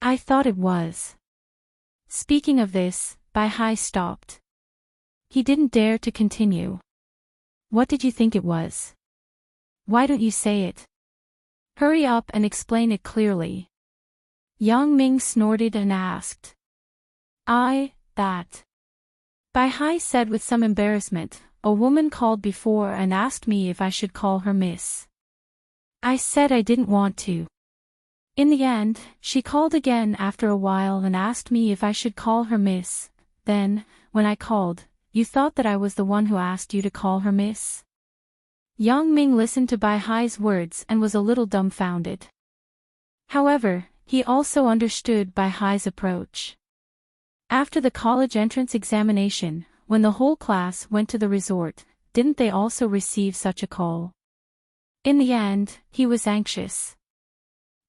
I thought it was. Speaking of this, Bai Hai stopped. He didn't dare to continue. What did you think it was? Why don't you say it? Hurry up and explain it clearly. Yang Ming snorted and asked. That. Bai Hai said with some embarrassment, a woman called before and asked me if I should call her miss. I said I didn't want to. In the end, she called again after a while and asked me if I should call her miss. Then, when I called, you thought that I was the one who asked you to call her miss? Yang Ming listened to Bai Hai's words and was a little dumbfounded. However, he also understood Bai Hai's approach. After the college entrance examination, when the whole class went to the resort, didn't they also receive such a call? In the end, he was anxious.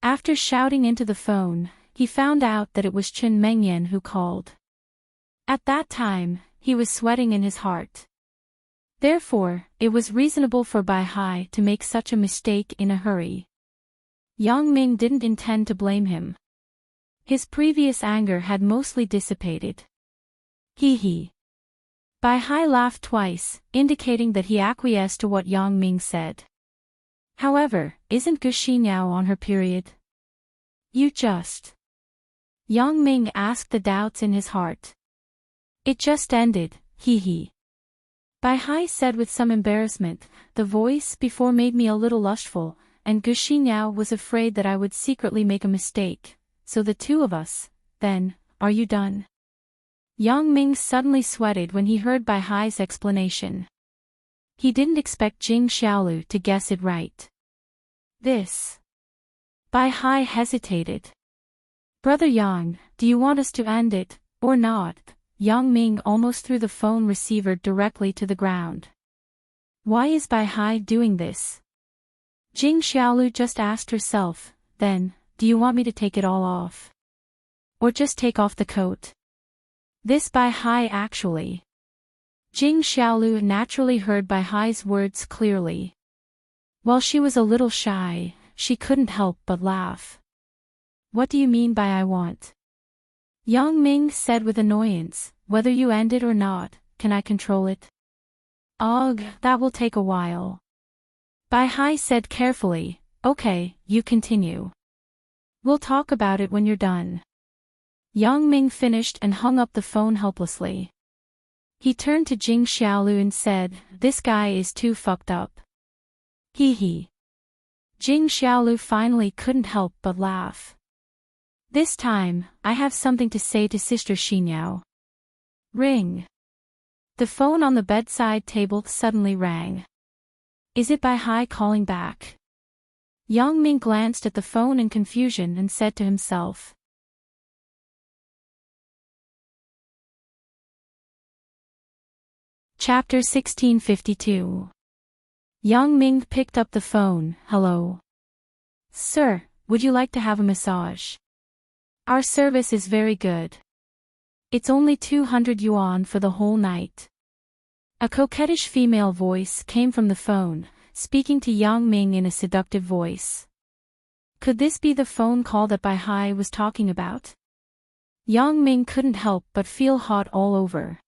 After shouting into the phone, he found out that it was Chen Mengyan who called. At that time, he was sweating in his heart. Therefore, it was reasonable for Bai Hai to make such a mistake in a hurry. Yang Ming didn't intend to blame him. His previous anger had mostly dissipated. He. Bai Hai laughed twice, indicating that he acquiesced to what Yang Ming said. However, isn't Gu Xinyao on her period? You just. Yang Ming asked the doubts in his heart. It just ended, he. Bai Hai said with some embarrassment, the voice before made me a little lustful, and Gu Xinyao was afraid that I would secretly make a mistake, so the two of us, then, are you done? Yang Ming suddenly sweated when he heard Bai Hai's explanation. He didn't expect Jing Xiaolu to guess it right. This. Bai Hai hesitated. Brother Yang, do you want us to end it, or not? Yang Ming almost threw the phone receiver directly to the ground. Why is Bai Hai doing this? Jing Xiaolu just asked herself, then, do you want me to take it all off? Or just take off the coat? This Bai Hai actually. Jing Xiaolu naturally heard Bai Hai's words clearly. While she was a little shy, she couldn't help but laugh. What do you mean by I want? Yang Ming said with annoyance, whether you end it or not, can I control it? Ugh, that will take a while. Bai Hai said carefully, okay, you continue. We'll talk about it when you're done. Yang Ming finished and hung up the phone helplessly. He turned to Jing Xiaolu and said, this guy is too fucked up. He. Jing Xiaolu finally couldn't help but laugh. This time, I have something to say to Sister Xinyao. Ring. The phone on the bedside table suddenly rang. Is it Bai Hai calling back? Yang Ming glanced at the phone in confusion and said to himself. Chapter 1652. Yang Ming picked up the phone. Hello. Sir, would you like to have a massage? Our service is very good. It's only 200 yuan for the whole night. A coquettish female voice came from the phone, speaking to Yang Ming in a seductive voice. Could this be the phone call that Bai Hai was talking about? Yang Ming couldn't help but feel hot all over.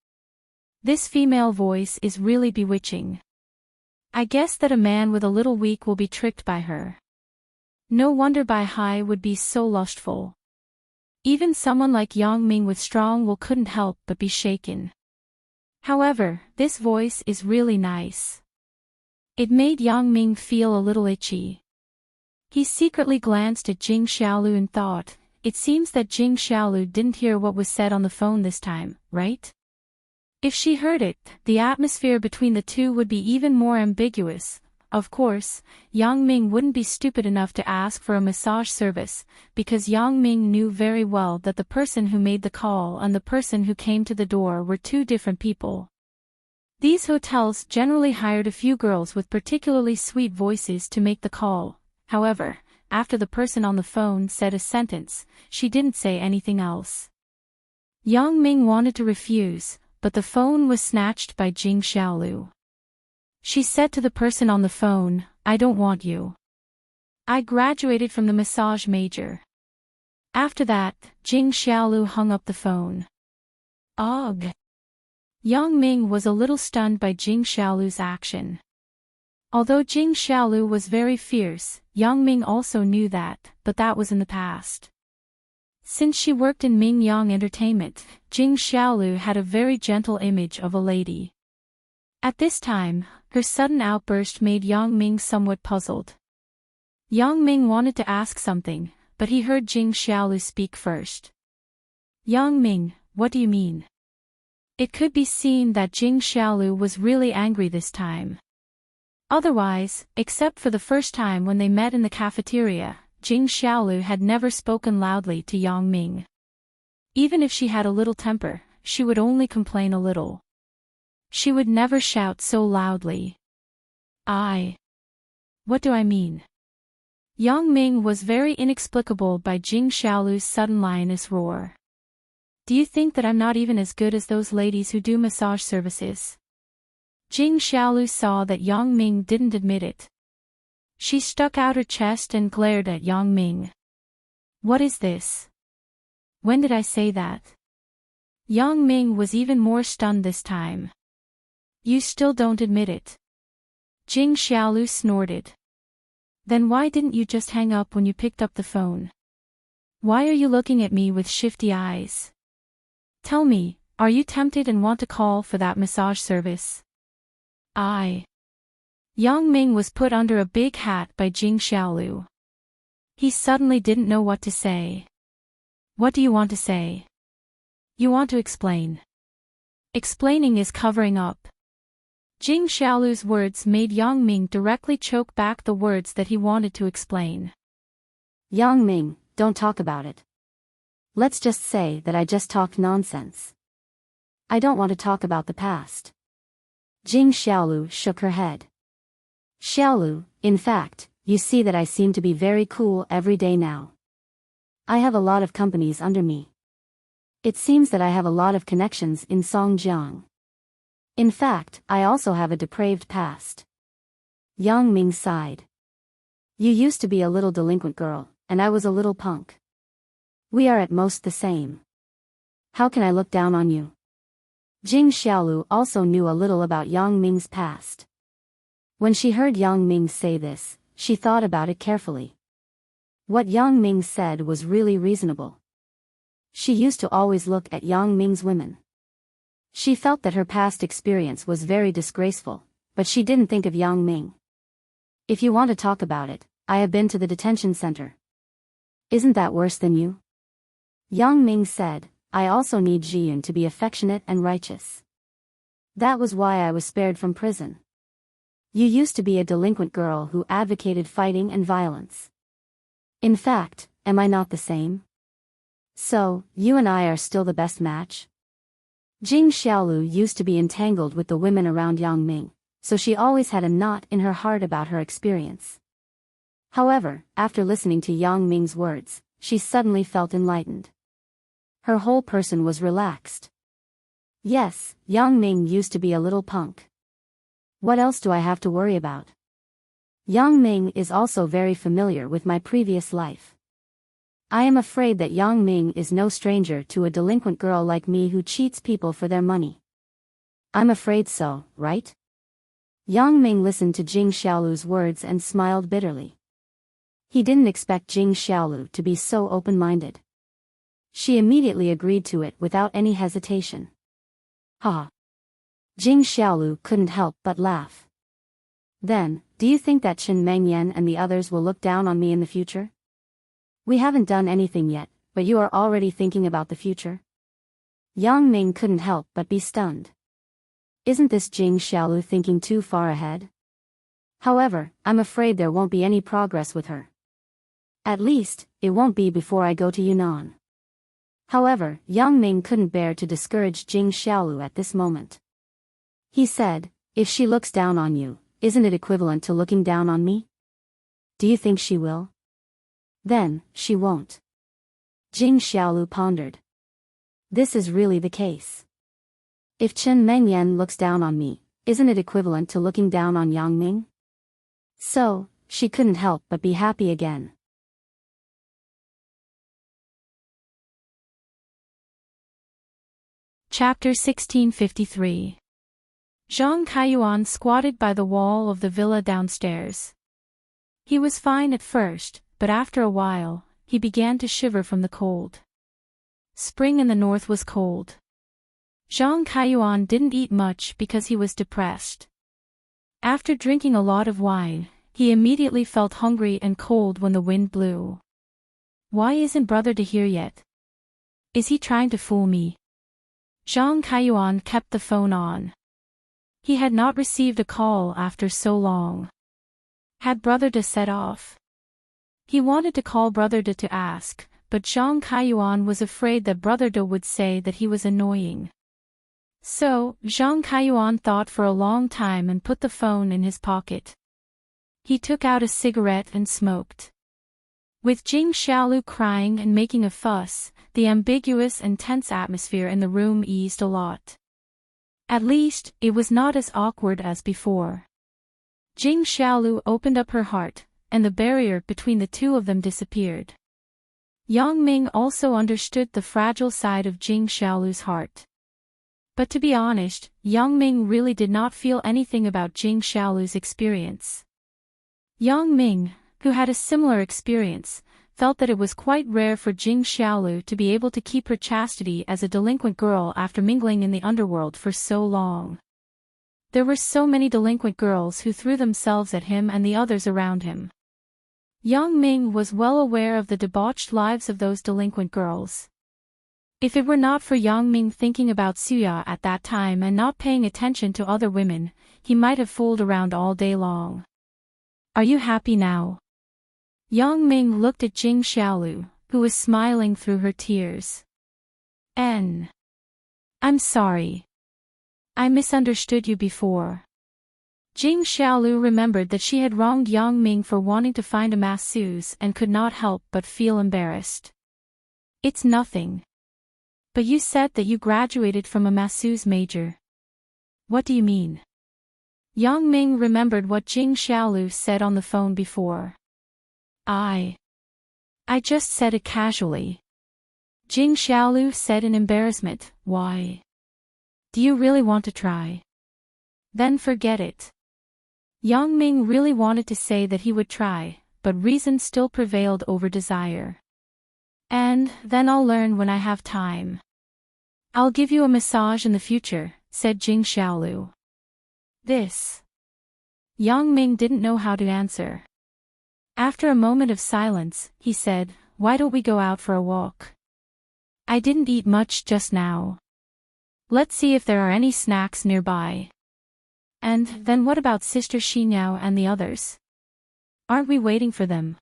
This female voice is really bewitching. I guess that a man with a little weak will be tricked by her. No wonder Bai Hai would be so lustful. Even someone like Yang Ming with strong will couldn't help but be shaken. However, this voice is really nice. It made Yang Ming feel a little itchy. He secretly glanced at Jing Xiaolu and thought, it seems that Jing Xiaolu didn't hear what was said on the phone this time, right? If she heard it, the atmosphere between the two would be even more ambiguous. Of course, Yang Ming wouldn't be stupid enough to ask for a massage service, because Yang Ming knew very well that the person who made the call and the person who came to the door were two different people. These hotels generally hired a few girls with particularly sweet voices to make the call. However, after the person on the phone said a sentence, she didn't say anything else. Yang Ming wanted to refuse, but the phone was snatched by Jing Xiaolu. She said to the person on the phone, I don't want you. I graduated from the massage major. After that, Jing Xiaolu hung up the phone. Ugh. Yang Ming was a little stunned by Jing Xiaolu's action. Although Jing Xiaolu was very fierce, Yang Ming also knew that, but that was in the past. Since she worked in Ming Yang Entertainment, Jing Xiaolu had a very gentle image of a lady. At this time, her sudden outburst made Yang Ming somewhat puzzled. Yang Ming wanted to ask something, but he heard Jing Xiaolu speak first. Yang Ming, what do you mean? It could be seen that Jing Xiaolu was really angry this time. Otherwise, except for the first time when they met in the cafeteria, Jing Xiaolu had never spoken loudly to Yang Ming. Even if she had a little temper, she would only complain a little. She would never shout so loudly. What do I mean? Yang Ming was very inexplicable by Jing Xiaolu's sudden lioness roar. Do you think that I'm not even as good as those ladies who do massage services? Jing Xiaolu saw that Yang Ming didn't admit it. She stuck out her chest and glared at Yang Ming. What is this? When did I say that? Yang Ming was even more stunned this time. You still don't admit it. Jing Xiaolu snorted. Then why didn't you just hang up when you picked up the phone? Why are you looking at me with shifty eyes? Tell me, are you tempted and want to call for that massage service? Yang Ming was put under a big hat by Jing Xiaolu. He suddenly didn't know what to say. What do you want to say? You want to explain. Explaining is covering up. Jing Xiaolu's words made Yang Ming directly choke back the words that he wanted to explain. Yang Ming, don't talk about it. Let's just say that I just talked nonsense. I don't want to talk about the past. Jing Xiaolu shook her head. Xiaolu, in fact, you see that I seem to be very cool every day now. I have a lot of companies under me. It seems that I have a lot of connections in Songjiang. In fact, I also have a depraved past. Yang Ming sighed. You used to be a little delinquent girl, and I was a little punk. We are at most the same. How can I look down on you? Jing Xiaolu also knew a little about Yang Ming's past. When she heard Yang Ming say this, she thought about it carefully. What Yang Ming said was really reasonable. She used to always look at Yang Ming's women. She felt that her past experience was very disgraceful, but she didn't think of Yang Ming. If you want to talk about it, I have been to the detention center. Isn't that worse than you? Yang Ming said, I also need Jiyun to be affectionate and righteous. That was why I was spared from prison. You used to be a delinquent girl who advocated fighting and violence. In fact, am I not the same? So, you and I are still the best match? Jing Xiaolu used to be entangled with the women around Yang Ming, so she always had a knot in her heart about her experience. However, after listening to Yang Ming's words, she suddenly felt enlightened. Her whole person was relaxed. Yes, Yang Ming used to be a little punk. What else do I have to worry about? Yang Ming is also very familiar with my previous life. I am afraid that Yang Ming is no stranger to a delinquent girl like me who cheats people for their money. I'm afraid so, right? Yang Ming listened to Jing Xiaolu's words and smiled bitterly. He didn't expect Jing Xiaolu to be so open-minded. She immediately agreed to it without any hesitation. Ha! Jing Xiaolu couldn't help but laugh. Then, do you think that Chen Mengyan and the others will look down on me in the future? We haven't done anything yet, but you are already thinking about the future? Yang Ming couldn't help but be stunned. Isn't this Jing Xiaolu thinking too far ahead? However, I'm afraid there won't be any progress with her. At least, it won't be before I go to Yunnan. However, Yang Ming couldn't bear to discourage Jing Xiaolu at this moment. He said, if she looks down on you, isn't it equivalent to looking down on me? Do you think she will? Then, she won't. Jing Xiaolu pondered. This is really the case. If Chen Mengyan looks down on me, isn't it equivalent to looking down on Yang Ming? So, she couldn't help but be happy again. Chapter 1653. Zhang Kaiyuan squatted by the wall of the villa downstairs. He was fine at first, but after a while, he began to shiver from the cold. Spring in the north was cold. Zhang Kaiyuan didn't eat much because he was depressed. After drinking a lot of wine, he immediately felt hungry and cold when the wind blew. Why isn't brother to here yet? Is he trying to fool me? Zhang Kaiyuan kept the phone on. He had not received a call after so long. Had brother De set off? He wanted to call brother De to ask, but Zhang Kaiyuan was afraid that brother De would say that he was annoying. So, Zhang Kaiyuan thought for a long time and put the phone in his pocket. He took out a cigarette and smoked. With Jing Xiaolu crying and making a fuss, the ambiguous and tense atmosphere in the room eased a lot. At least, it was not as awkward as before. Jing Xiaolu opened up her heart, and the barrier between the two of them disappeared. Yang Ming also understood the fragile side of Jing Xiaolu's heart. But to be honest, Yang Ming really did not feel anything about Jing Xiaolu's experience. Yang Ming, who had a similar experience, felt that it was quite rare for Jing Xiaolu to be able to keep her chastity as a delinquent girl after mingling in the underworld for so long. There were so many delinquent girls who threw themselves at him and the others around him. Yang Ming was well aware of the debauched lives of those delinquent girls. If it were not for Yang Ming thinking about Suya at that time and not paying attention to other women, he might have fooled around all day long. Are you happy now? Yang Ming looked at Jing Xiaolu, who was smiling through her tears. I'm sorry. I misunderstood you before. Jing Xiaolu remembered that she had wronged Yang Ming for wanting to find a masseuse and could not help but feel embarrassed. It's nothing. But you said that you graduated from a masseuse major. What do you mean? Yang Ming remembered what Jing Xiaolu said on the phone before. I just said it casually. Jing Xiaolu said in embarrassment. Why? Do you really want to try? Then forget it. Yang Ming really wanted to say that he would try, but reason still prevailed over desire. And then I'll learn when I have time. I'll give you a massage in the future, said Jing Xiaolu. This. Yang Ming didn't know how to answer. After a moment of silence, he said, why don't we go out for a walk? I didn't eat much just now. Let's see if there are any snacks nearby. And then what about Sister Xinyao and the others? Aren't we waiting for them?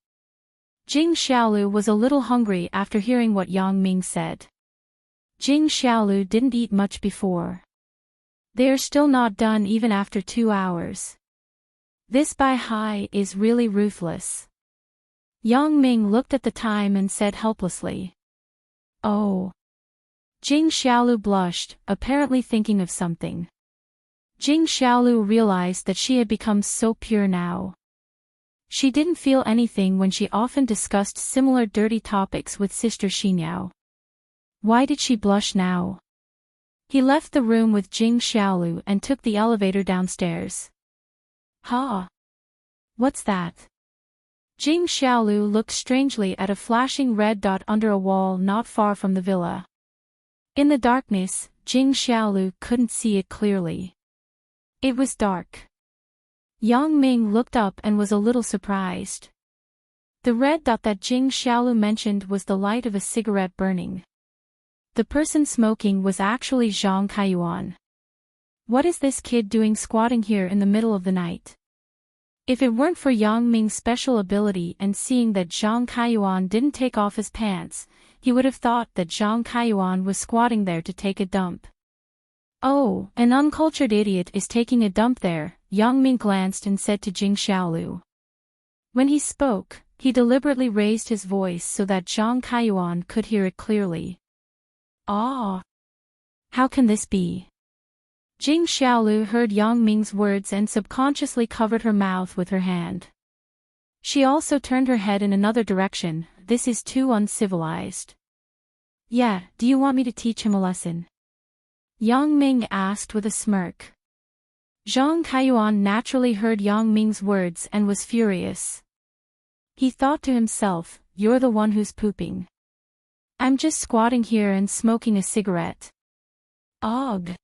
Jing Xiaolu was a little hungry after hearing what Yang Ming said. Jing Xiaolu didn't eat much before. They are still not done even after 2 hours. This Bai Hai is really ruthless. Yang Ming looked at the time and said helplessly. Oh. Jing Xiaolu blushed, apparently thinking of something. Jing Xiaolu realized that she had become so pure now. She didn't feel anything when she often discussed similar dirty topics with Sister Xinyao. Why did she blush now? He left the room with Jing Xiaolu and took the elevator downstairs. Ha! What's that? Jing Xiaolu looked strangely at a flashing red dot under a wall not far from the villa. In the darkness, Jing Xiaolu couldn't see it clearly. It was dark. Yang Ming looked up and was a little surprised. The red dot that Jing Xiaolu mentioned was the light of a cigarette burning. The person smoking was actually Zhang Kaiyuan. What is this kid doing squatting here in the middle of the night? If it weren't for Yang Ming's special ability and seeing that Zhang Kaiyuan didn't take off his pants, he would have thought that Zhang Kaiyuan was squatting there to take a dump. Oh, an uncultured idiot is taking a dump there, Yang Ming glanced and said to Jing Xiaolu. When he spoke, he deliberately raised his voice so that Zhang Kaiyuan could hear it clearly. Ah! How can this be? Jing Xiaolu heard Yang Ming's words and subconsciously covered her mouth with her hand. She also turned her head in another direction. This is too uncivilized. Yeah, do you want me to teach him a lesson? Yang Ming asked with a smirk. Zhang Kaiyuan naturally heard Yang Ming's words and was furious. He thought to himself, you're the one who's pooping. I'm just squatting here and smoking a cigarette. Ugh.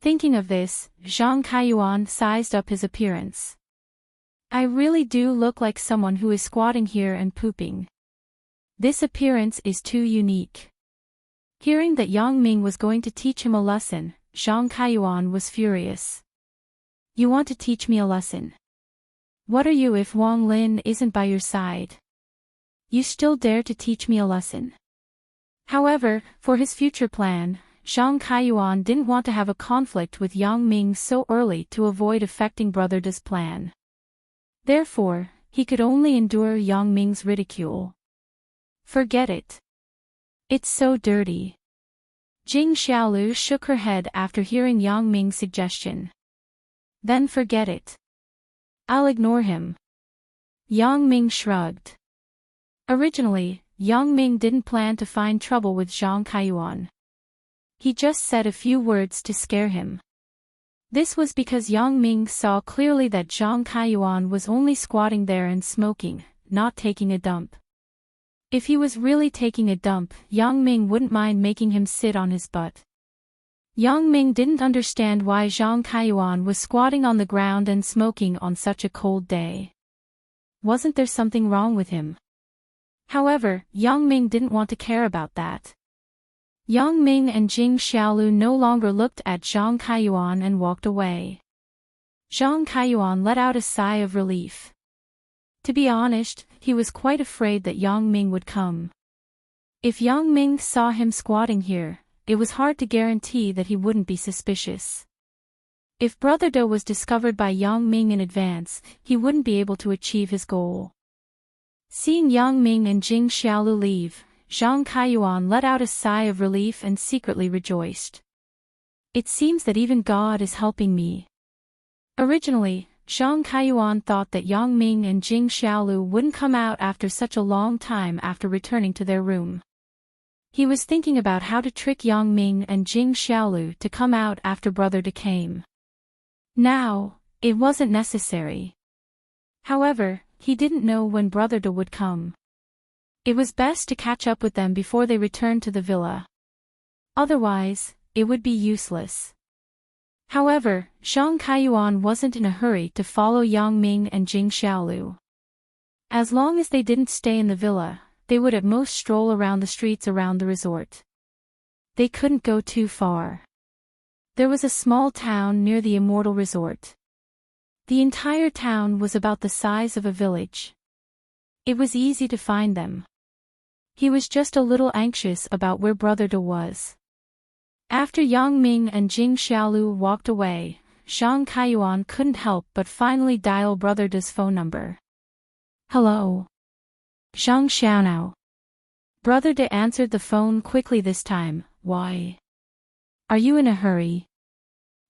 Thinking of this, Zhang Kaiyuan sized up his appearance. I really do look like someone who is squatting here and pooping. This appearance is too unique. Hearing that Yang Ming was going to teach him a lesson, Zhang Kaiyuan was furious. You want to teach me a lesson? What are you if Wang Lin isn't by your side? You still dare to teach me a lesson? However, for his future plan, Zhang Kaiyuan didn't want to have a conflict with Yang Ming so early to avoid affecting Brother De's plan. Therefore, he could only endure Yang Ming's ridicule. Forget it. It's so dirty. Jing Xiaolu shook her head after hearing Yang Ming's suggestion. Then forget it. I'll ignore him. Yang Ming shrugged. Originally, Yang Ming didn't plan to find trouble with Zhang Kaiyuan. He just said a few words to scare him. This was because Yang Ming saw clearly that Zhang Kaiyuan was only squatting there and smoking, not taking a dump. If he was really taking a dump, Yang Ming wouldn't mind making him sit on his butt. Yang Ming didn't understand why Zhang Kaiyuan was squatting on the ground and smoking on such a cold day. Wasn't there something wrong with him? However, Yang Ming didn't want to care about that. Yang Ming and Jing Xiaolu no longer looked at Zhang Kaiyuan and walked away. Zhang Kaiyuan let out a sigh of relief. To be honest, he was quite afraid that Yang Ming would come. If Yang Ming saw him squatting here, it was hard to guarantee that he wouldn't be suspicious. If Brother De was discovered by Yang Ming in advance, he wouldn't be able to achieve his goal. Seeing Yang Ming and Jing Xiaolu leave, Zhang Kaiyuan let out a sigh of relief and secretly rejoiced. It seems that even God is helping me. Originally, Zhang Kaiyuan thought that Yang Ming and Jing Xiaolu wouldn't come out after such a long time after returning to their room. He was thinking about how to trick Yang Ming and Jing Xiaolu to come out after Brother De came. Now, it wasn't necessary. However, he didn't know when Brother De would come. It was best to catch up with them before they returned to the villa. Otherwise, it would be useless. However, Zhang Kaiyuan wasn't in a hurry to follow Yang Ming and Jing Xiaolu. As long as they didn't stay in the villa, they would at most stroll around the streets around the resort. They couldn't go too far. There was a small town near the Immortal Resort. The entire town was about the size of a village. It was easy to find them. He was just a little anxious about where Brother De was. After Yang Ming and Jing Xiaolu walked away, Zhang Kaiyuan couldn't help but finally dial Brother De's phone number. Hello. Zhang Xiaonao. Brother De answered the phone quickly this time. Why? Are you in a hurry?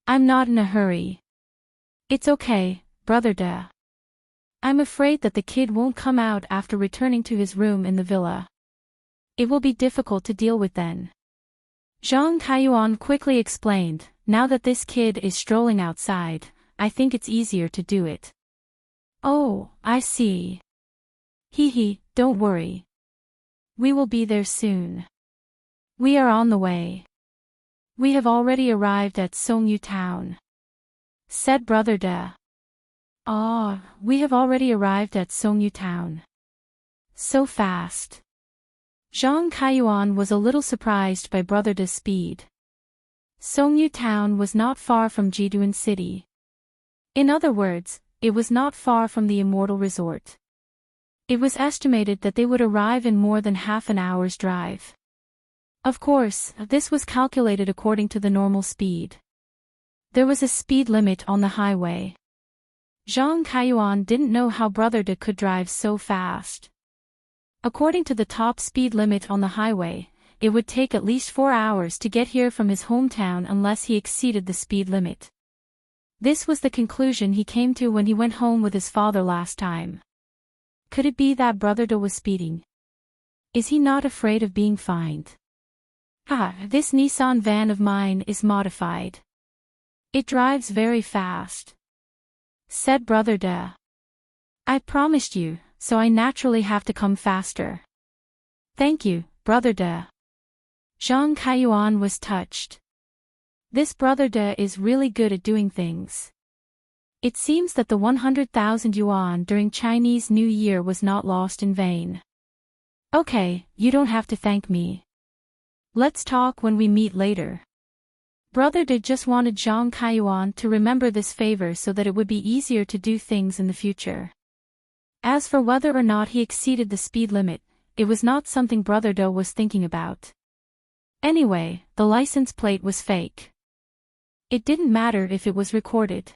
I'm not in a hurry. It's okay, Brother De. I'm afraid that the kid won't come out after returning to his room in the villa. It will be difficult to deal with then. Zhang Kaiyuan quickly explained, now that this kid is strolling outside, I think it's easier to do it. Oh, I see. Hee, don't worry. We will be there soon. We are on the way. We have already arrived at Songyu Town. said Brother De. Ah, we have already arrived at Songyu Town. So fast. Zhang Kaiyuan was a little surprised by Brother De's speed. Songyu Town was not far from Jiduan City. In other words, it was not far from the Immortal Resort. It was estimated that they would arrive in more than half an hour's drive. Of course, this was calculated according to the normal speed. There was a speed limit on the highway. Zhang Kaiyuan didn't know how Brother De could drive so fast. According to the top speed limit on the highway, it would take at least 4 hours to get here from his hometown unless he exceeded the speed limit. This was the conclusion he came to when he went home with his father last time. Could it be that Brother De was speeding? Is he not afraid of being fined? This Nissan van of mine is modified. It drives very fast, said Brother De. I promised you, so I naturally have to come faster. Thank you, Brother De. Zhang Kaiyuan was touched. This Brother De is really good at doing things. It seems that the 100,000 yuan during Chinese New Year was not lost in vain. Okay, you don't have to thank me. Let's talk when we meet later. Brother De just wanted Zhang Kaiyuan to remember this favor so that it would be easier to do things in the future. As for whether or not he exceeded the speed limit, it was not something Brother De was thinking about. Anyway, the license plate was fake. It didn't matter if it was recorded.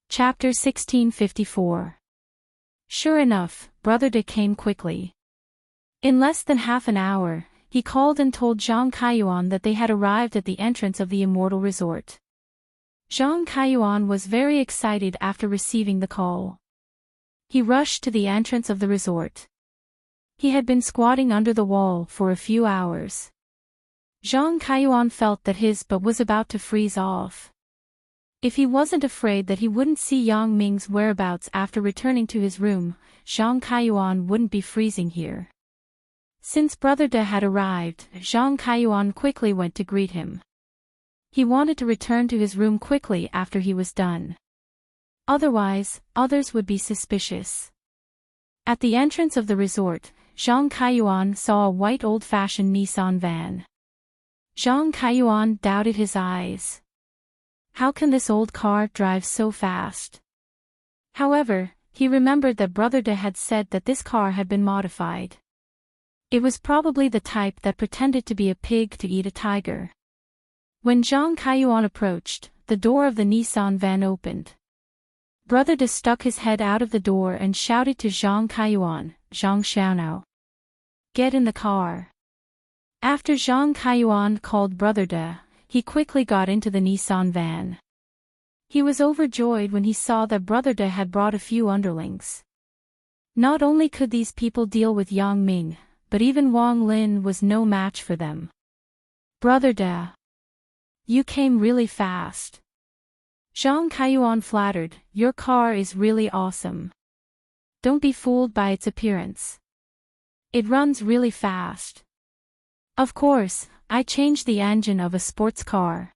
Chapter 1654. Sure enough, Brother De came quickly. In less than half an hour, he called and told Zhang Kaiyuan that they had arrived at the entrance of the Immortal Resort. Zhang Kaiyuan was very excited after receiving the call. He rushed to the entrance of the resort. He had been squatting under the wall for a few hours. Zhang Kaiyuan felt that his butt was about to freeze off. If he wasn't afraid that he wouldn't see Yang Ming's whereabouts after returning to his room, Zhang Kaiyuan wouldn't be freezing here. Since Brother De had arrived, Zhang Kaiyuan quickly went to greet him. He wanted to return to his room quickly after he was done. Otherwise, others would be suspicious. At the entrance of the resort, Zhang Kaiyuan saw a white old-fashioned Nissan van. Zhang Kaiyuan doubted his eyes. How can this old car drive so fast? However, he remembered that Brother De had said that this car had been modified. It was probably the type that pretended to be a pig to eat a tiger. When Zhang Kaiyuan approached, the door of the Nissan van opened. Brother De stuck his head out of the door and shouted to Zhang Kaiyuan, "Zhang Xiaonao. Get in the car." After Zhang Kaiyuan called Brother De, he quickly got into the Nissan van. He was overjoyed when he saw that Brother De had brought a few underlings. Not only could these people deal with Yang Ming, but even Wang Lin was no match for them. "Brother De, you came really fast." Zhang Kaiyuan flattered, "Your car is really awesome. Don't be fooled by its appearance. It runs really fast. Of course, I changed the engine of a sports car."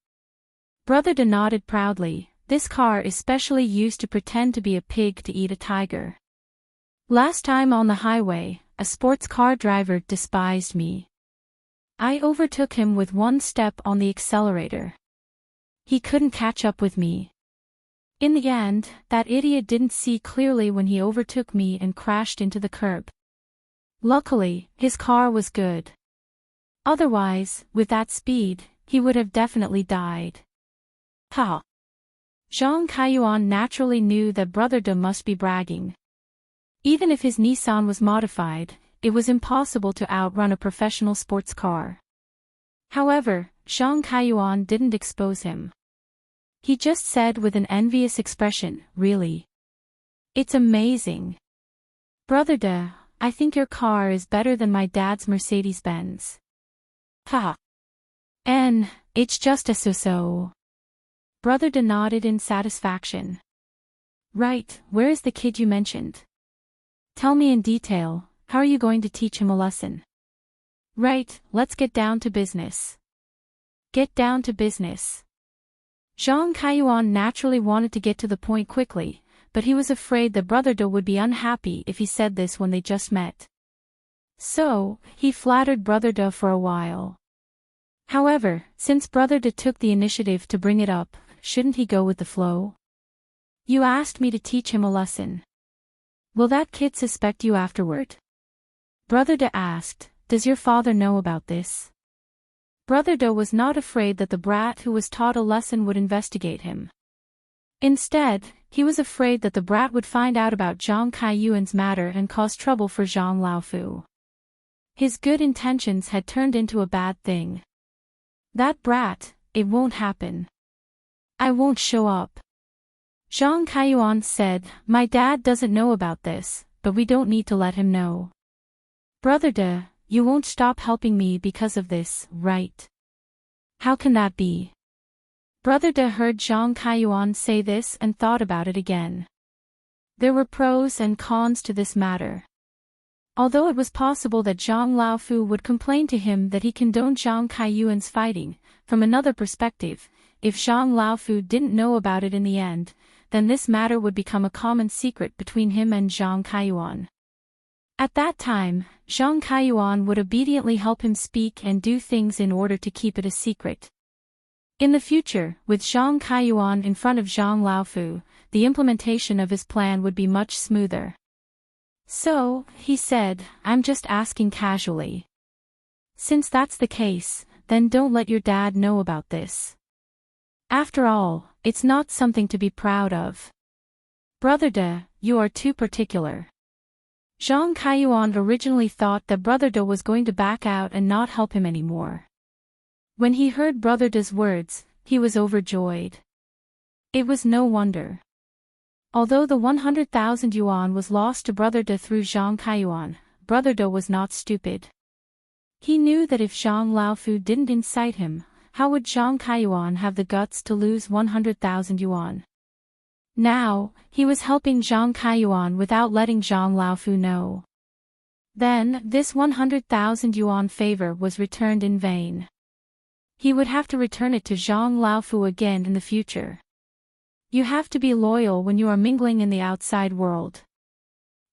Brother De nodded proudly. This car is specially used to pretend to be a pig to eat a tiger. Last time on the highway, a sports car driver despised me. I overtook him with one step on the accelerator. He couldn't catch up with me. In the end, that idiot didn't see clearly when he overtook me and crashed into the curb. Luckily, his car was good. Otherwise, with that speed, he would have definitely died. Ha! Zhang Kaiyuan naturally knew that Brother De must be bragging. Even if his Nissan was modified, it was impossible to outrun a professional sports car. However, Zhang Kaiyuan didn't expose him. He just said with an envious expression, "Really? It's amazing. Brother De, I think your car is better than my dad's Mercedes-Benz." Ha! And, it's just a so-so. Brother De nodded in satisfaction. Right, where is the kid you mentioned? Tell me in detail, how are you going to teach him a lesson? Right, let's get down to business. Get down to business. Zhang Kaiyuan naturally wanted to get to the point quickly, but he was afraid that Brother De would be unhappy if he said this when they just met. So, he flattered Brother De for a while. However, since Brother De took the initiative to bring it up, shouldn't he go with the flow? You asked me to teach him a lesson. Will that kid suspect you afterward? Brother De asked, does your father know about this? Brother De was not afraid that the brat who was taught a lesson would investigate him. Instead, he was afraid that the brat would find out about Zhang Kaiyuan's matter and cause trouble for Zhang Laofu. His good intentions had turned into a bad thing. That brat, it won't happen. I won't show up. Zhang Kaiyuan said, my dad doesn't know about this, but we don't need to let him know. Brother De, you won't stop helping me because of this, right? How can that be? Brother De heard Zhang Kaiyuan say this and thought about it again. There were pros and cons to this matter. Although it was possible that Zhang Laofu would complain to him that he condoned Zhang Kaiyuan's fighting, from another perspective, if Zhang Laofu didn't know about it in the end, then this matter would become a common secret between him and Zhang Kaiyuan. At that time, Zhang Kaiyuan would obediently help him speak and do things in order to keep it a secret. In the future, with Zhang Kaiyuan in front of Zhang Laofu, the implementation of his plan would be much smoother. So, he said, I'm just asking casually. Since that's the case, then don't let your dad know about this. After all, it's not something to be proud of. Brother De, you are too particular. Zhang Kaiyuan originally thought that Brother De was going to back out and not help him anymore. When he heard Brother De's words, he was overjoyed. It was no wonder. Although the 100,000 yuan was lost to Brother De through Zhang Kaiyuan, Brother De was not stupid. He knew that if Zhang Laofu didn't incite him, how would Zhang Kaiyuan have the guts to lose 100,000 yuan? Now, he was helping Zhang Kaiyuan without letting Zhang Laofu know. Then, this 100,000 yuan favor was returned in vain. He would have to return it to Zhang Laofu again in the future. You have to be loyal when you are mingling in the outside world.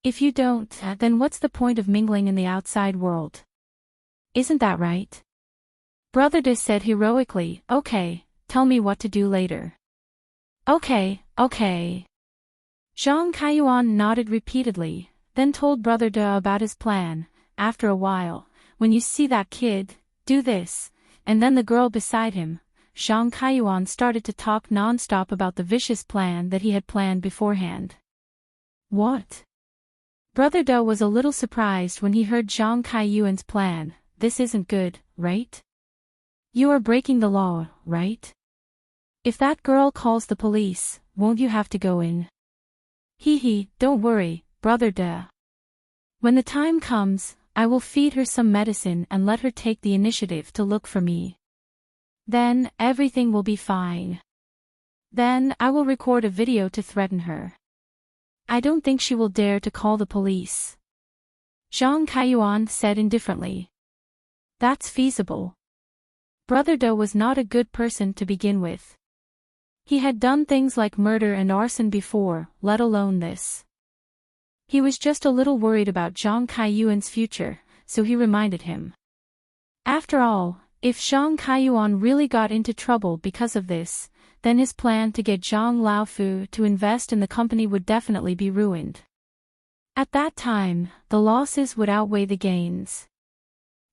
If you don't, then what's the point of mingling in the outside world? Isn't that right? Brother De said heroically, okay, tell me what to do later. Okay. Zhang Kaiyuan nodded repeatedly, then told Brother De about his plan. After a while, when you see that kid, do this, and then the girl beside him. Zhang Kaiyuan started to talk non-stop about the vicious plan that he had planned beforehand. What? Brother De was a little surprised when he heard Zhang Kaiyuan's plan. This isn't good, right? You are breaking the law, right? If that girl calls the police, won't you have to go in? Don't worry, Brother De. When the time comes, I will feed her some medicine and let her take the initiative to look for me. Then, everything will be fine. Then, I will record a video to threaten her. I don't think she will dare to call the police. Zhang Kaiyuan said indifferently. That's feasible. Brother De was not a good person to begin with. He had done things like murder and arson before, let alone this. He was just a little worried about Zhang Kaiyuan's future, so he reminded him. After all, if Zhang Kaiyuan really got into trouble because of this, then his plan to get Zhang Laofu to invest in the company would definitely be ruined. At that time, the losses would outweigh the gains.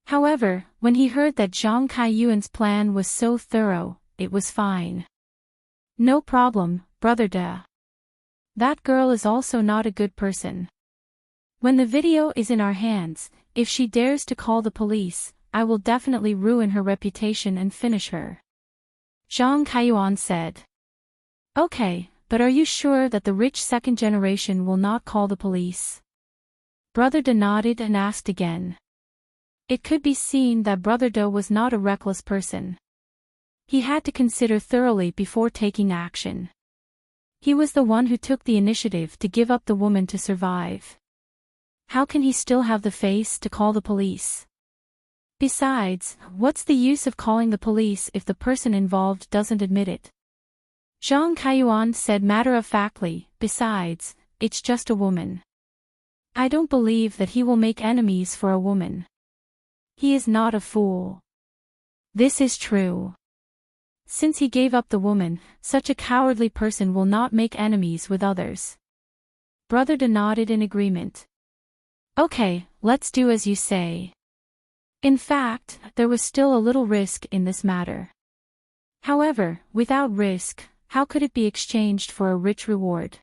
However, when he heard that Zhang Kaiyuan's plan was so thorough, it was fine. No problem, Brother De. That girl is also not a good person. When the video is in our hands, if she dares to call the police, I will definitely ruin her reputation and finish her. Zhang Kaiyuan said. Okay, but are you sure that the rich second generation will not call the police? Brother De nodded and asked again. It could be seen that Brother De was not a reckless person. He had to consider thoroughly before taking action. He was the one who took the initiative to give up the woman to survive. How can he still have the face to call the police? Besides, what's the use of calling the police if the person involved doesn't admit it? Zhang Kaiyuan said matter-of-factly, besides, it's just a woman. I don't believe that he will make enemies for a woman. He is not a fool. This is true. Since he gave up the woman, such a cowardly person will not make enemies with others. Brother De nodded in agreement. Okay, let's do as you say. In fact, there was still a little risk in this matter. However, without risk, how could it be exchanged for a rich reward?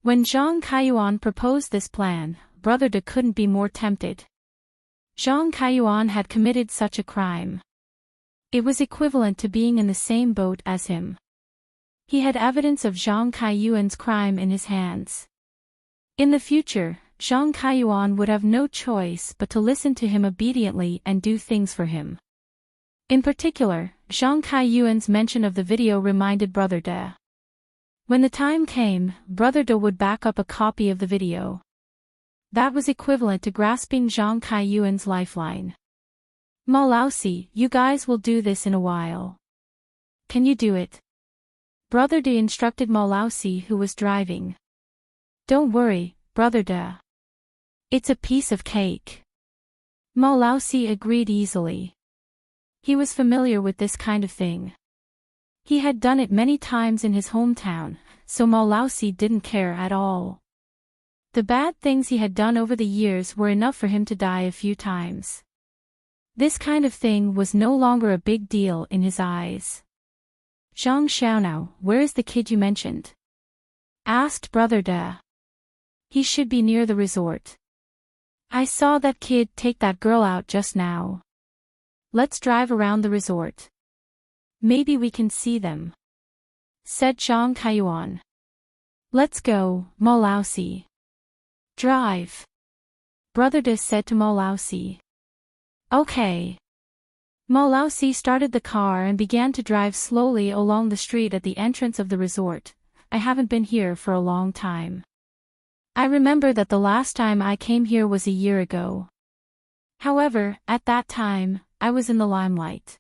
When Zhang Kaiyuan proposed this plan, Brother De couldn't be more tempted. Zhang Kaiyuan had committed such a crime. It was equivalent to being in the same boat as him. He had evidence of Zhang Kaiyuan's crime in his hands. In the future, Zhang Kaiyuan would have no choice but to listen to him obediently and do things for him. In particular, Zhang Kaiyuan's mention of the video reminded Brother De. When the time came, Brother De would back up a copy of the video. That was equivalent to grasping Zhang Kaiyuan's lifeline. Ma Laosi, you guys will do this in a while. Can you do it? Brother De instructed Ma Laosi, who was driving. Don't worry, Brother De. It's a piece of cake. Ma Laosi agreed easily. He was familiar with this kind of thing. He had done it many times in his hometown, so Ma Laosi didn't care at all. The bad things he had done over the years were enough for him to die a few times. This kind of thing was no longer a big deal in his eyes. Zhang Xiaonao, where is the kid you mentioned? Asked Brother De. He should be near the resort. I saw that kid take that girl out just now. Let's drive around the resort. Maybe we can see them. Said Zhang Kaiyuan. Let's go, Ma Laosi. Drive. Brother De said to Ma Laosi. Okay. Ma Laosi started the car and began to drive slowly along the street at the entrance of the resort. I haven't been here for a long time. I remember that the last time I came here was a year ago. However, at that time, I was in the limelight.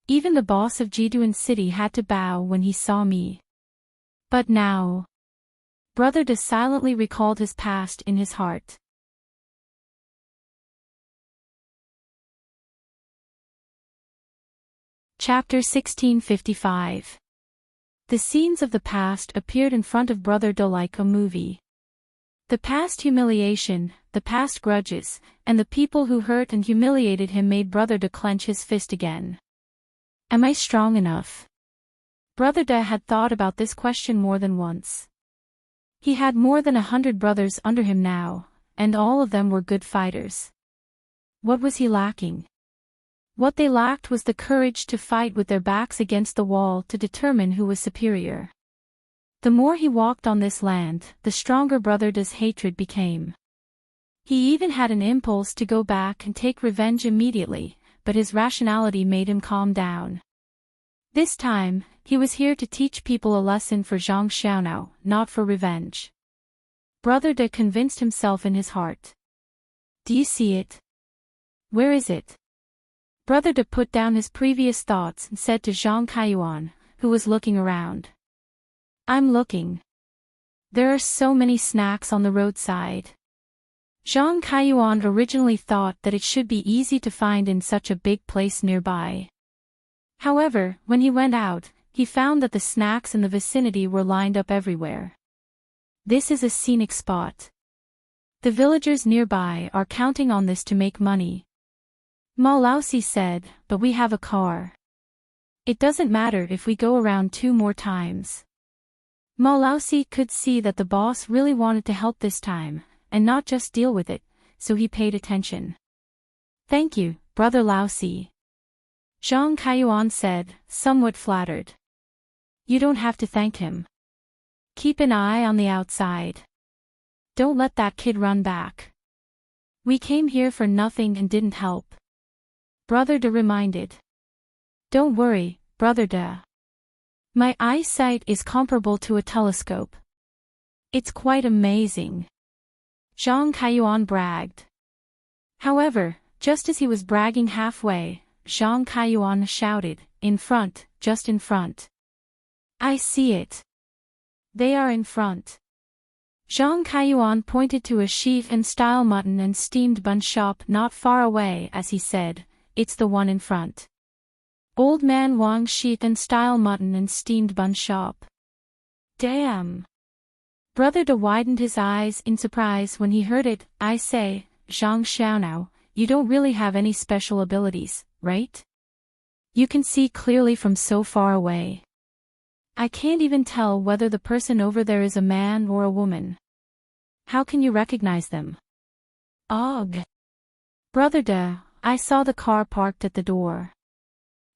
Even the boss of Jiduan City had to bow when he saw me. But now... Brother De silently recalled his past in his heart. Chapter 1655. The scenes of the past appeared in front of Brother De like a movie. The past humiliation, the past grudges, and the people who hurt and humiliated him made Brother De clench his fist again. Am I strong enough? Brother De had thought about this question more than once. He had more than 100 brothers under him now, and all of them were good fighters. What was he lacking? What they lacked was the courage to fight with their backs against the wall to determine who was superior. The more he walked on this land, the stronger Brother De's hatred became. He even had an impulse to go back and take revenge immediately, but his rationality made him calm down. This time, he was here to teach people a lesson for Zhang Xiaonao, not for revenge. Brother De convinced himself in his heart. Do you see it? Where is it? Brother De put down his previous thoughts and said to Zhang Kaiyuan, who was looking around. I'm looking. There are so many snacks on the roadside. Zhang Kaiyuan originally thought that it should be easy to find in such a big place nearby. However, when he went out, he found that the snacks in the vicinity were lined up everywhere. This is a scenic spot. The villagers nearby are counting on this to make money. Ma Laosi said, but we have a car. It doesn't matter if we go around 2 more times. Ma Laosi could see that the boss really wanted to help this time, and not just deal with it, so he paid attention. Thank you, Brother Laosi. Zhang Kaiyuan said, somewhat flattered. You don't have to thank him. Keep an eye on the outside. Don't let that kid run back. We came here for nothing and didn't help. Brother De reminded. Don't worry, Brother De. My eyesight is comparable to a telescope. It's quite amazing. Zhang Kaiyuan bragged. However, Just as he was bragging halfway, Zhang Kaiyuan shouted, "In front, just in front." "I see it. They are in front." Zhang Kaiyuan pointed to a sheaf and style mutton and steamed bun shop not far away as he said, "It's the one in front. Old Man Wang's sheaf and style mutton and steamed bun shop." Damn. Brother De widened his eyes in surprise when he heard it. "I say, Zhang Xiaonao, you don't really have any special abilities, right? You can see clearly from so far away. I can't even tell whether the person over there is a man or a woman. How can you recognize them?" "Ugh. Brother De, I saw the car parked at the door."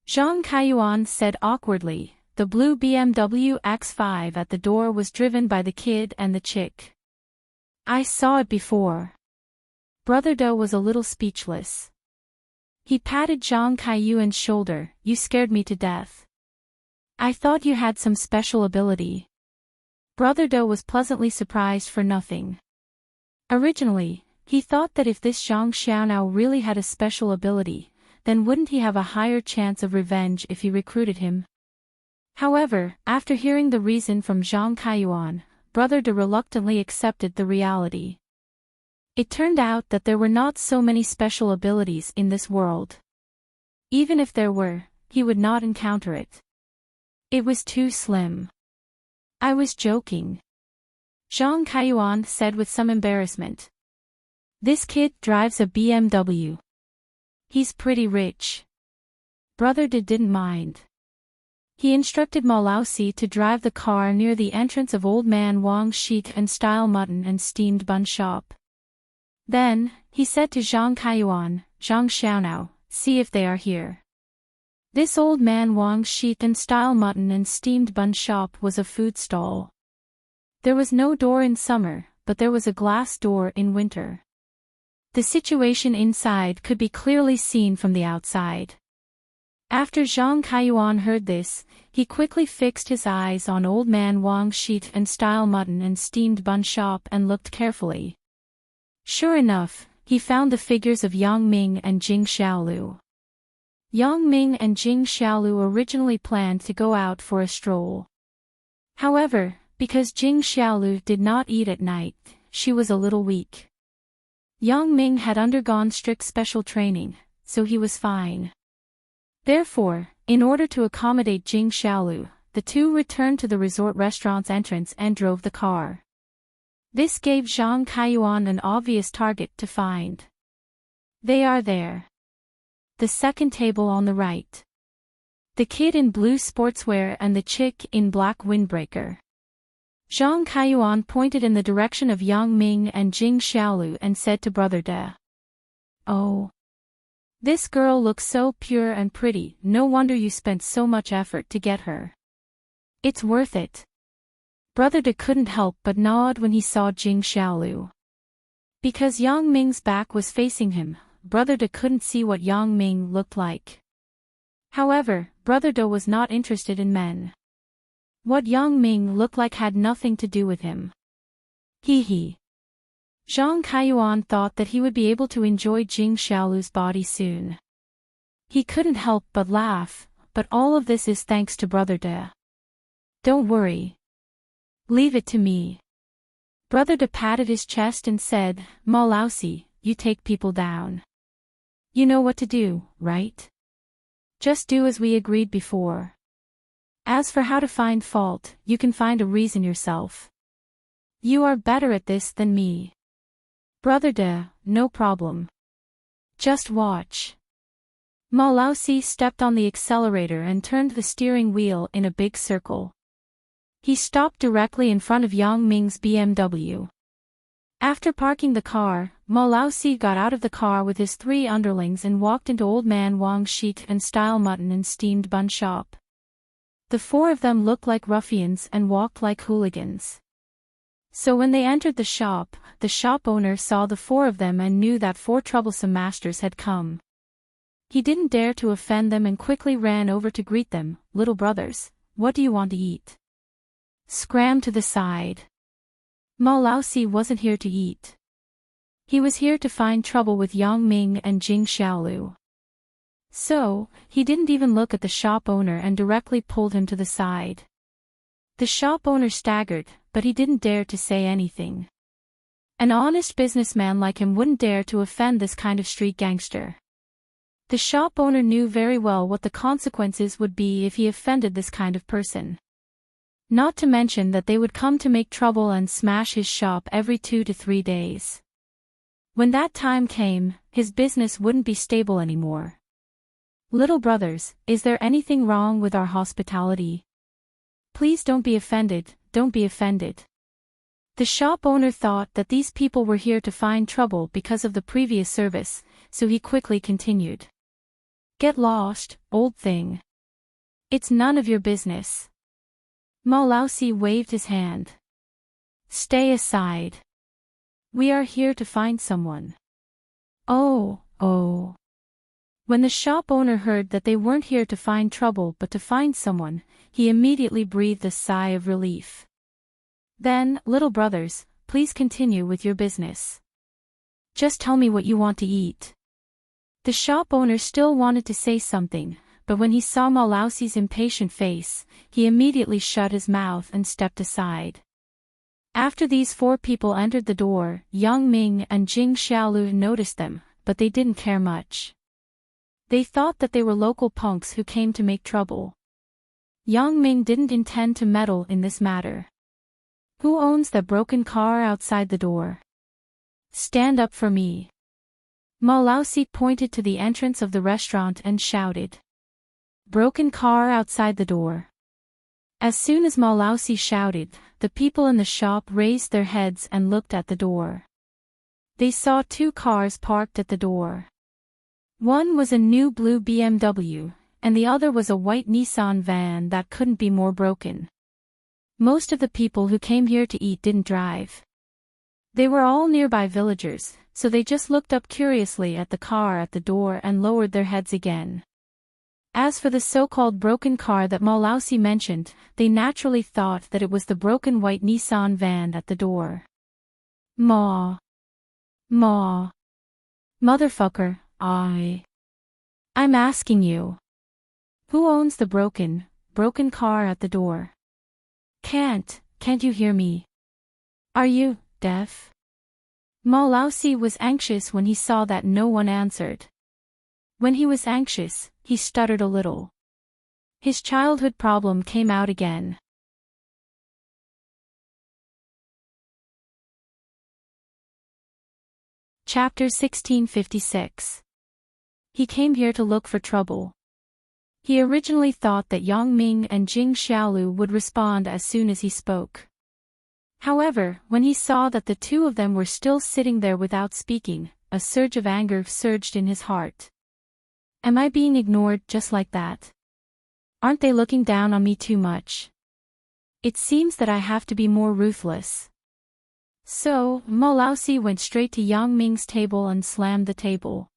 Zhang Kaiyuan said awkwardly. The blue BMW X5 at the door was driven by the kid and the chick. "I saw it before." Brother De was a little speechless. He patted Zhang Kaiyuan's shoulder. "You scared me to death. I thought you had some special ability." Brother De was pleasantly surprised for nothing. Originally, he thought that if this Zhang Xiaonao really had a special ability, then wouldn't he have a higher chance of revenge if he recruited him? However, after hearing the reason from Zhang Kaiyuan, Brother De reluctantly accepted the reality. It turned out that there were not so many special abilities in this world. Even if there were, he would not encounter it. It was too slim. "I was joking," Zhang Kaiyuan said with some embarrassment. "This kid drives a BMW. He's pretty rich." Brother De didn't mind. He instructed Ma Laosi to drive the car near the entrance of Old Man Wang's sheet and style mutton and steamed bun shop. Then, he said to Zhang Kaiyuan, "Zhang Xiaonao, see if they are here." This Old Man Wang's sheet and style mutton and steamed bun shop was a food stall. There was no door in summer, but there was a glass door in winter. The situation inside could be clearly seen from the outside. After Zhang Kaiyuan heard this, he quickly fixed his eyes on Old Man Wang's sheet and style mutton and steamed bun shop and looked carefully. Sure enough, he found the figures of Yang Ming and Jing Xiaolu. Yang Ming and Jing Xiaolu originally planned to go out for a stroll. However, because Jing Xiaolu did not eat at night, she was a little weak. Yang Ming had undergone strict special training, so he was fine. Therefore, in order to accommodate Jing Xiaolu, the two returned to the resort restaurant's entrance and drove the car. This gave Zhang Kaiyuan an obvious target to find. They are there. The second table on the right. The kid in blue sportswear and the chick in black windbreaker. Zhang Kaiyuan pointed in the direction of Yang Ming and Jing Xiaolu and said to Brother De, "Oh. This girl looks so pure and pretty, no wonder you spent so much effort to get her. It's worth it." Brother De couldn't help but nod when he saw Jing Xiaolu. Because Yang Ming's back was facing him, Brother De couldn't see what Yang Ming looked like. However, Brother De was not interested in men. What Yang Ming looked like had nothing to do with him. Hee. Zhang Kaiyuan thought that he would be able to enjoy Jing Xiaolu's body soon. He couldn't help but laugh, but all of this is thanks to Brother De. "Don't worry. Leave it to me." Brother De patted his chest and said, "Ma Laosi, you take people down. You know what to do, right? Just do as we agreed before. As for how to find fault, you can find a reason yourself. You are better at this than me." "Brother De, no problem. Just watch." Ma Laosi stepped on the accelerator and turned the steering wheel in a big circle. He stopped directly in front of Yang Ming's BMW. After parking the car, Ma Laosi got out of the car with his 3 underlings and walked into Old Man Wang's sheet and style mutton and steamed bun shop. The 4 of them looked like ruffians and walked like hooligans. So when they entered the shop owner saw the 4 of them and knew that 4 troublesome masters had come. He didn't dare to offend them and quickly ran over to greet them. "Little brothers, what do you want to eat?" "Scram to the side. Ma Laosi wasn't here to eat. He was here to find trouble with Yang Ming and Jing Xiaolu. So, he didn't even look at the shop owner and directly pulled him to the side. The shop owner staggered, but he didn't dare to say anything. An honest businessman like him wouldn't dare to offend this kind of street gangster. The shop owner knew very well what the consequences would be if he offended this kind of person. Not to mention that they would come to make trouble and smash his shop every 2 to 3 days. When that time came, his business wouldn't be stable anymore. Little brothers, is there anything wrong with our hospitality? Please don't be offended, don't be offended. The shop owner thought that these people were here to find trouble because of the previous service, so he quickly continued. Get lost, old thing. It's none of your business. Mao Laosi waved his hand. Stay aside. We are here to find someone. Oh. When the shop owner heard that they weren't here to find trouble but to find someone, he immediately breathed a sigh of relief. Then, little brothers, please continue with your business. Just tell me what you want to eat. The shop owner still wanted to say something, but when he saw Mao Laosi's impatient face, he immediately shut his mouth and stepped aside. After these 4 people entered the door, Yang Ming and Jing Xiaolu noticed them, but they didn't care much. They thought that they were local punks who came to make trouble. Yang Ming didn't intend to meddle in this matter. Who owns that broken car outside the door? Stand up for me. Mao Laosi pointed to the entrance of the restaurant and shouted. Broken car outside the door. As soon as Mao Laosi shouted, the people in the shop raised their heads and looked at the door. They saw 2 cars parked at the door. One was a new blue BMW, and the other was a white Nissan van that couldn't be more broken. Most of the people who came here to eat didn't drive. They were all nearby villagers, so they just looked up curiously at the car at the door and lowered their heads again. As for the so-called broken car that Mao Laosi mentioned, they naturally thought that it was the broken white Nissan van at the door. Motherfucker, I'm asking you. Who owns the broken car at the door? Can't you hear me? Are you deaf? Mao Laosi was anxious when he saw that no one answered. When he was anxious, he stuttered a little. His childhood problem came out again. Chapter 1656. He came here to look for trouble. He originally thought that Yang Ming and Jing Xiaolu would respond as soon as he spoke. However, when he saw that the 2 of them were still sitting there without speaking, a surge of anger surged in his heart. Am I being ignored just like that? Aren't they looking down on me too much? It seems that I have to be more ruthless. So, Mao Laosi went straight to Yang Ming's table and slammed the table.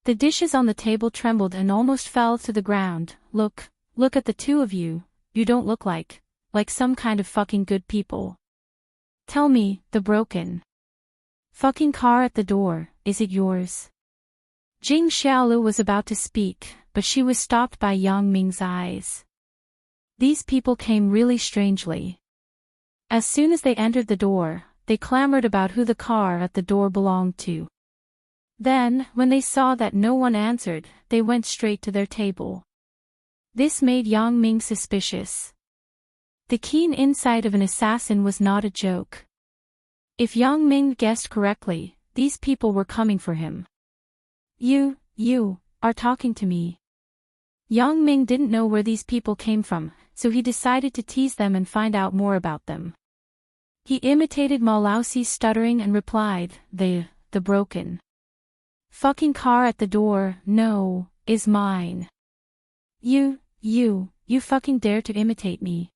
The dishes on the table trembled and almost fell to the ground. Look at the 2 of you, you don't look like some kind of fucking good people. Tell me, the broken fucking car at the door, is it yours? Jing Xiaolu was about to speak, but she was stopped by Yang Ming's eyes. These people came really strangely. As soon as they entered the door, they clamored about who the car at the door belonged to. Then, when they saw that no one answered, they went straight to their table. This made Yang Ming suspicious. The keen insight of an assassin was not a joke. If Yang Ming guessed correctly, these people were coming for him. You are talking to me. Yang Ming didn't know where these people came from, so he decided to tease them and find out more about them. He imitated Mao Laosi's stuttering and replied, the broken fucking car at the door, no, is mine. You fucking dare to imitate me.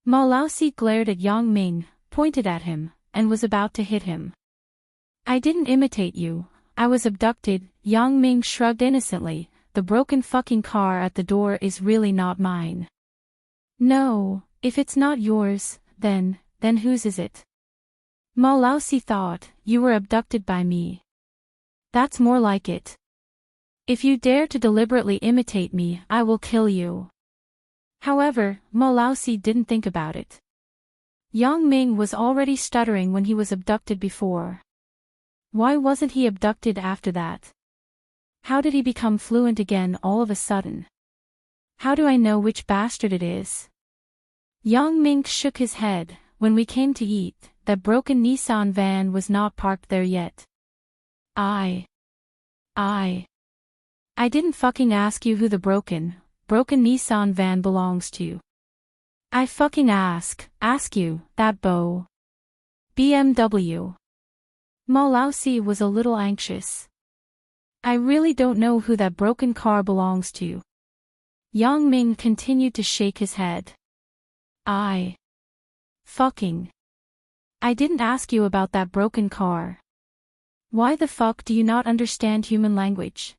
Mao Laosi glared at Yang Ming, pointed at him, and was about to hit him. I didn't imitate you, I was abducted. Yang Ming shrugged innocently. The broken fucking car at the door is really not mine. No, if it's not yours, then whose is it? Ma Laosi thought, you were abducted by me. That's more like it. If you dare to deliberately imitate me, I will kill you. However, Ma Laosi didn't think about it. Yang Ming was already stuttering when he was abducted before. Why wasn't he abducted after that? How did he become fluent again all of a sudden? How do I know which bastard it is? Yang Ming shook his head. When we came to eat, that broken Nissan van was not parked there yet. I didn't fucking ask you who the broken Nissan van belongs to. I fucking ask you, that BMW. Ma Laosi was a little anxious. I really don't know who that broken car belongs to. Yang Ming continued to shake his head. I didn't ask you about that broken car. Why the fuck do you not understand human language?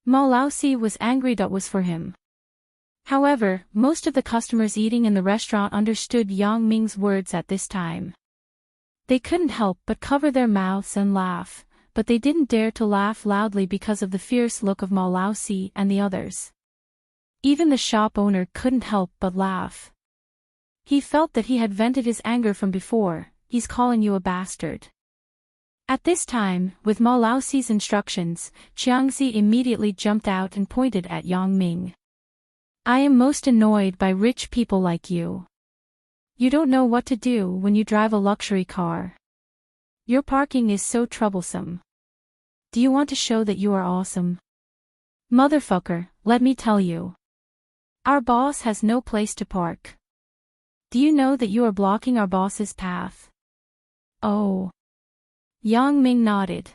Ma Laosi was angry that was for him. However, most of the customers eating in the restaurant understood Yang Ming's words at this time. They couldn't help but cover their mouths and laugh, but they didn't dare to laugh loudly because of the fierce look of Ma Laosi and the others. Even the shop owner couldn't help but laugh. He felt that he had vented his anger from before. He's calling you a bastard. At this time, with Ma Laosi's instructions, Qiangzi immediately jumped out and pointed at Yang Ming. I am most annoyed by rich people like you. You don't know what to do when you drive a luxury car. Your parking is so troublesome. Do you want to show that you are awesome? Motherfucker, let me tell you. Our boss has no place to park. Do you know that you are blocking our boss's path? Oh. Yang Ming nodded.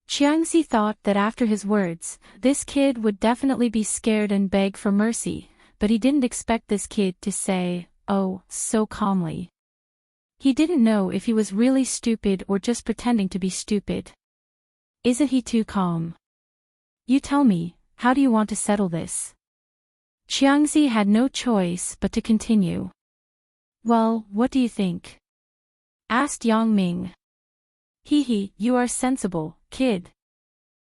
Qiangzi thought that after his words, this kid would definitely be scared and beg for mercy, but he didn't expect this kid to say, oh, so calmly. He didn't know if he was really stupid or just pretending to be stupid. Isn't he too calm? You tell me, how do you want to settle this? Qiangzi had no choice but to continue. Well, what do you think? Asked Yang Ming. Hee, you are sensible, kid.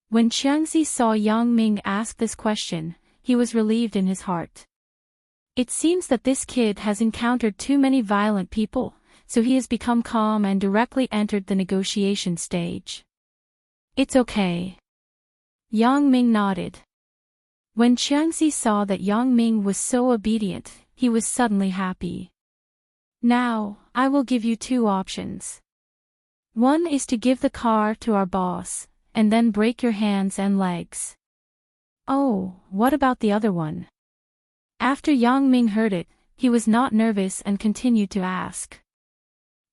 When Qiangzi saw Yang Ming ask this question, he was relieved in his heart. It seems that this kid has encountered too many violent people, so he has become calm and directly entered the negotiation stage. It's okay. Yang Ming nodded. When Qiangzi saw that Yang Ming was so obedient, he was suddenly happy. Now, I will give you two options. One is to give the car to our boss, and then break your hands and legs. Oh, what about the other one? After Yang Ming heard it, he was not nervous and continued to ask.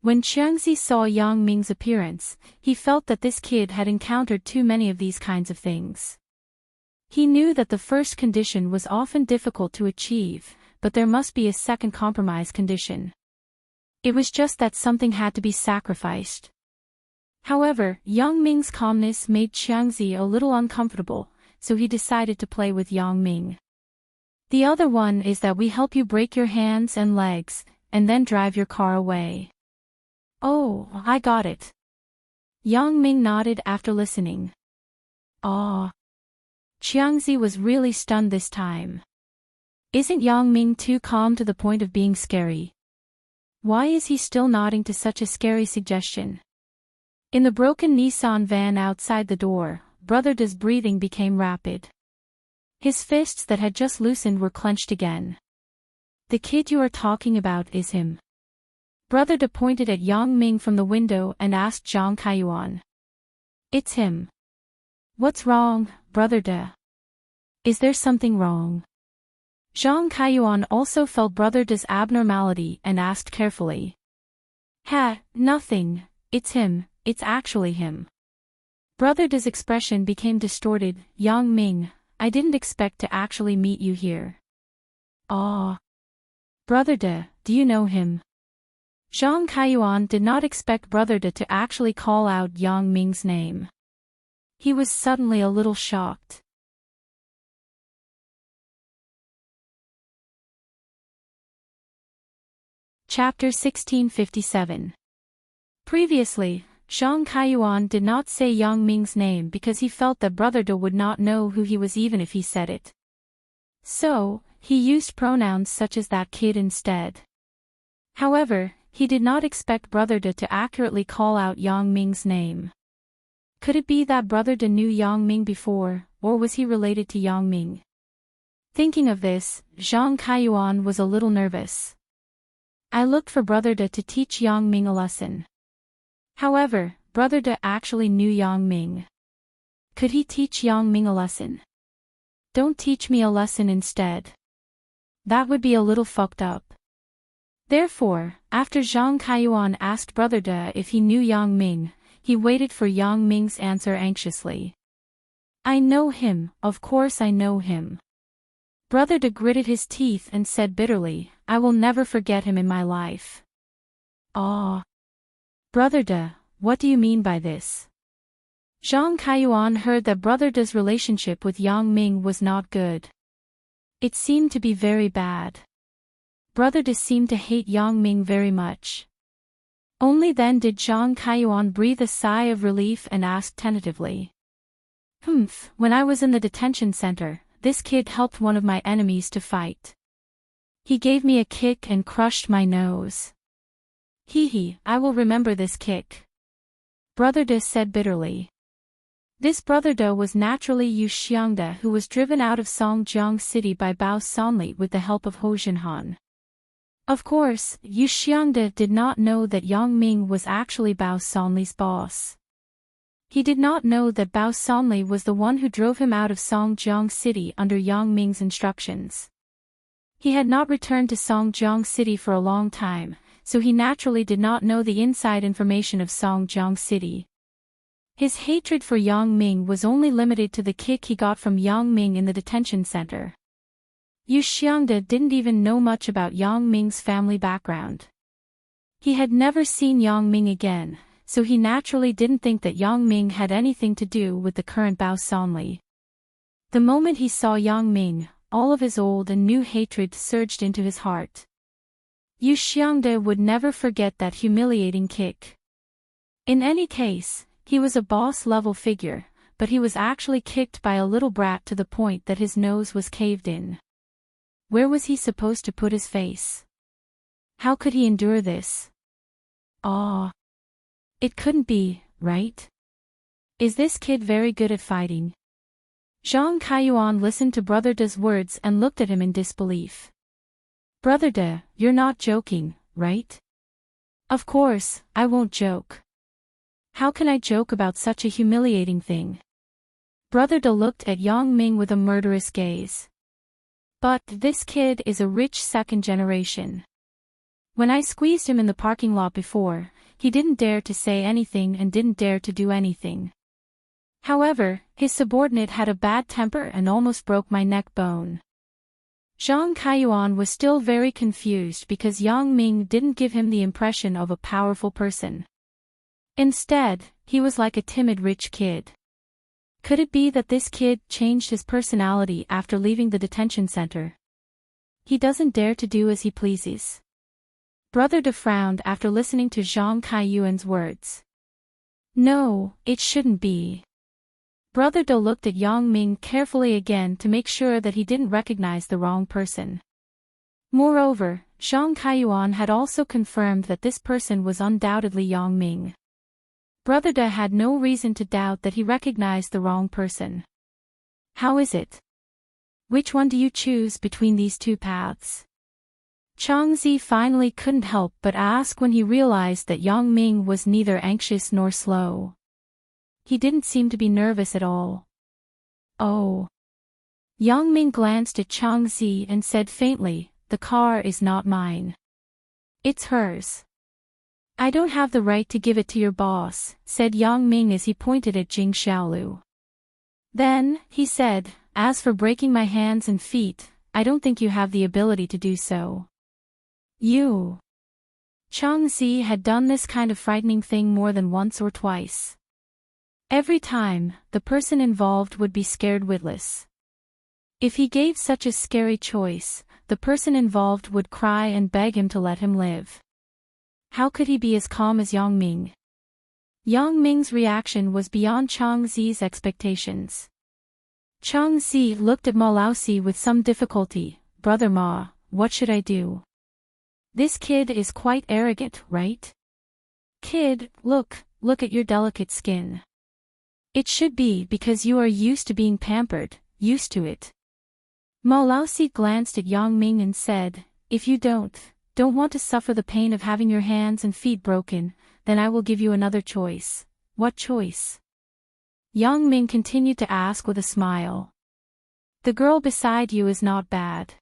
When Qiangzi saw Yang Ming's appearance, he felt that this kid had encountered too many of these kinds of things. He knew that the first condition was often difficult to achieve, but there must be a second compromise condition. It was just that something had to be sacrificed. However, Yang Ming's calmness made Qiangzi a little uncomfortable, so he decided to play with Yang Ming. The other one is that we help you break your hands and legs, and then drive your car away. Oh, I got it. Yang Ming nodded after listening. Ah. Qiangzi was really stunned this time. Isn't Yang Ming too calm to the point of being scary? Why is he still nodding to such a scary suggestion? In the broken Nissan van outside the door, Brother Da's breathing became rapid. His fists that had just loosened were clenched again. The kid you are talking about is him. Brother Da pointed at Yang Ming from the window and asked Zhang Kaiyuan. It's him. What's wrong, Brother Da? Is there something wrong? Zhang Kaiyuan also felt Brother Da's abnormality and asked carefully. Nothing, it's him. It's actually him. Brother Da's expression became distorted. Yang Ming, I didn't expect to actually meet you here. Ah. Brother Da, do you know him? Zhang Kaiyuan did not expect Brother Da to actually call out Yang Ming's name. He was suddenly a little shocked. Chapter 1657. Previously, Zhang Kaiyuan did not say Yang Ming's name because he felt that Brother De would not know who he was even if he said it. So, he used pronouns such as that kid instead. However, he did not expect Brother De to accurately call out Yang Ming's name. Could it be that Brother De knew Yang Ming before, or was he related to Yang Ming? Thinking of this, Zhang Kaiyuan was a little nervous. I looked for Brother De to teach Yang Ming a lesson. However, Brother De actually knew Yang Ming. Could he teach Yang Ming a lesson? Don't teach me a lesson instead. That would be a little fucked up. Therefore, after Zhang Kaiyuan asked Brother De if he knew Yang Ming, he waited for Yang Ming's answer anxiously. I know him, of course I know him. Brother De gritted his teeth and said bitterly, I will never forget him in my life. Ah. Brother De, what do you mean by this? Zhang Kaiyuan heard that Brother De's relationship with Yang Ming was not good. It seemed to be very bad. Brother De seemed to hate Yang Ming very much. Only then did Zhang Kaiyuan breathe a sigh of relief and ask tentatively. When I was in the detention center, this kid helped one of my enemies to fight. He gave me a kick and crushed my nose. Hee, I will remember this kick. Brother De said bitterly. This Brother De was naturally Yu Xiangde, who was driven out of Songjiang City by Bao Sanli with the help of Ho Jinhan. Of course, Yu Xiangde did not know that Yang Ming was actually Bao Sanli's boss. He did not know that Bao Sanli was the one who drove him out of Songjiang City under Yang Ming's instructions. He had not returned to Songjiang City for a long time, so he naturally did not know the inside information of Songjiang City. His hatred for Yang Ming was only limited to the kick he got from Yang Ming in the detention center. Yu Xiangde didn't even know much about Yang Ming's family background. He had never seen Yang Ming again, so he naturally didn't think that Yang Ming had anything to do with the current Bao Sanli. The moment he saw Yang Ming, all of his old and new hatred surged into his heart. Yu Xiangde would never forget that humiliating kick. In any case, he was a boss-level figure, but he was actually kicked by a little brat to the point that his nose was caved in. Where was he supposed to put his face? How could he endure this? Ah. It couldn't be, right? Is this kid very good at fighting? Zhang Kaiyuan listened to Brother De's words and looked at him in disbelief. Brother De, you're not joking, right? Of course, I won't joke. How can I joke about such a humiliating thing? Brother De looked at Yang Ming with a murderous gaze. But this kid is a rich second generation. When I squeezed him in the parking lot before, he didn't dare to say anything and didn't dare to do anything. However, his subordinate had a bad temper and almost broke my neck bone. Zhang Kaiyuan was still very confused because Yang Ming didn't give him the impression of a powerful person. Instead, he was like a timid rich kid. Could it be that this kid changed his personality after leaving the detention center? He doesn't dare to do as he pleases. Brother De frowned after listening to Zhang Kaiyuan's words. No, it shouldn't be. Brother De looked at Yang Ming carefully again to make sure that he didn't recognize the wrong person. Moreover, Zhang Kaiyuan had also confirmed that this person was undoubtedly Yang Ming. Brother De had no reason to doubt that he recognized the wrong person. How is it? Which one do you choose between these two paths? Changzi finally couldn't help but ask when he realized that Yang Ming was neither anxious nor slow. He didn't seem to be nervous at all. Oh. Yang Ming glanced at Changzi and said faintly, the car is not mine. It's hers. I don't have the right to give it to your boss, said Yang Ming as he pointed at Jing Xiaolu. Then, he said, as for breaking my hands and feet, I don't think you have the ability to do so. You. Changzi had done this kind of frightening thing more than once or twice. Every time, the person involved would be scared witless. If he gave such a scary choice, the person involved would cry and beg him to let him live. How could he be as calm as Yang Ming? Yang Ming's reaction was beyond Chang Zi's expectations. Chang Zi looked at Ma Laozi with some difficulty. Brother Ma, what should I do? This kid is quite arrogant, right? Kid, look at your delicate skin. It should be because you are used to being pampered, used to it. Ma Laozi glanced at Yang Ming and said, if you don't want to suffer the pain of having your hands and feet broken, then I will give you another choice. What choice? Yang Ming continued to ask with a smile. The girl beside you is not bad.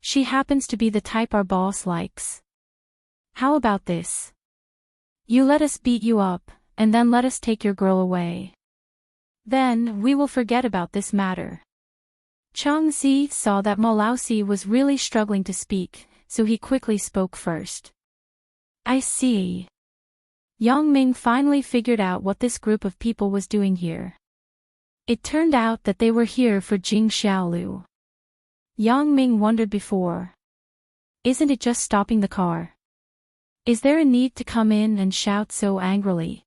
She happens to be the type our boss likes. How about this? You let us beat you up, and then let us take your girl away. Then we will forget about this matter. Chang Zi saw that Ma Laozi was really struggling to speak, so he quickly spoke first. I see. Yang Ming finally figured out what this group of people was doing here. It turned out that they were here for Jing Xiaolu. Yang Ming wondered before. Isn't it just stopping the car? Is there a need to come in and shout so angrily?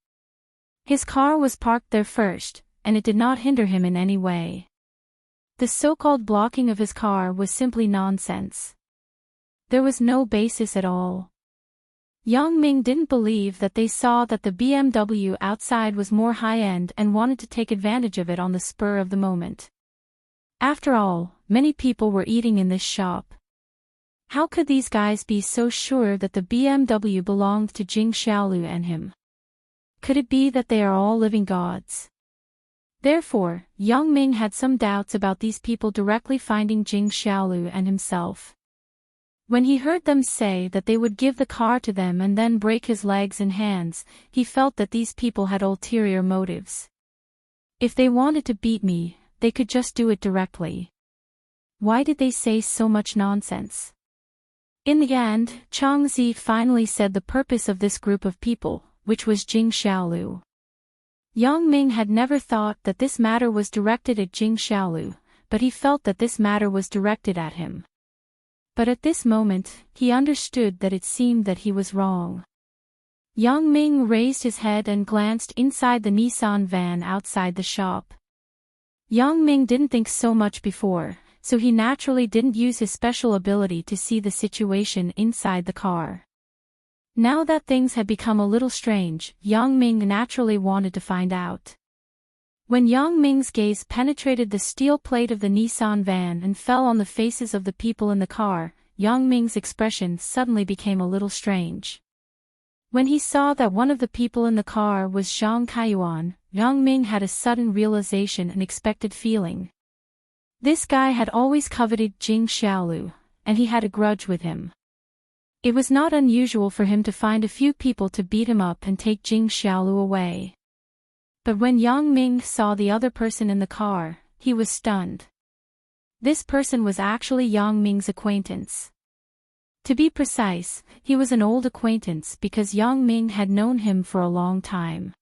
His car was parked there first, and it did not hinder him in any way. The so-called blocking of his car was simply nonsense. There was no basis at all. Yang Ming didn't believe that they saw that the BMW outside was more high-end and wanted to take advantage of it on the spur of the moment. After all, many people were eating in this shop. How could these guys be so sure that the BMW belonged to Jing Xiaolu and him? Could it be that they are all living gods? Therefore, Yang Ming had some doubts about these people directly finding Jing Xiaolu and himself. When he heard them say that they would give the car to them and then break his legs and hands, he felt that these people had ulterior motives. If they wanted to beat me, they could just do it directly. Why did they say so much nonsense? In the end, Chang Zi finally said the purpose of this group of people, which was Jing Xiaolu. Yang Ming had never thought that this matter was directed at Jing Xiaolu, but he felt that this matter was directed at him. But at this moment, he understood that it seemed that he was wrong. Yang Ming raised his head and glanced inside the Nissan van outside the shop. Yang Ming didn't think so much before, so he naturally didn't use his special ability to see the situation inside the car. Now that things had become a little strange, Yang Ming naturally wanted to find out. When Yang Ming's gaze penetrated the steel plate of the Nissan van and fell on the faces of the people in the car, Yang Ming's expression suddenly became a little strange. When he saw that one of the people in the car was Zhang Kaiyuan, Yang Ming had a sudden realization and expected feeling. This guy had always coveted Jing Xiaolu, and he had a grudge with him. It was not unusual for him to find a few people to beat him up and take Jing Xiaolu away. But when Yang Ming saw the other person in the car, he was stunned. This person was actually Yang Ming's acquaintance. To be precise, he was an old acquaintance because Yang Ming had known him for a long time.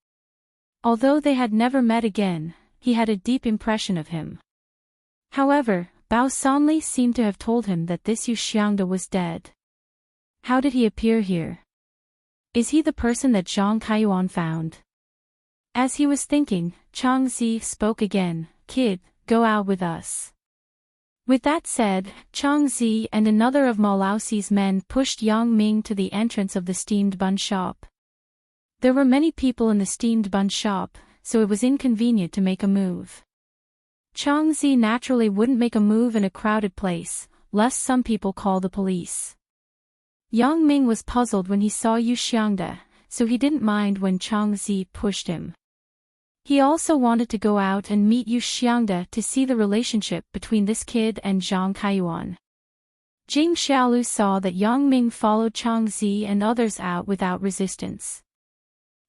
Although they had never met again, he had a deep impression of him. However, Bao Sanli seemed to have told him that this Yu Xiangda was dead. How did he appear here? Is he the person that Zhang Kaiyuan found? As he was thinking, Chang Zi spoke again, "Kid, go out with us." With that said, Chang Zi and another of Ma Laozi's men pushed Yang Ming to the entrance of the steamed bun shop. There were many people in the steamed bun shop, so it was inconvenient to make a move. Chang Zi naturally wouldn't make a move in a crowded place, lest some people call the police. Yang Ming was puzzled when he saw Yu Xiangda, so he didn't mind when Chang Zi pushed him. He also wanted to go out and meet Yu Xiangda to see the relationship between this kid and Zhang Kaiyuan. Jing Xiaolu saw that Yang Ming followed Chang Zi and others out without resistance.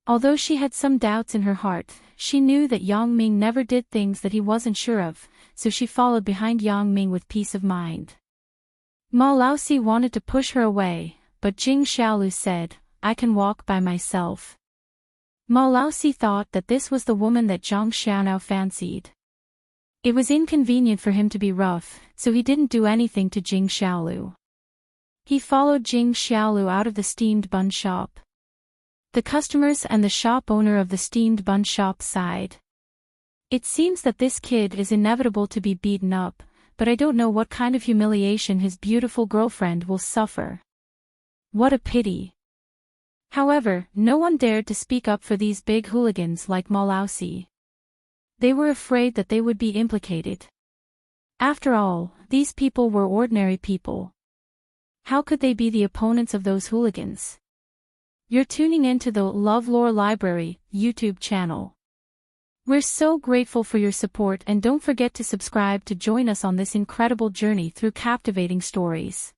Although she had some doubts in her heart, she knew that Yang Ming never did things that he wasn't sure of, so she followed behind Yang Ming with peace of mind. Ma Laozi wanted to push her away, but Jing Xiaolu said, "I can walk by myself." Ma Laozi thought that this was the woman that Zhang Xiaonao fancied. It was inconvenient for him to be rough, so he didn't do anything to Jing Xiaolu. He followed Jing Xiaolu out of the steamed bun shop. The customers and the shop owner of the steamed bun shop sighed. It seems that this kid is inevitable to be beaten up, but I don't know what kind of humiliation his beautiful girlfriend will suffer. What a pity. However, no one dared to speak up for these big hooligans like Malausi. They were afraid that they would be implicated. After all, these people were ordinary people. How could they be the opponents of those hooligans? You're tuning into the LoveLore Library YouTube channel. We're so grateful for your support, and don't forget to subscribe to join us on this incredible journey through captivating stories.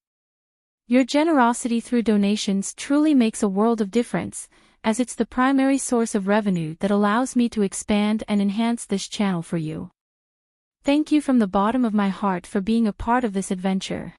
Your generosity through donations truly makes a world of difference, as it's the primary source of revenue that allows me to expand and enhance this channel for you. Thank you from the bottom of my heart for being a part of this adventure.